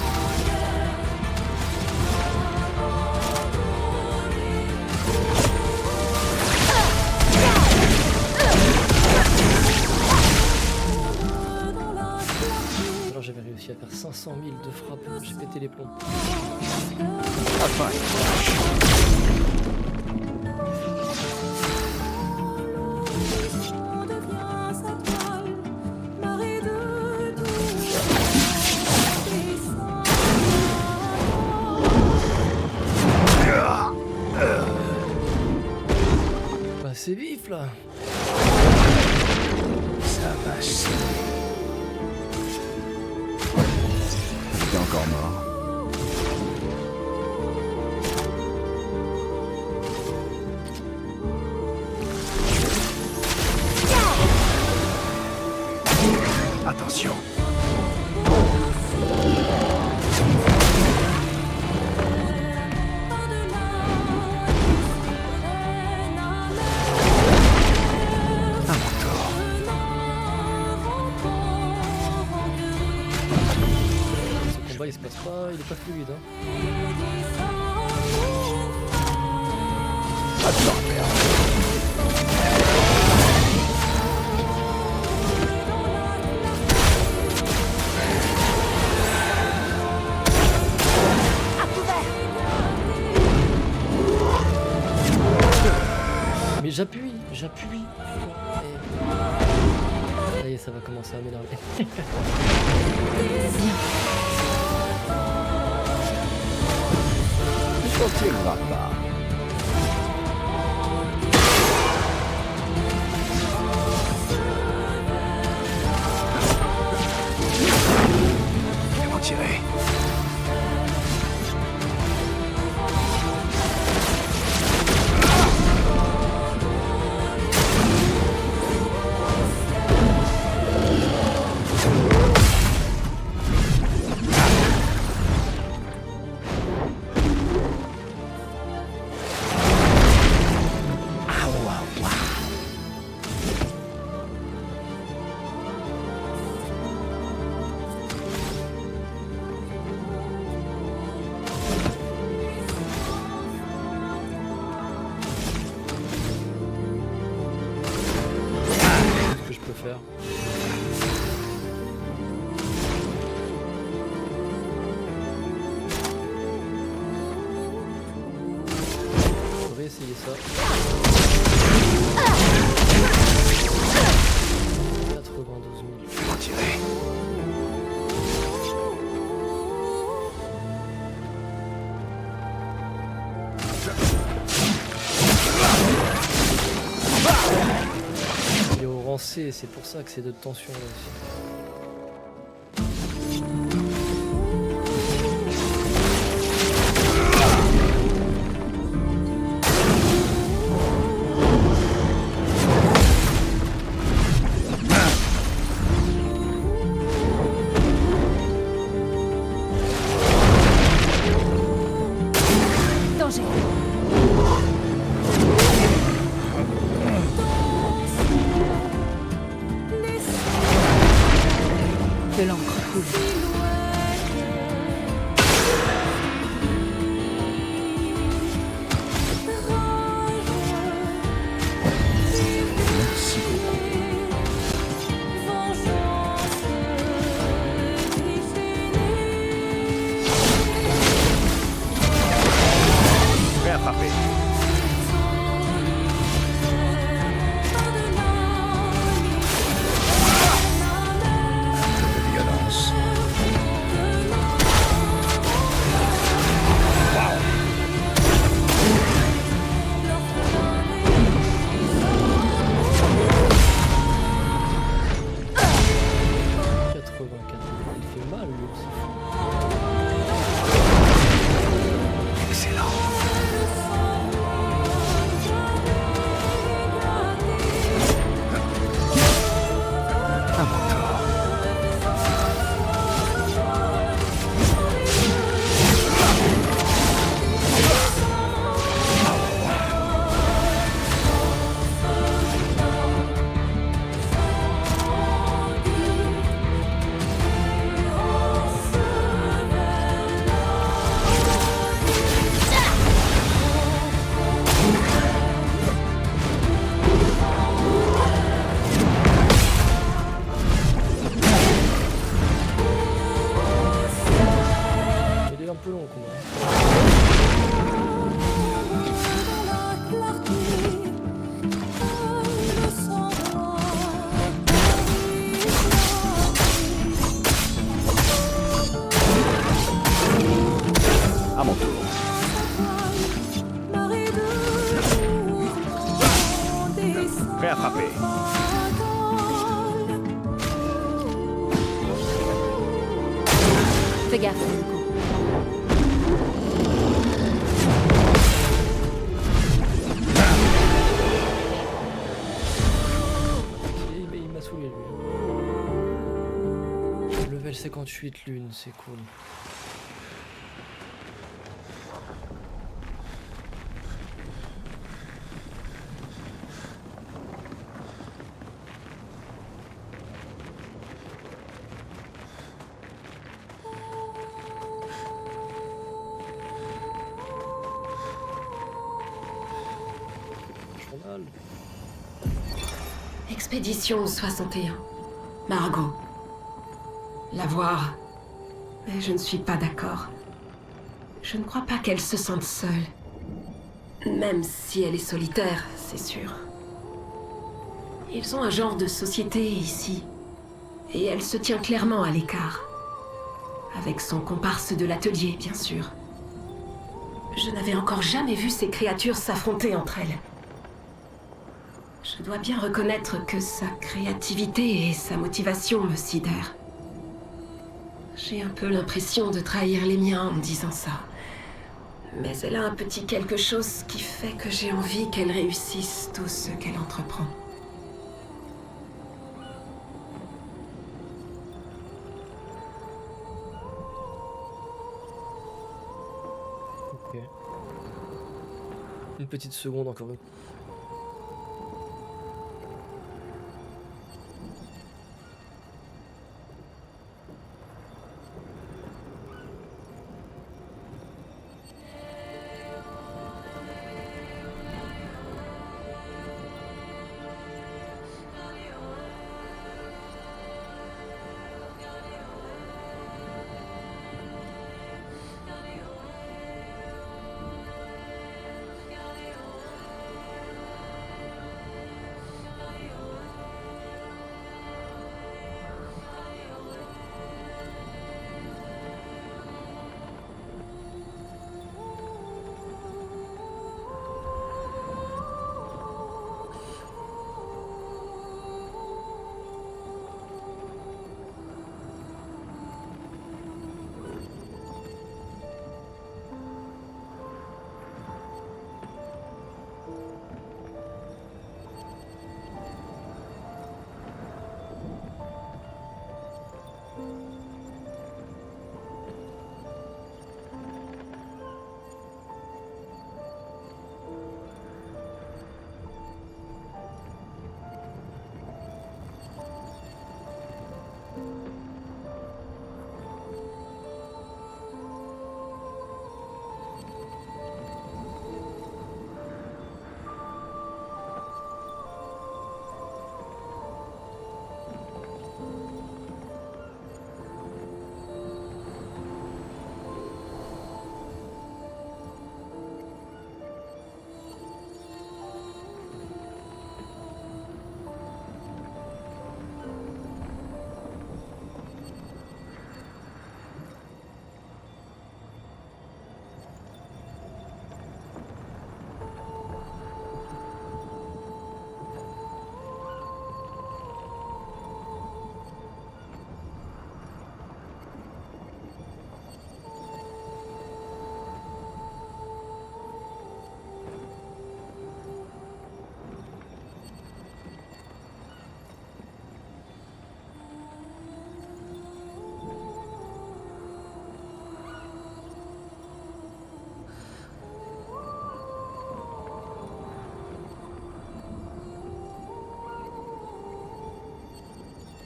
Alors j'avais réussi à faire 500 000 de frappe, j'ai pété les plombs. Enfin, Bah c'est vif là. Ça va saigner. t'es encore mort. combat il se passe pas, il est pas fluide. Hein. Mais j'appuie. Ça y est, ça va commencer à m'énerver. Tu t'en tireras pas. Je vais m'en tirer. Faire. On va essayer ça. 92 000. Je vais m'en tirer. Il est au rang C, c'est pour ça que c'est de tension là aussi. De l'encre coule. Merci beaucoup. Prêt à frapper. Violence. Il fait mal lui aussi. Excellent. À mon tour. Il est un peu long le combat. À mon tour. Prêt à frapper. Fais gaffe, Zuko. Il m'a saoulé lui. Level 58 lune, c'est cool. journal. Expédition 61. Margot. La voir. Mais je ne suis pas d'accord. Je ne crois pas qu'elle se sente seule. Même si elle est solitaire, c'est sûr. Ils ont un genre de société ici. Et elle se tient clairement à l'écart. Avec son comparse de l'atelier, bien sûr. Je n'avais encore jamais vu ces créatures s'affronter entre elles. Je dois bien reconnaître que sa créativité et sa motivation me sidèrent. J'ai un peu l'impression de trahir les miens en disant ça. Mais elle a un petit quelque chose qui fait que j'ai envie qu'elle réussisse tout ce qu'elle entreprend. Ok. Une petite seconde encore une.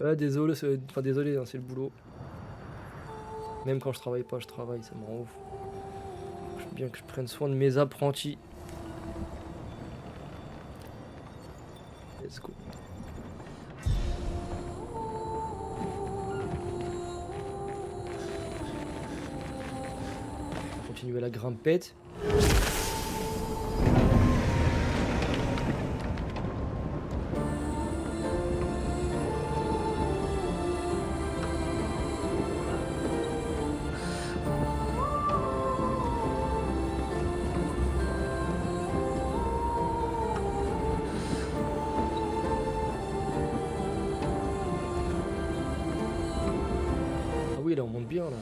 Ouais, désolé, enfin désolé, hein, c'est le boulot. Même quand je travaille pas, je travaille, ça me rend ouf. Faut bien que je prenne soin de mes apprentis. Let's go. Continuer la grimpette. Là on monte bien là.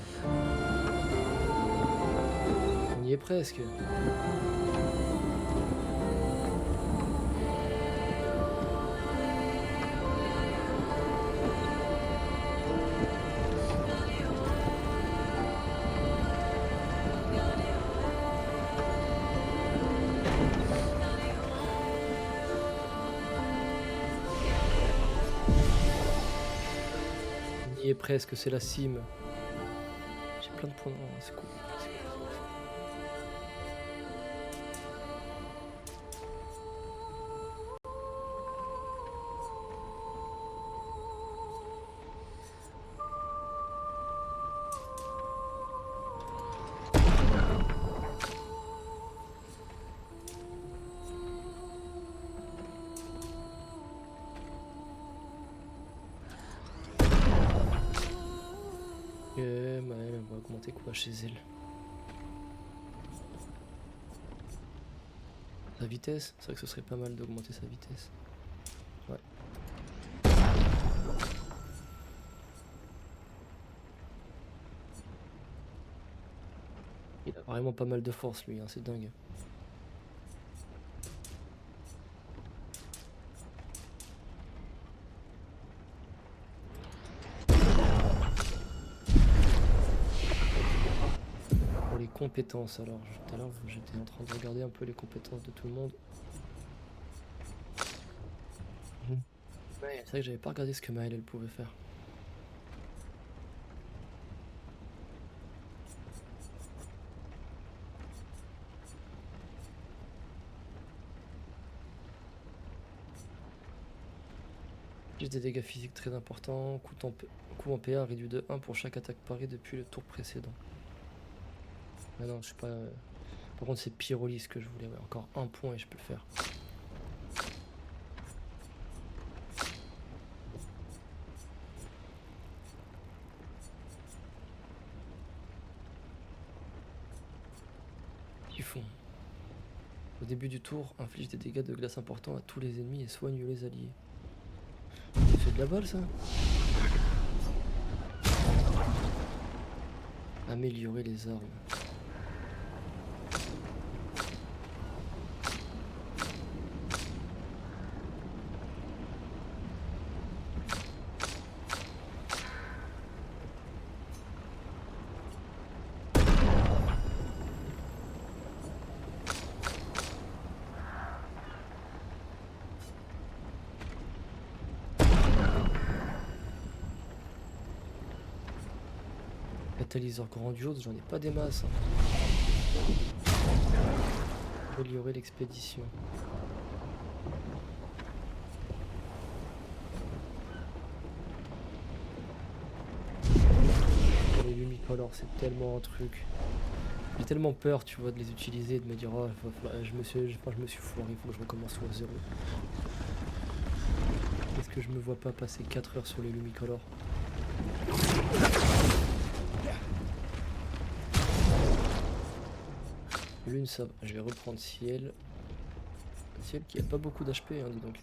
On y est presque. On y est presque, c'est la cime. J'ai plein de points, c'est cool. augmenter quoi chez elle? Sa vitesse? C'est vrai que ce serait pas mal d'augmenter sa vitesse. Ouais. Il a vraiment pas mal de force lui, hein, c'est dingue. Pour les compétences alors, tout à l'heure j'étais en train de regarder un peu les compétences de tout le monde. Ouais, c'est vrai que j'avais pas regardé ce que Maëlle elle pouvait faire. Juste des dégâts physiques très importants, coup en PA réduit de 1 pour chaque attaque parée depuis le tour précédent. Ah non, je sais pas. Par contre, c'est Pyrolyse que je voulais. Ouais, encore un point et je peux le faire. Typhon. Au début du tour, inflige des dégâts de glace importants à tous les ennemis et soigne les alliés. C'est de la balle ça. Améliorer les armes. Catalyseur grandiose, j'en ai pas des masses. Hein. Améliorer l'expédition. Les Lumicolor, c'est tellement un truc. J'ai tellement peur, tu vois, de les utiliser et de me dire oh, je me suis foiré, il faut que je recommence à zéro. Est-ce que je me vois pas passer 4 heures sur les Lumicolor? L'une ça va, je vais reprendre Ciel. Ciel qui a pas beaucoup d'HP, hein, dis donc.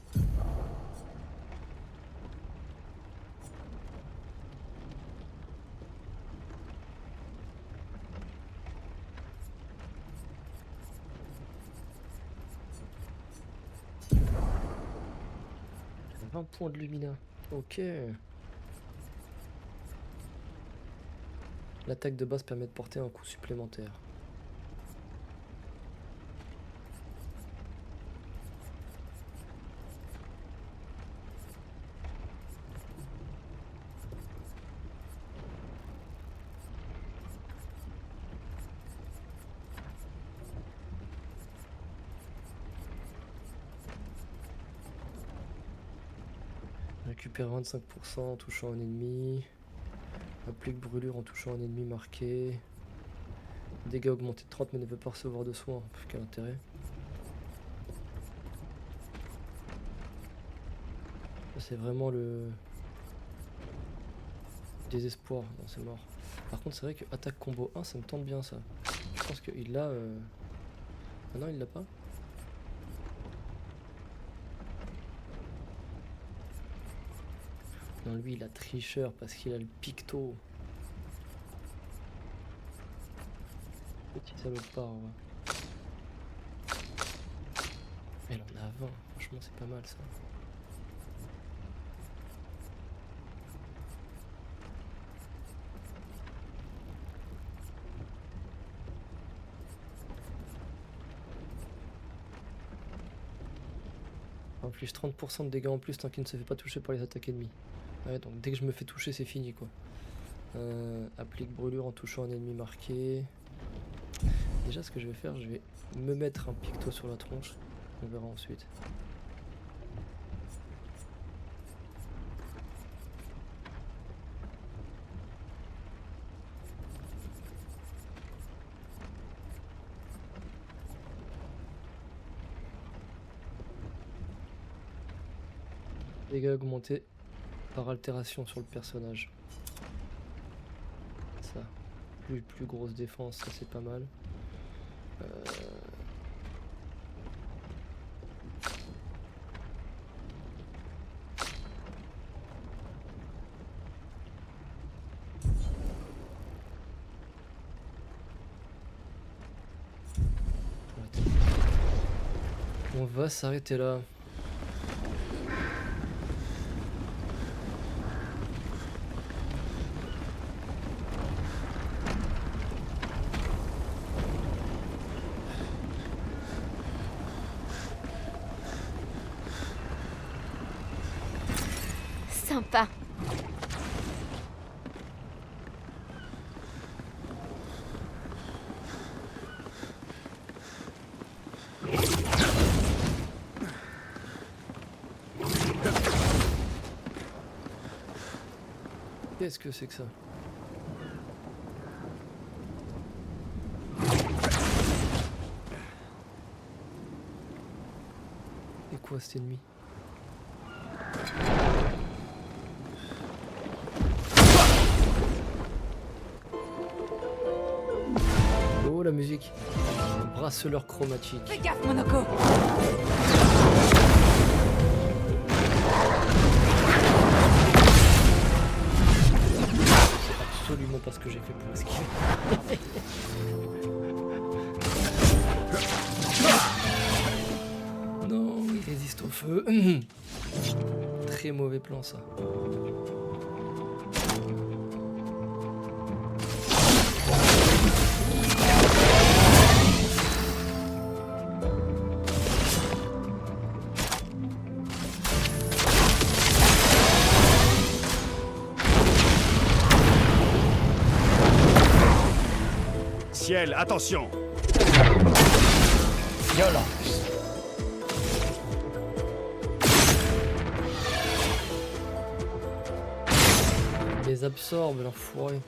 J'ai 20 points de Lumina. Ok. L'attaque de base permet de porter un coup supplémentaire. Récupère 25% en touchant un ennemi. Applique brûlure en touchant un ennemi marqué. Dégâts augmentés de 30 mais ne peut pas recevoir de soins. Quel intérêt. C'est vraiment le désespoir. Non, c'est mort. Par contre, c'est vrai que attaque combo 1, ça me tente bien ça. Je pense qu'il l'a. Ah non, il l'a pas. Non, lui il a tricheur parce qu'il a le picto. Petit salopard, ouais. Elle en a 20, franchement c'est pas mal ça. Inflige 30% de dégâts en plus tant qu'il ne se fait pas toucher par les attaques ennemies. Ouais, donc dès que je me fais toucher, c'est fini quoi. Applique brûlure en touchant un ennemi marqué. Déjà, ce que je vais faire, je vais me mettre un picto sur la tronche. On verra ensuite. Dégâts augmentés par altération sur le personnage. Ça. plus grosse défense, ça c'est pas mal. On va s'arrêter là. Sympa. Qu'est-ce que c'est que ça? Et quoi cet ennemi? Oh la musique! Un braceleur chromatique. Fais gaffe, Monoko! Absolument pas ce que j'ai fait pour esquiver. Non, il résiste au feu. Très mauvais plan ça. Ciel, attention! Violence. Les absorbe, l'enfoiré.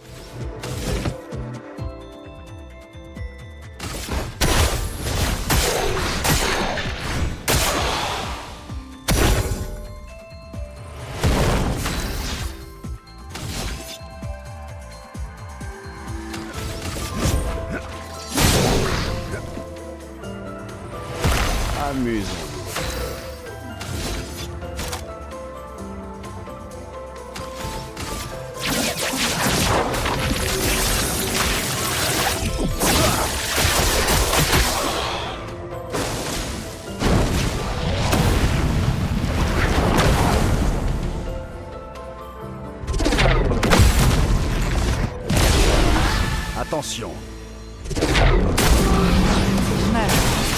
Amusant. Attention. Mal,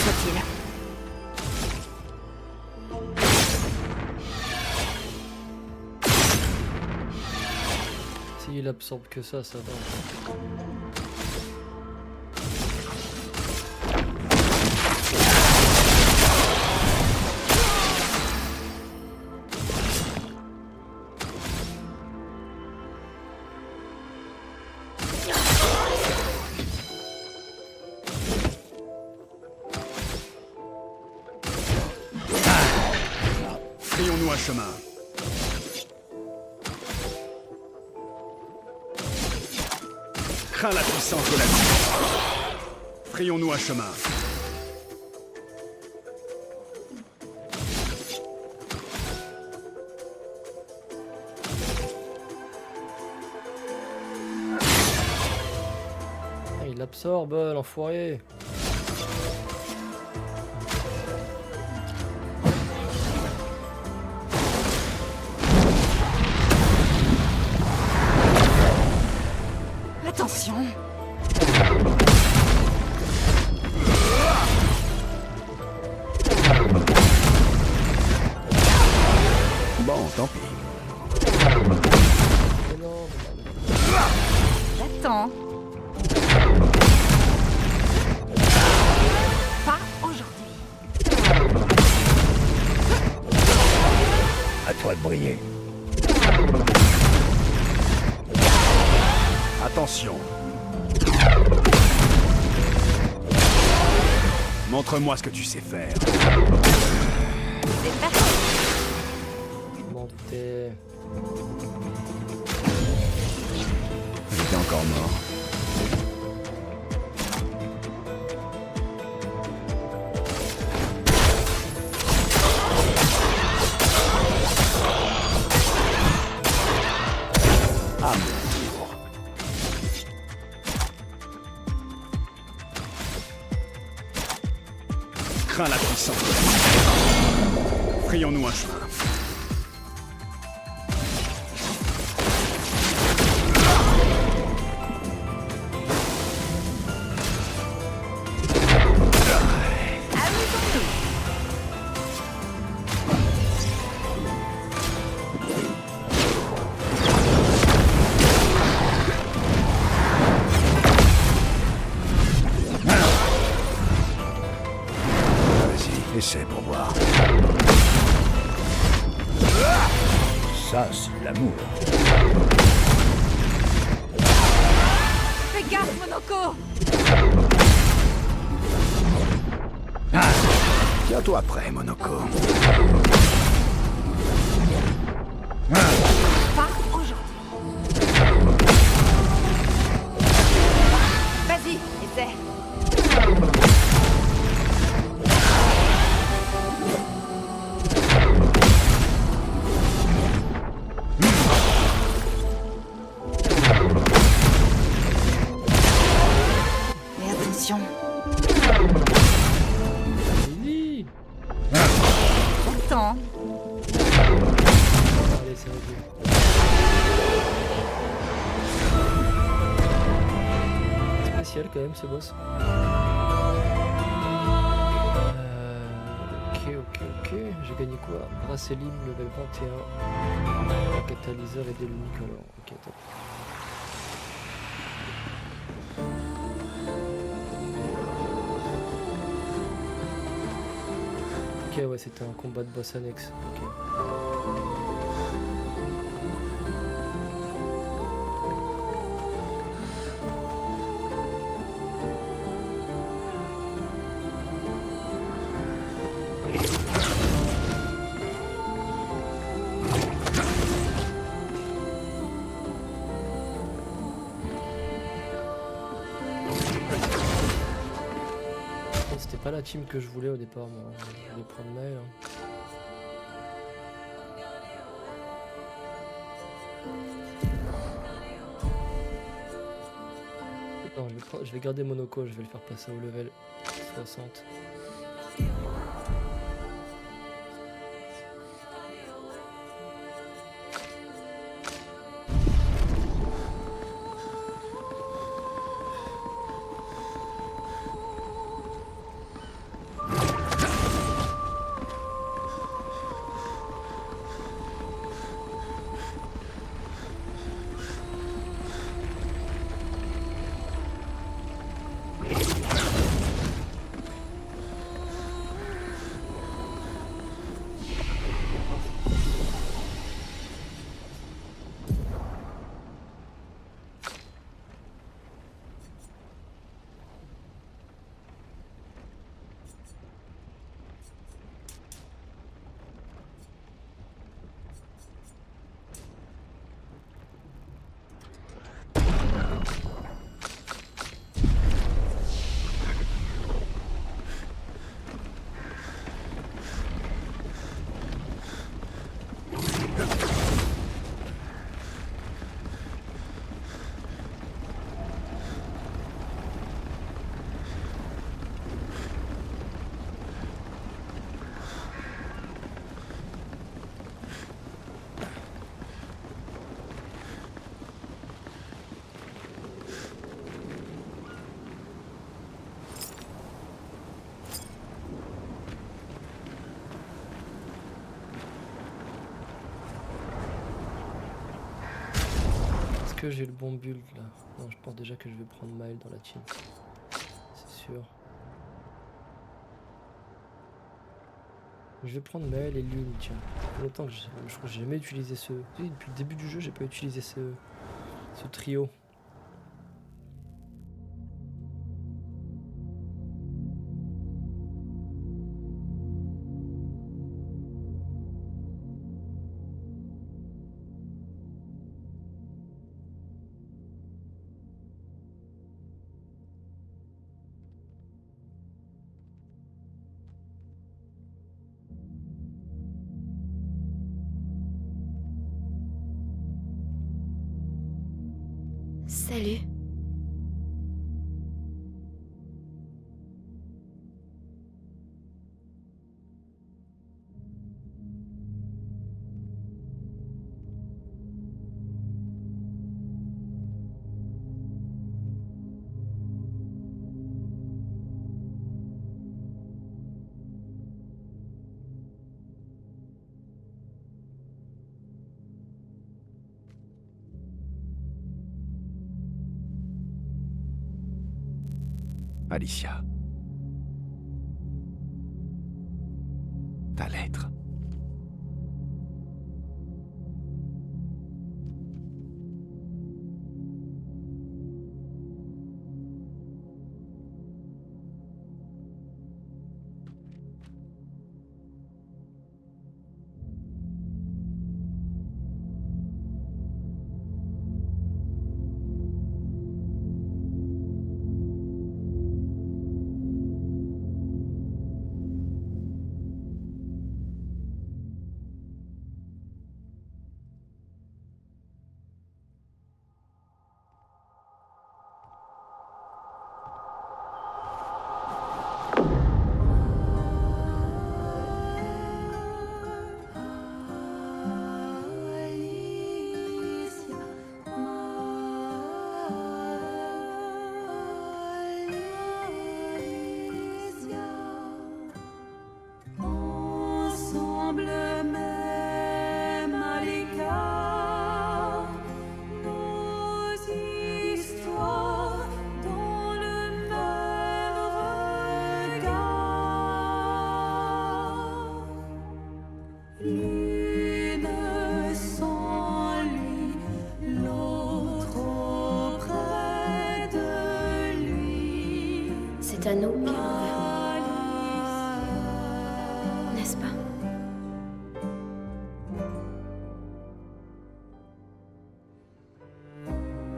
soit-il. S'il absorbe que ça va. Frayons-nous un chemin. Crains la puissance de la vie. Frayons-nous un chemin. Ah, il absorbe, l'enfoiré. Attention! Bon, tant pis. Mais non, Attends! Pas aujourd'hui. À toi de briller. Attention. Montre-moi ce que tu sais faire. C'est parti! je m'en doutais. J'étais encore mort. crains la puissance. Frayons-nous un chemin. Essaie pour voir. Ça, c'est l'amour. Fais gaffe, Monoko! Tiens-toi prêt, Monoko. Pas aujourd'hui. Vas-y, essaie. Mais attention. Vas-y. Pourtant. Allez, c'est réglé. Spécial quand même ce boss. Ok. J'ai gagné quoi? Bracélim level 21. Un catalyseur et des lunicolores. Ok, top. Ok, ouais, c'était un combat de boss annexe. Ok. C'était pas la team que je voulais au départ, moi. Je voulais prendre Maël. Non, je vais garder Monoko, je vais le faire passer au level 60. Que j'ai le bon build là. Non, je pense déjà que je vais prendre Maël dans la team. C'est sûr. Je vais prendre Maël et Lune, tiens. Ça fait longtemps que je crois que j'ai jamais utilisé ce... Oui, depuis le début du jeu, j'ai pas utilisé ce trio. Salut. Alicia. Ta lettre. C'est à nous qu'elle veut. N'est-ce pas?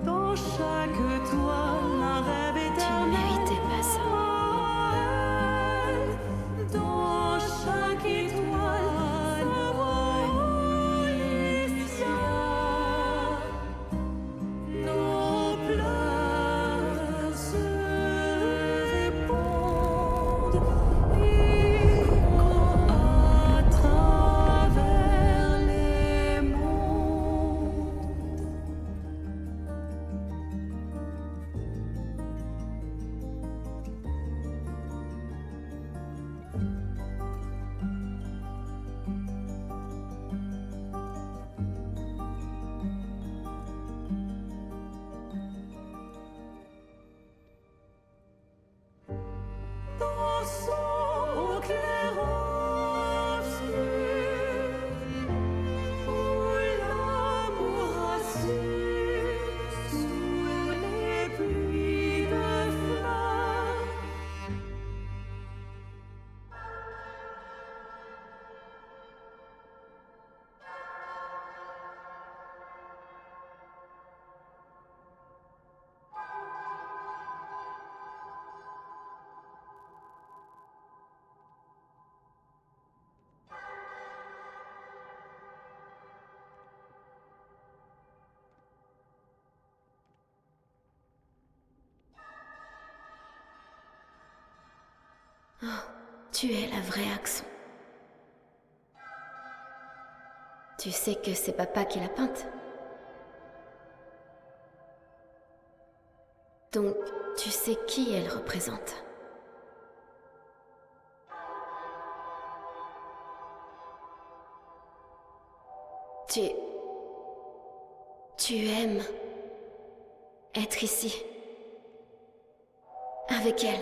Dans chaque toile, un rêve Tu ne éternel. méritais pas ça. Dans chaque étoile, sa voix Alicia. Nos pleurs se répondent, écho à travers les mondes. Dansons au clair obscur, où l'amour rassure sous les pluies de fleurs. Tu es la vraie Axon. Tu sais que c'est papa qui l'a peinte. Donc, tu sais qui elle représente. Tu aimes être ici. Avec elle.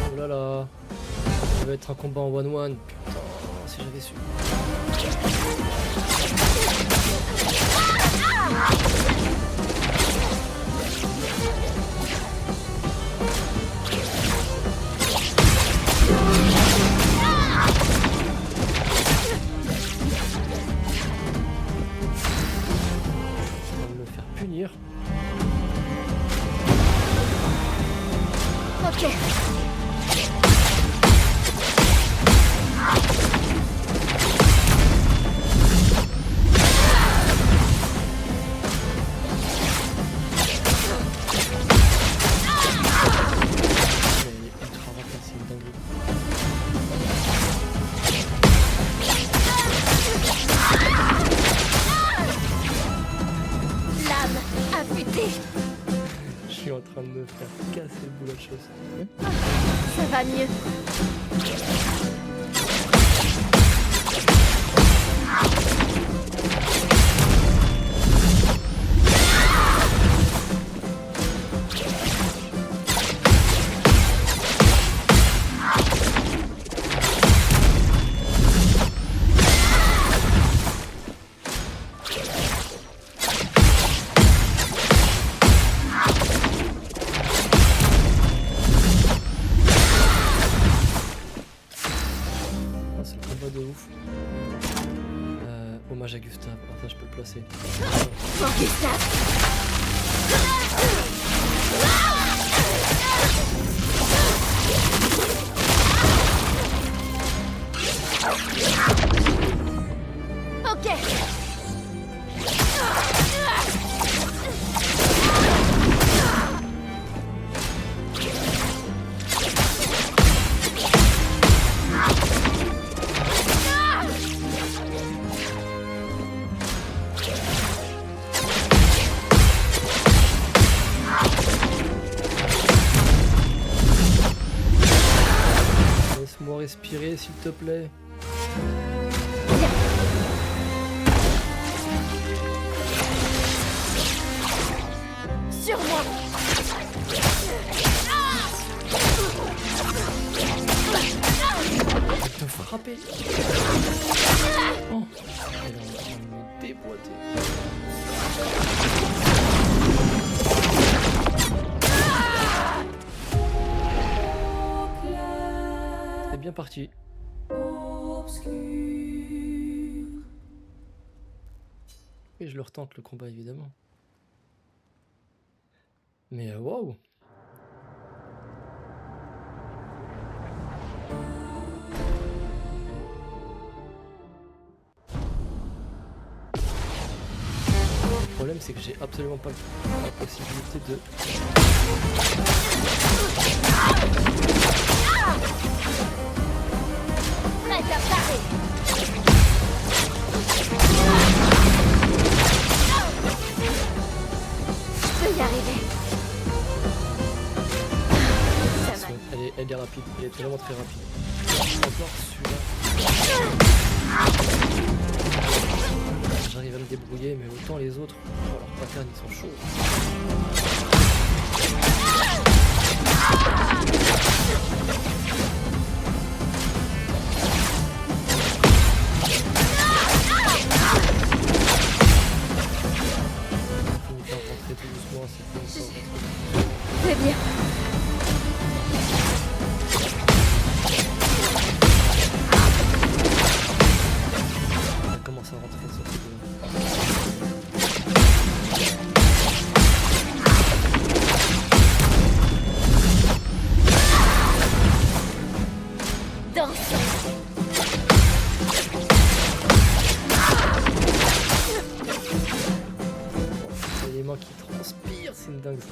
Oh là là. Ça va être un combat en 1-1. Putain, si j'avais su. Je vais me faire punir. Ok. me faire casser le boulot de choses. Ça va mieux. Hommage à Gustave, alors ça je peux le placer. Pour Gustave. Ok. Laisse-moi respirer s'il te plaît. Sur moi. Elle te frapper. Oh, elle est en train de me déboîter. C'est bien parti. Et je le retente le combat évidemment. Mais waouh! Le problème c'est que j'ai absolument pas la possibilité de... Prête à parer. Je peux y arriver. Ça va. Elle est rapide, elle est vraiment très rapide. Encore celui-là. J'arrive à me débrouiller, mais autant les autres, leurs patterns ils sont chauds. C'est bien. Ça commence à rentrer sur ce coup-là. Danse. Les mains qui transpirent, c'est une dingue.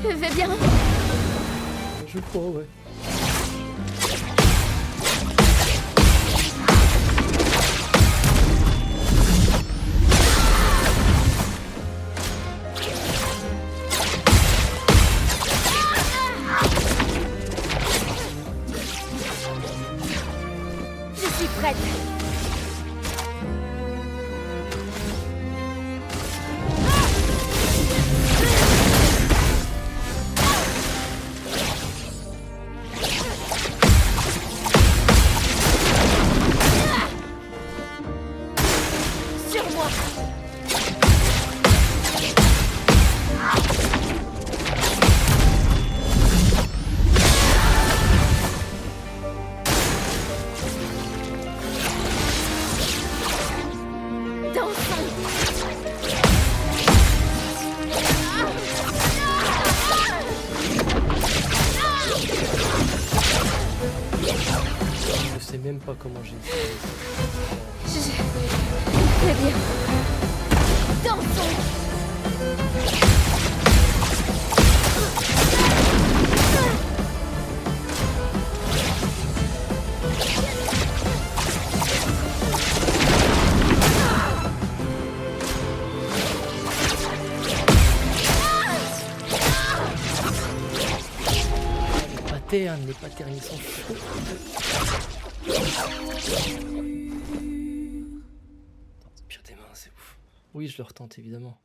Je vais bien. Je crois, ouais. Je suis prête. pas comment j'ai fait. Très bien. Dansons. Les patterns ils sont chauds. Pire des mains, c'est ouf. Oui, je le retente évidemment.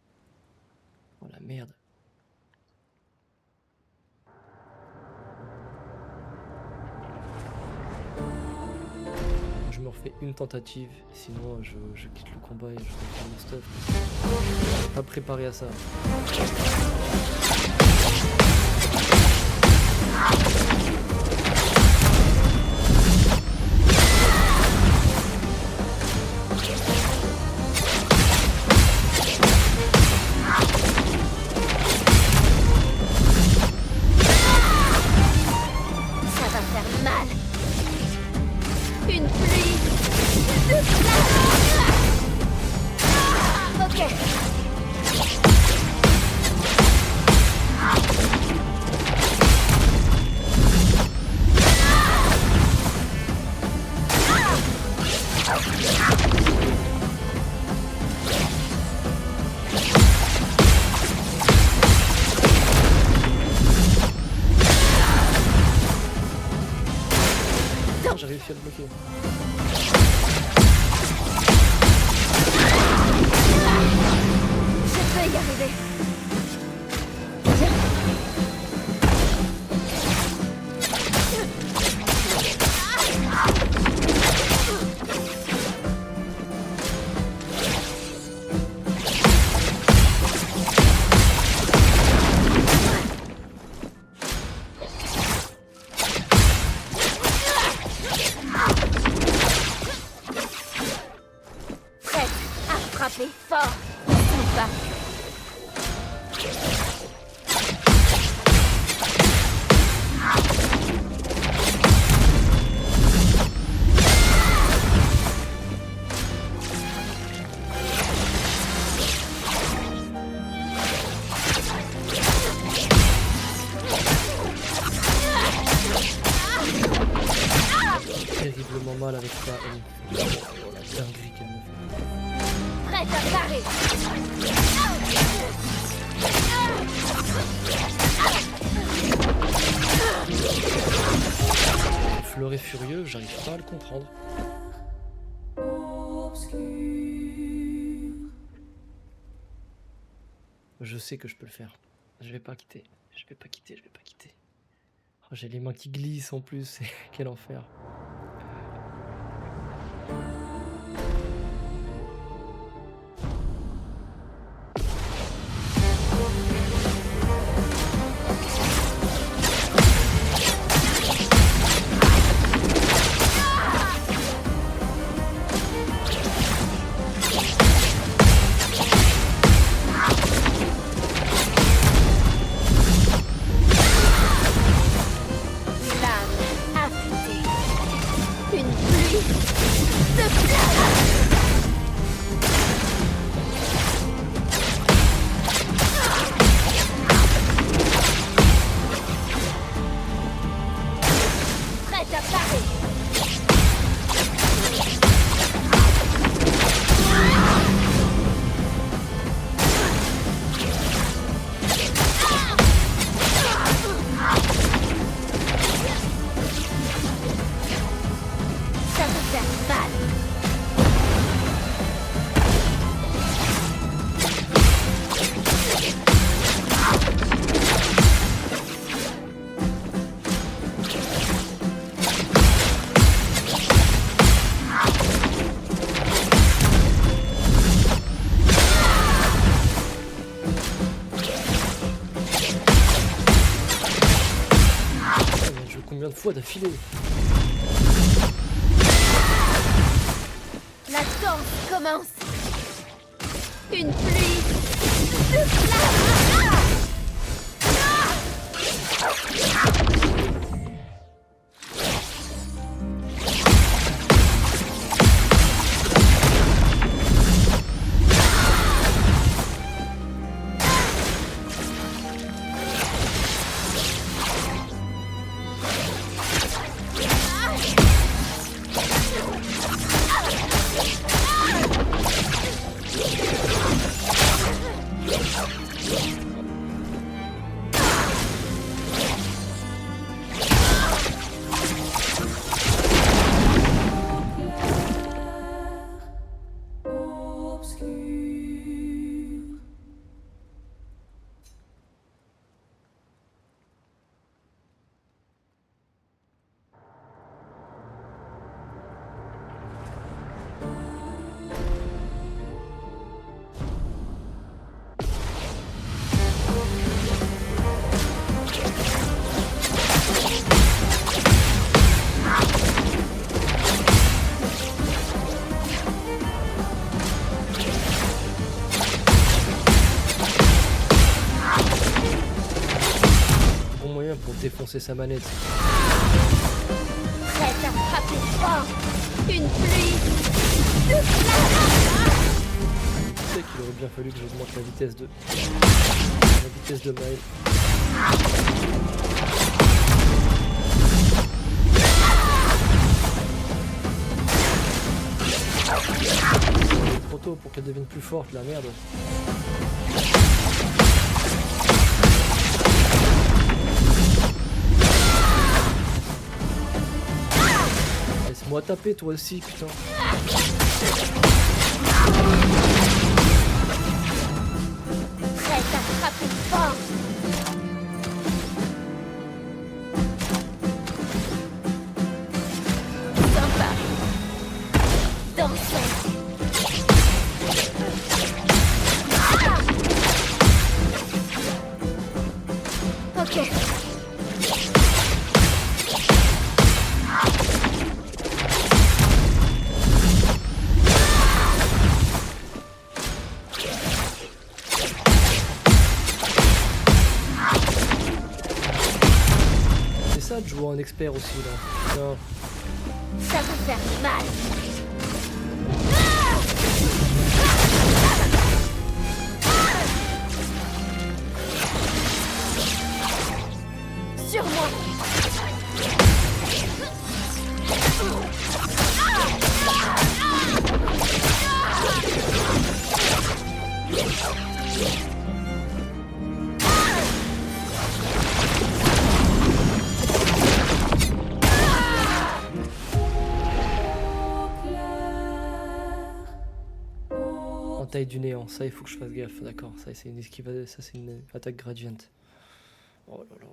Oh la merde. Je me refais une tentative, sinon je quitte le combat et je reprends mon stuff. Pas préparé à ça. Ça va faire mal. Une pluie de flammes. Ok. J'ai réussi à le bloquer. Je peux y arriver. Prête à frapper fort. Ou pas. Terriblement mal avec ça. Oh, la dinguerie qu'elle me fait. Prête à parer. Le fleuret furieux, j'arrive pas à le comprendre. Je sais que je peux le faire. Je vais pas quitter. Je vais pas quitter. Je vais pas quitter. Oh, j'ai les mains qui glissent en plus. Quel enfer. Combien de fois d'affilée? La danse commence. Une pluie de flammes. pour défoncer sa manette. Prête à frapper fort. Une pluie de flammes. Tu sais qu'il aurait bien fallu que j'augmente la vitesse de Maël. C'est trop tôt pour qu'elle devienne plus forte, la merde. Laisse-moi taper toi aussi, putain. Prête à frapper fort. Sympa. Dansons. Ok. C'est ça de jouer en expert aussi là. Putain. Ça peut faire mal. Sur moi. En taille du néant, ça il faut que je fasse gaffe, d'accord. Ça c'est une esquive, ça c'est une attaque gradient. Oh là là.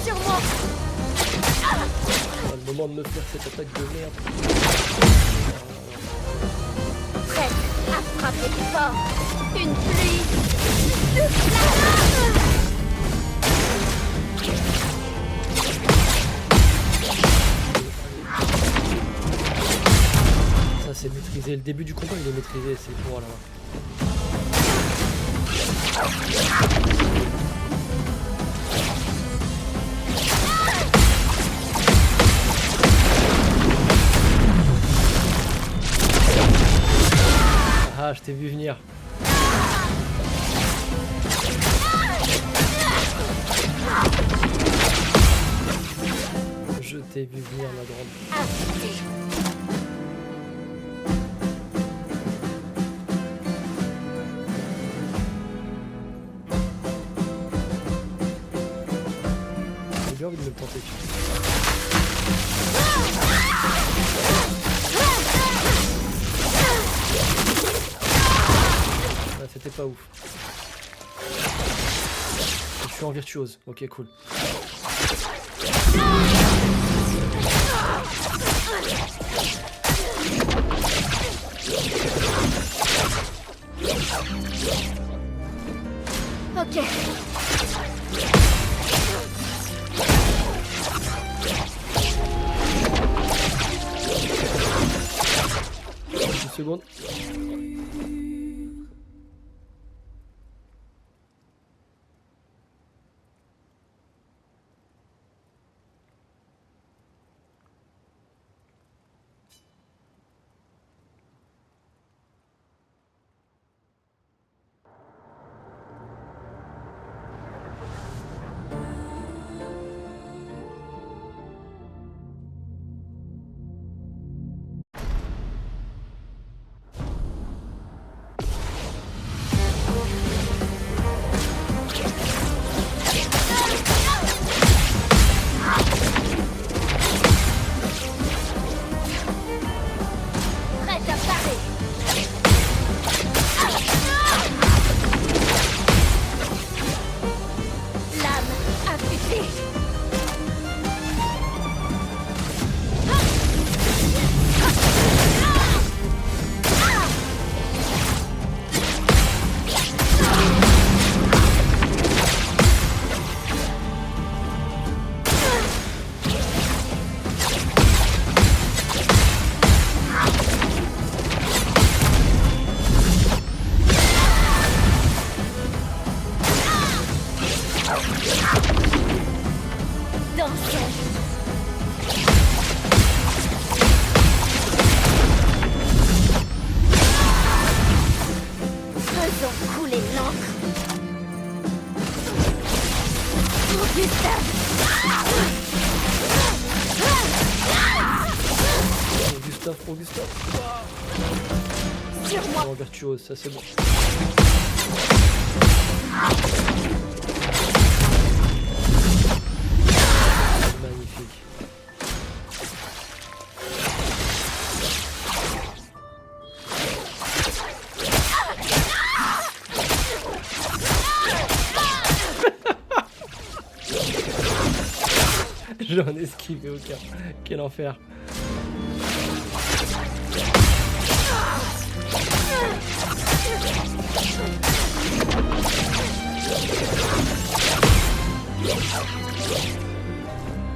Sur moi. Pas le moment de me faire cette attaque de merde. Prête à frapper fort. Une pluie de flammes. Ça c'est maîtrisé, le début du combat il est maîtrisé, c'est pour là. Ah, je t'ai vu venir. Je t'ai vu venir, ma grande. J'ai bien envie de me le tenter. Ah, c'était pas ouf. Je suis en virtuose. Ok, cool. Ok. 10 secondes. Augusta. Oh, virtuose, ça c'est bon. Magnifique. J'en ai esquivé aucun. Quel enfer.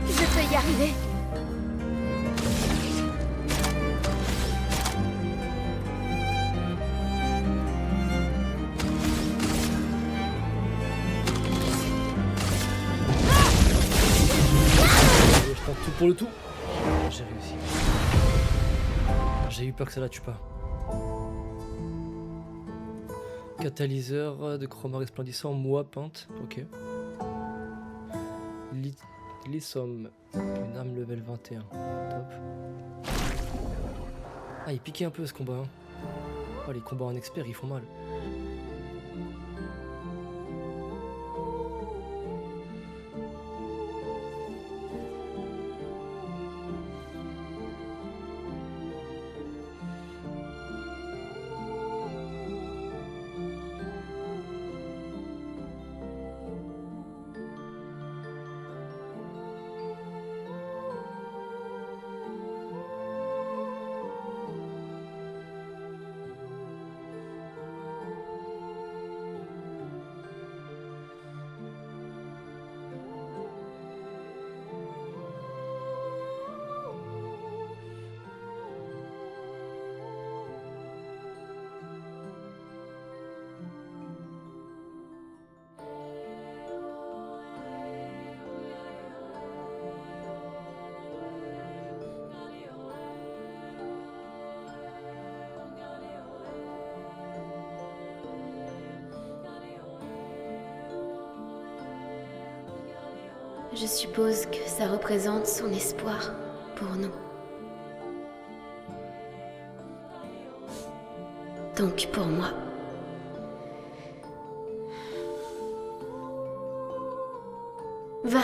Je peux y arriver. Allez, je tente tout pour le tout. J'ai réussi. J'ai eu peur que ça la tue pas. Catalyseur de chroma resplendissant, moi peinte. Ok. Lissom, une arme level 21. Top. Ah, il piquait un peu ce combat. Hein. Oh, les combats en expert, ils font mal. Je suppose que ça représente son espoir pour nous. Donc pour moi. Va,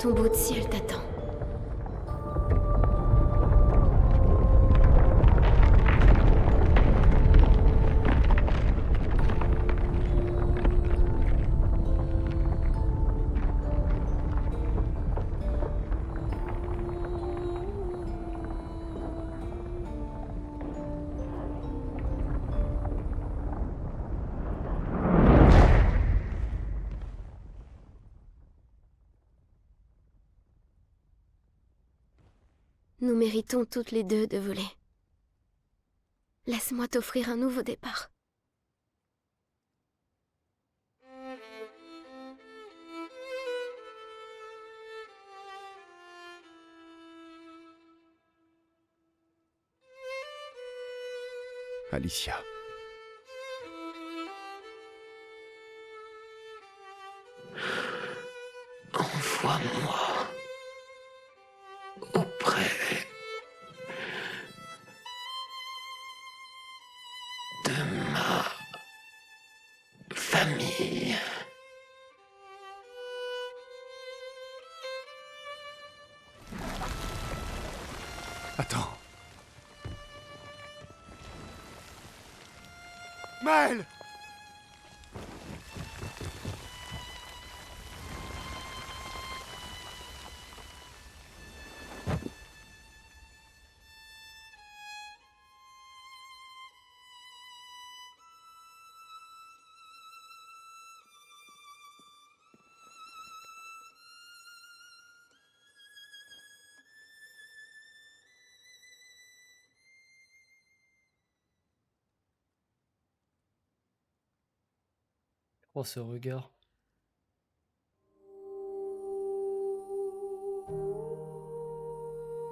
ton bout de ciel t'attend. Nous méritons toutes les deux de voler. Laisse-moi t'offrir un nouveau départ. Alicia. Envoie-moi auprès de ma famille. Attends. Maël! Oh, ce regard. Il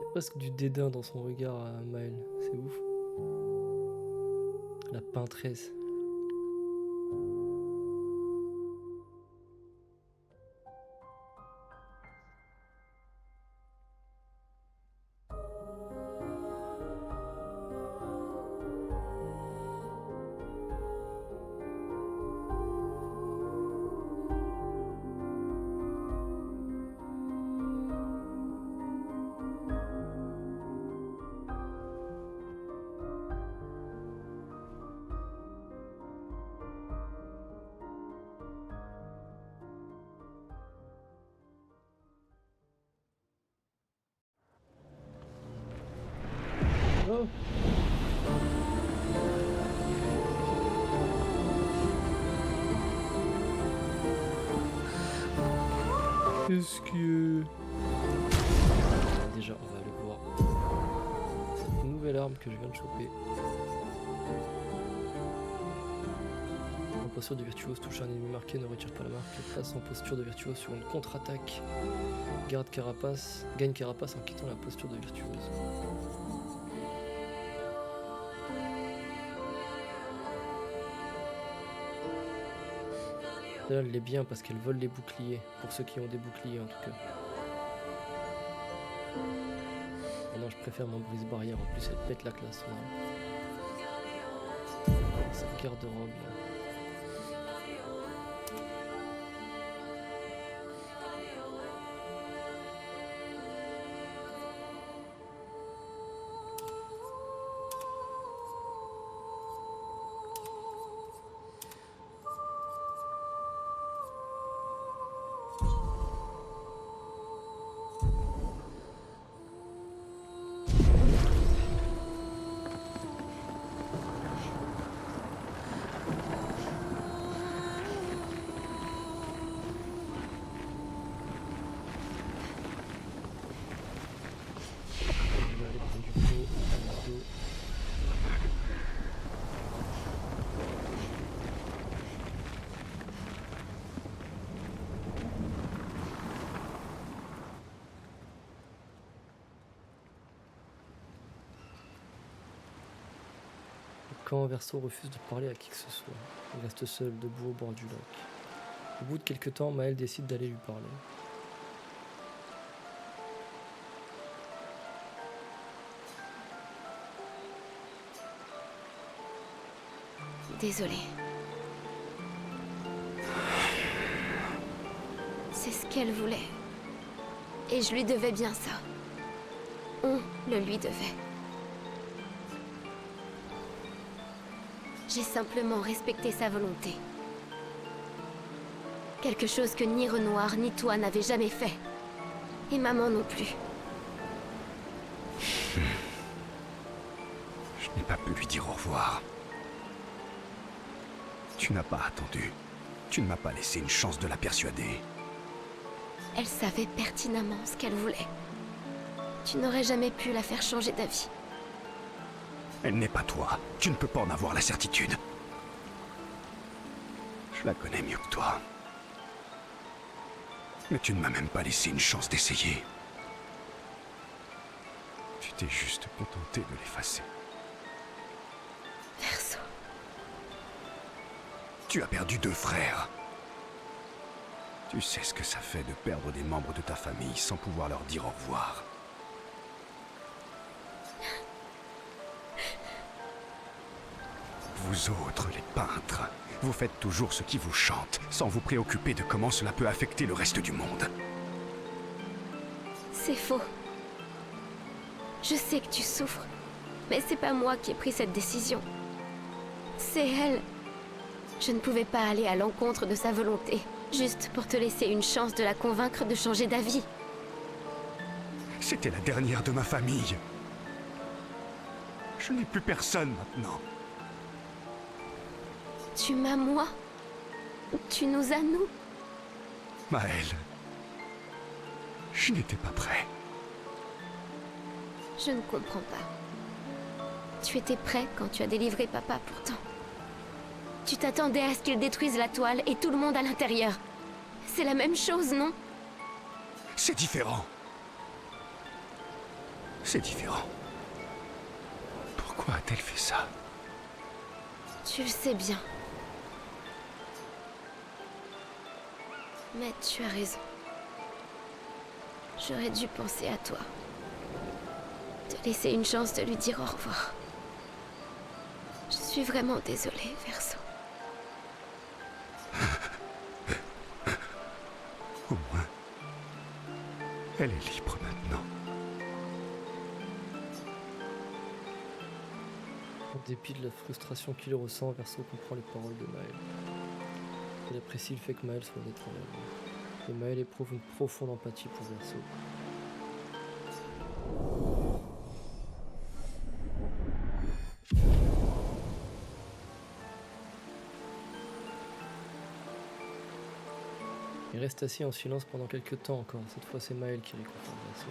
y a presque du dédain dans son regard à Maël. C'est ouf. La peintresse. là. Qu'est-ce que... Déjà, on va aller voir cette nouvelle arme que je viens de choper. En posture de virtuose, touche un ennemi marqué, ne retire pas la marque, passe en posture de virtuose sur une contre-attaque. Garde carapace, gagne carapace en quittant la posture de virtuose. Là, elle est bien parce qu'elle vole les boucliers, pour ceux qui ont des boucliers en tout cas. Maintenant, je préfère mon brise-barrière, en plus elle pète la classe. Cette garde-robe là. Quand Verso refuse de parler à qui que ce soit, il reste seul, debout au bord du lac. Au bout de quelques temps, Maël décide d'aller lui parler. Désolée. C'est ce qu'elle voulait. Et je lui devais bien ça. On le lui devait. J'ai simplement respecté sa volonté. Quelque chose que ni Renoir ni toi n'avaient jamais fait. Et maman non plus. Je n'ai pas pu lui dire au revoir. Tu n'as pas attendu. Tu ne m'as pas laissé une chance de la persuader. Elle savait pertinemment ce qu'elle voulait. Tu n'aurais jamais pu la faire changer d'avis. Elle n'est pas toi. Tu ne peux pas en avoir la certitude. Je la connais mieux que toi. Mais tu ne m'as même pas laissé une chance d'essayer. Tu t'es juste contenté de l'effacer. Verso. Tu as perdu 2 frères. Tu sais ce que ça fait de perdre des membres de ta famille sans pouvoir leur dire au revoir. Vous autres, les peintres, vous faites toujours ce qui vous chante, sans vous préoccuper de comment cela peut affecter le reste du monde. C'est faux. Je sais que tu souffres, mais c'est pas moi qui ai pris cette décision. C'est elle. Je ne pouvais pas aller à l'encontre de sa volonté, juste pour te laisser une chance de la convaincre de changer d'avis. C'était la dernière de ma famille. Je n'ai plus personne maintenant. Tu m'as moi. Tu nous as nous. Maël, je n'étais pas prêt. Je ne comprends pas. Tu étais prêt quand tu as délivré papa pourtant. Tu t'attendais à ce qu'il détruise la toile et tout le monde à l'intérieur. C'est la même chose, non? C'est différent. C'est différent. Pourquoi a-t-elle fait ça? Tu le sais bien. Mais tu as raison. J'aurais dû penser à toi. Te laisser une chance de lui dire au revoir. Je suis vraiment désolée, Verso. Au moins, elle est libre maintenant. En dépit de la frustration qu'il ressent, Verso comprend les paroles de Maël. Il apprécie le fait que Maël soit honnête envers lui. Et Maël éprouve une profonde empathie pour Verso. Il reste assis en silence pendant quelques temps encore. Cette fois, c'est Maël qui réconforte Verso.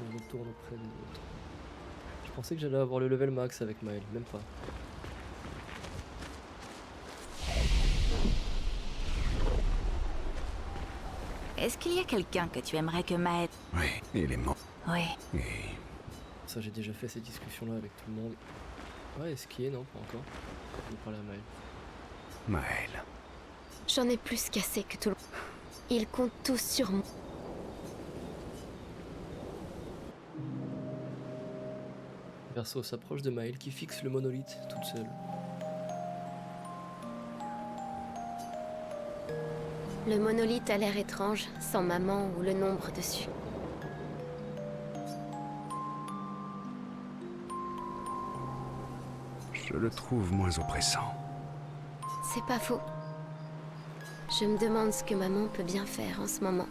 Il retourne auprès des autres. Je pensais que j'allais avoir le level max avec Maël, même pas. Est-ce qu'il y a quelqu'un que tu aimerais que Maël... Oui, et les mots. Oui. Et Ça, j'ai déjà fait ces discussions-là avec tout le monde. Ouais, skier, non, pas encore. Je vais parler à Maël. Maël. J'en ai plus qu'assez que tout le monde. Ils comptent tous sur moi. Verso s'approche de Maël qui fixe le monolithe toute seule. Le monolithe a l'air étrange, sans maman ou le nombre dessus. Je le trouve moins oppressant. C'est pas faux. Je me demande ce que maman peut bien faire en ce moment.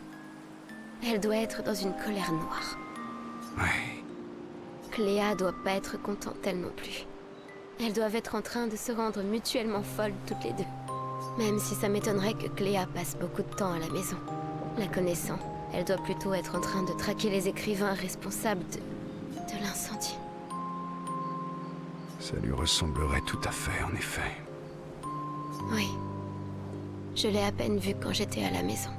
Elle doit être dans une colère noire. Ouais. Cléa doit pas être contente, elle non plus. Elles doivent être en train de se rendre mutuellement folles toutes les deux. Même si ça m'étonnerait que Cléa passe beaucoup de temps à la maison. La connaissant, elle doit plutôt être en train de traquer les écrivains responsables de l'incendie. Ça lui ressemblerait tout à fait, en effet. Oui. Je l'ai à peine vue quand j'étais à la maison.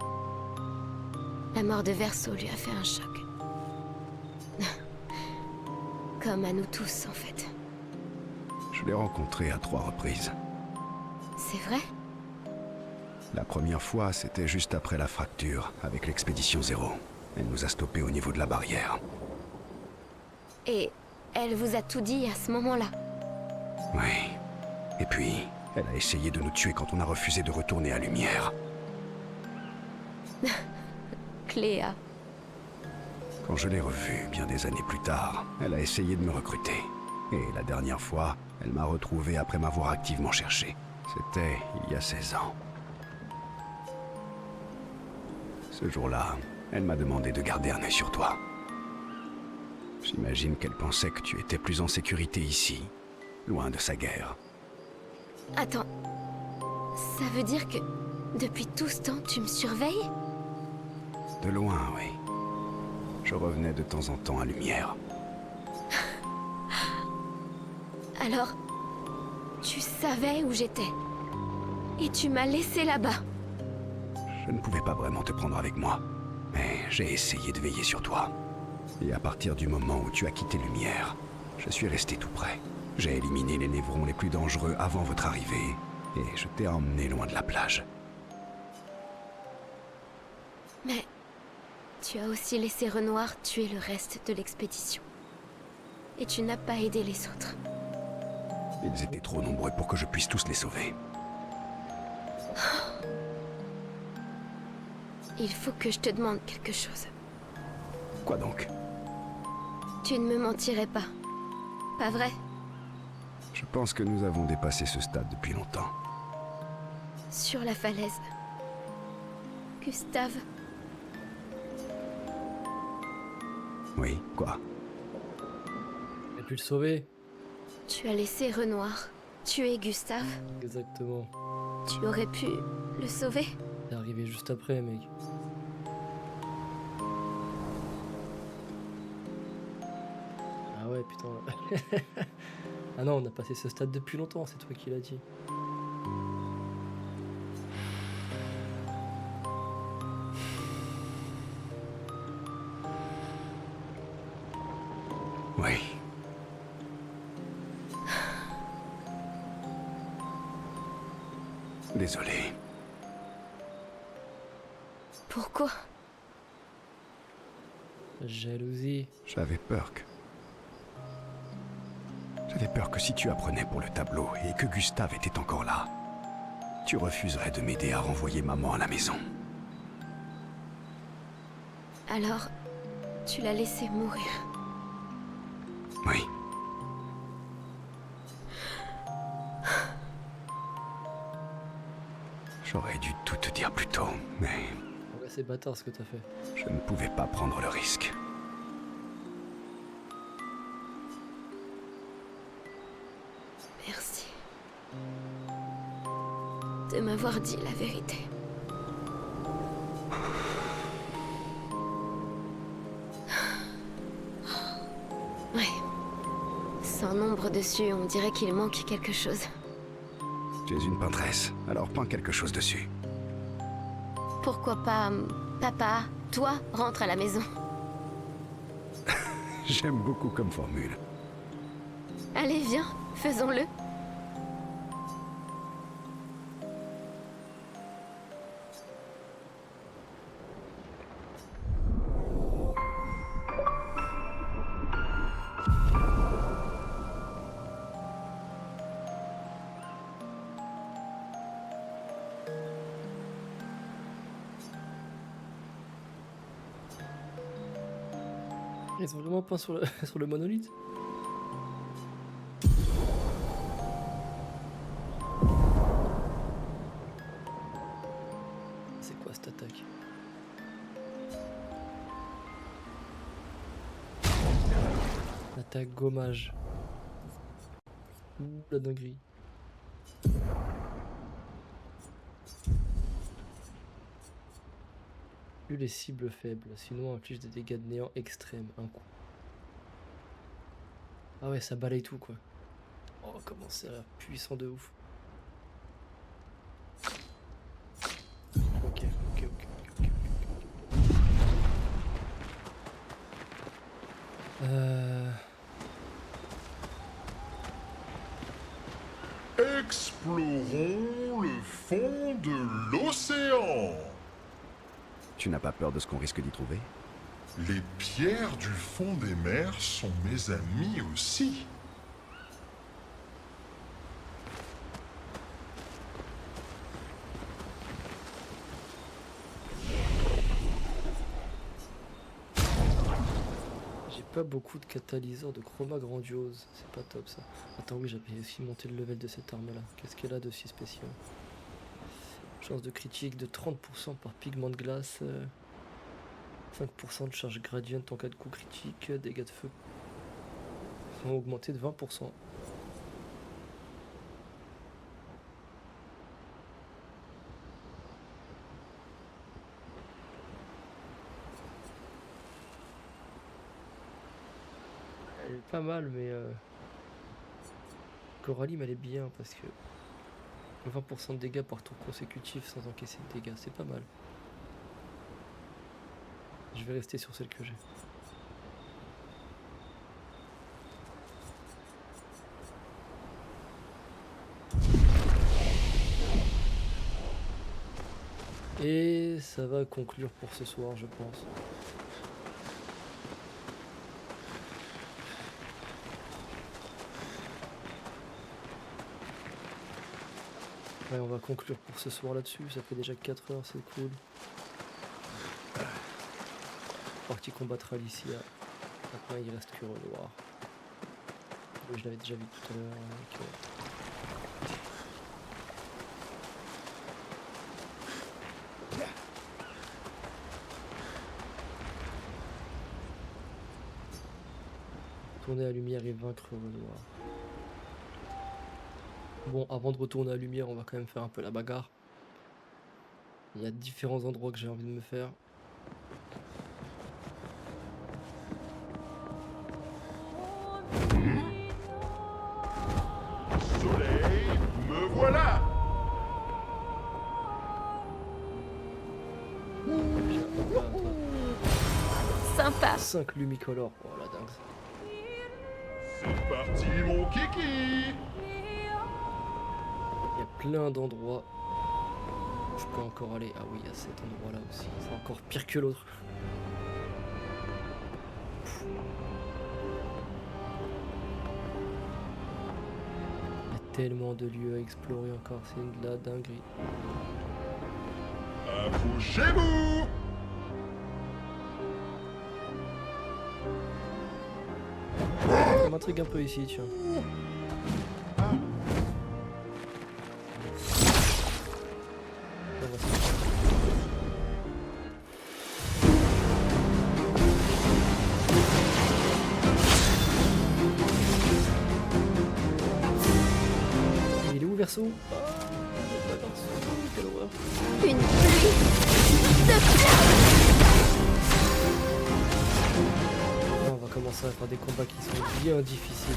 La mort de Verso lui a fait un choc. Comme à nous tous, en fait. Je l'ai rencontrée à 3 reprises. C'est vrai? La première fois, c'était juste après la fracture, avec l'expédition 0. Elle nous a stoppés au niveau de la barrière. Et elle vous a tout dit à ce moment-là? Oui. Et puis, elle a essayé de nous tuer quand on a refusé de retourner à Lumière. Cléa. Quand je l'ai revue, bien des années plus tard, elle a essayé de me recruter. Et la dernière fois, elle m'a retrouvé après m'avoir activement cherché. C'était il y a 16 ans. Ce jour-là, elle m'a demandé de garder un œil sur toi. J'imagine qu'elle pensait que tu étais plus en sécurité ici, loin de sa guerre. Attends. Ça veut dire que depuis tout ce temps, tu me surveilles? De loin, oui. Je revenais de temps en temps à Lumière. Alors, tu savais où j'étais. Et tu m'as laissé là-bas. Je ne pouvais pas vraiment te prendre avec moi, mais j'ai essayé de veiller sur toi. Et à partir du moment où tu as quitté Lumière, je suis resté tout près. J'ai éliminé les névrons les plus dangereux avant votre arrivée, et je t'ai emmené loin de la plage. Mais tu as aussi laissé Renoir tuer le reste de l'expédition. Et tu n'as pas aidé les autres. Ils étaient trop nombreux pour que je puisse tous les sauver. Il faut que je te demande quelque chose. Quoi donc? Tu ne me mentirais pas. Pas vrai? Je pense que nous avons dépassé ce stade depuis longtemps. Sur la falaise. Gustave. Oui, quoi? J'ai pu le sauver. Tu as laissé Renoir tuer Gustave. Exactement. Tu aurais pu le sauver? C'est arrivé juste après, mec. Ah ouais, putain. Ah non, on a passé ce stade depuis longtemps, c'est toi qui l'as dit. Oui. Désolé. Pourquoi? Jalousie. J'avais peur que... J'avais peur que si tu apprenais pour le tableau et que Gustave était encore là, tu refuserais de m'aider à renvoyer maman à la maison. Alors, tu l'as laissé mourir. Oui. J'aurais dû tout te dire plus tôt, mais Ouais, c'est bâtard ce que t'as fait. je ne pouvais pas prendre le risque. Merci. De m'avoir dit la vérité. Ouais. Sans nombre dessus, on dirait qu'il manque quelque chose. Tu es une peintresse, alors peins quelque chose dessus. Pourquoi pas... papa, toi, rentre à la maison. J'aime beaucoup comme formule. Allez, viens, faisons-le. Ils ont vraiment peint sur le, sur le monolithe. C'est quoi cette attaque? Attaque gommage. Ouh, la dinguerie. Plus les cibles faibles, sinon inflige des dégâts de néant extrêmes, un coup. Ah ouais, ça balaye tout quoi. Oh, comment c'est puissant de ouf. Ok. Explorons le fond de l'océan. Tu n'as pas peur de ce qu'on risque d'y trouver? Les pierres du fond des mers sont mes amis aussi. J'ai pas beaucoup de catalyseurs de chroma grandiose, c'est pas top ça. Attends, oui, j'avais aussi monté le level de cette arme là. Qu'est-ce qu'elle a de si spécial? Chance de critique de 30% par pigment de glace, 5% de charge gradient en cas de coup critique, dégâts de feu sont augmentés de 20%. Elle est pas mal, mais Coraline elle est bien parce que 20% de dégâts par tour consécutif sans encaisser de dégâts, c'est pas mal. Je vais rester sur celle que j'ai. Et ça va conclure pour ce soir, je pense. Ouais, on va conclure pour ce soir là-dessus, ça fait déjà 4 heures, c'est cool. Partie combattre Alicia. Maintenant il reste que Renoir. Oui, je l'avais déjà vu tout à l'heure avec... Tourner à lumière et vaincre Renoir. Bon, avant de retourner à la lumière, on va quand même faire un peu la bagarre. Il y a différents endroits que j'ai envie de me faire. Soleil, me voilà. Sympa. 5 lumicolores, oh la dingue. C'est parti mon kiki. Il y a plein d'endroits où je peux encore aller. Ah oui, il y a cet endroit là aussi. C'est encore pire que l'autre. Il y a tellement de lieux à explorer encore. C'est de la dinguerie. Approchez-vous. Ça m'intrigue un peu ici, tiens. Il est où, Verseau? Ah, quelle horreur. Une pluie de flammes. Là, on va va commencer à faire des combats qui sont bien difficiles.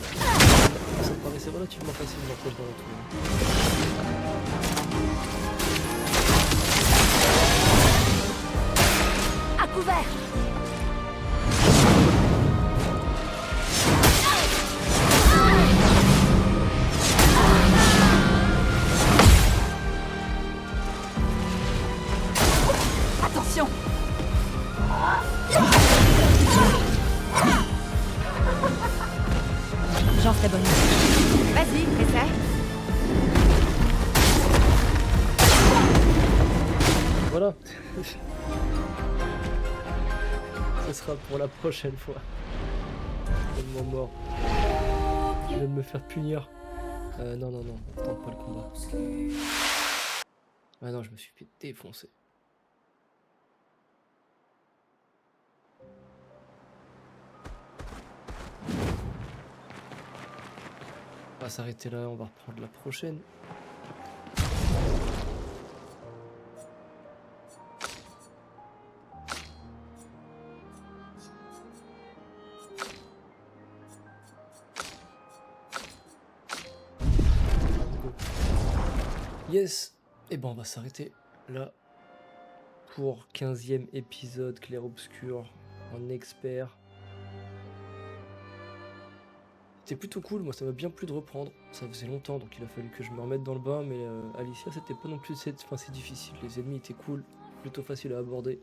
Ça me paraissait relativement facile d'empêcher dans la tour. À couvert! Attention! J'en ferai bonne. Vas-y, essaie. Voilà. Ce sera pour la prochaine fois. Tellement mort. Je vais me faire punir. Non, non, non, on tente pas le combat. Ah non, je me suis fait défoncer. On va s'arrêter là, on va reprendre la prochaine. Yes. Et bon, on va s'arrêter là pour 15e épisode clair-obscur en expert. C'était plutôt cool, moi ça m'a bien plu de reprendre. Ça faisait longtemps donc il a fallu que je me remette dans le bain, mais Alicia c'était pas non plus c'est difficile. Les ennemis étaient cool, plutôt facile à aborder.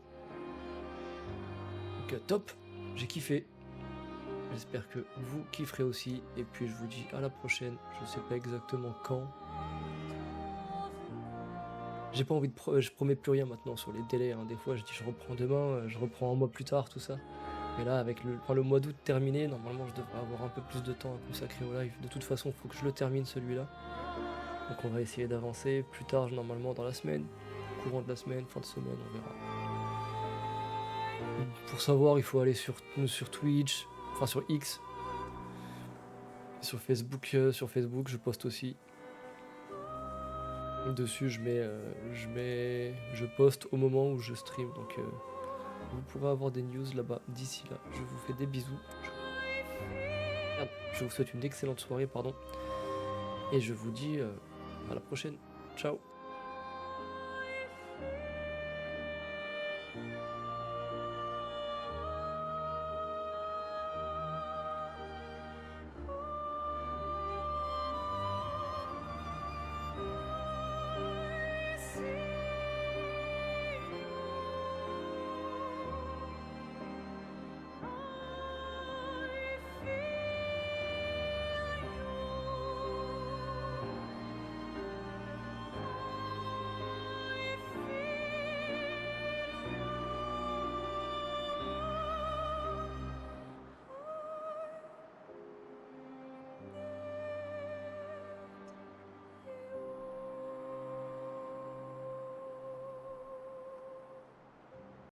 Donc top, j'ai kiffé. J'espère que vous kifferez aussi. Et puis je vous dis à la prochaine. Je sais pas exactement quand. J'ai pas envie de je promets plus rien maintenant sur les délais, hein. Des fois je dis je reprends demain, je reprends un mois plus tard, tout ça. Mais là avec le mois d'août terminé, normalement je devrais avoir un peu plus de temps à consacrer au live. De toute façon il faut que je le termine celui-là. Donc on va essayer d'avancer plus tard, normalement dans la semaine, courant de la semaine, fin de semaine, on verra. Pour savoir il faut aller sur Twitch, enfin sur X. Sur Facebook je poste aussi. Dessus je poste au moment où je stream, donc vous pourrez avoir des news là-bas. D'ici là, je vous fais des bisous. Je vous souhaite une excellente soirée, pardon. Et je vous dis à la prochaine. Ciao.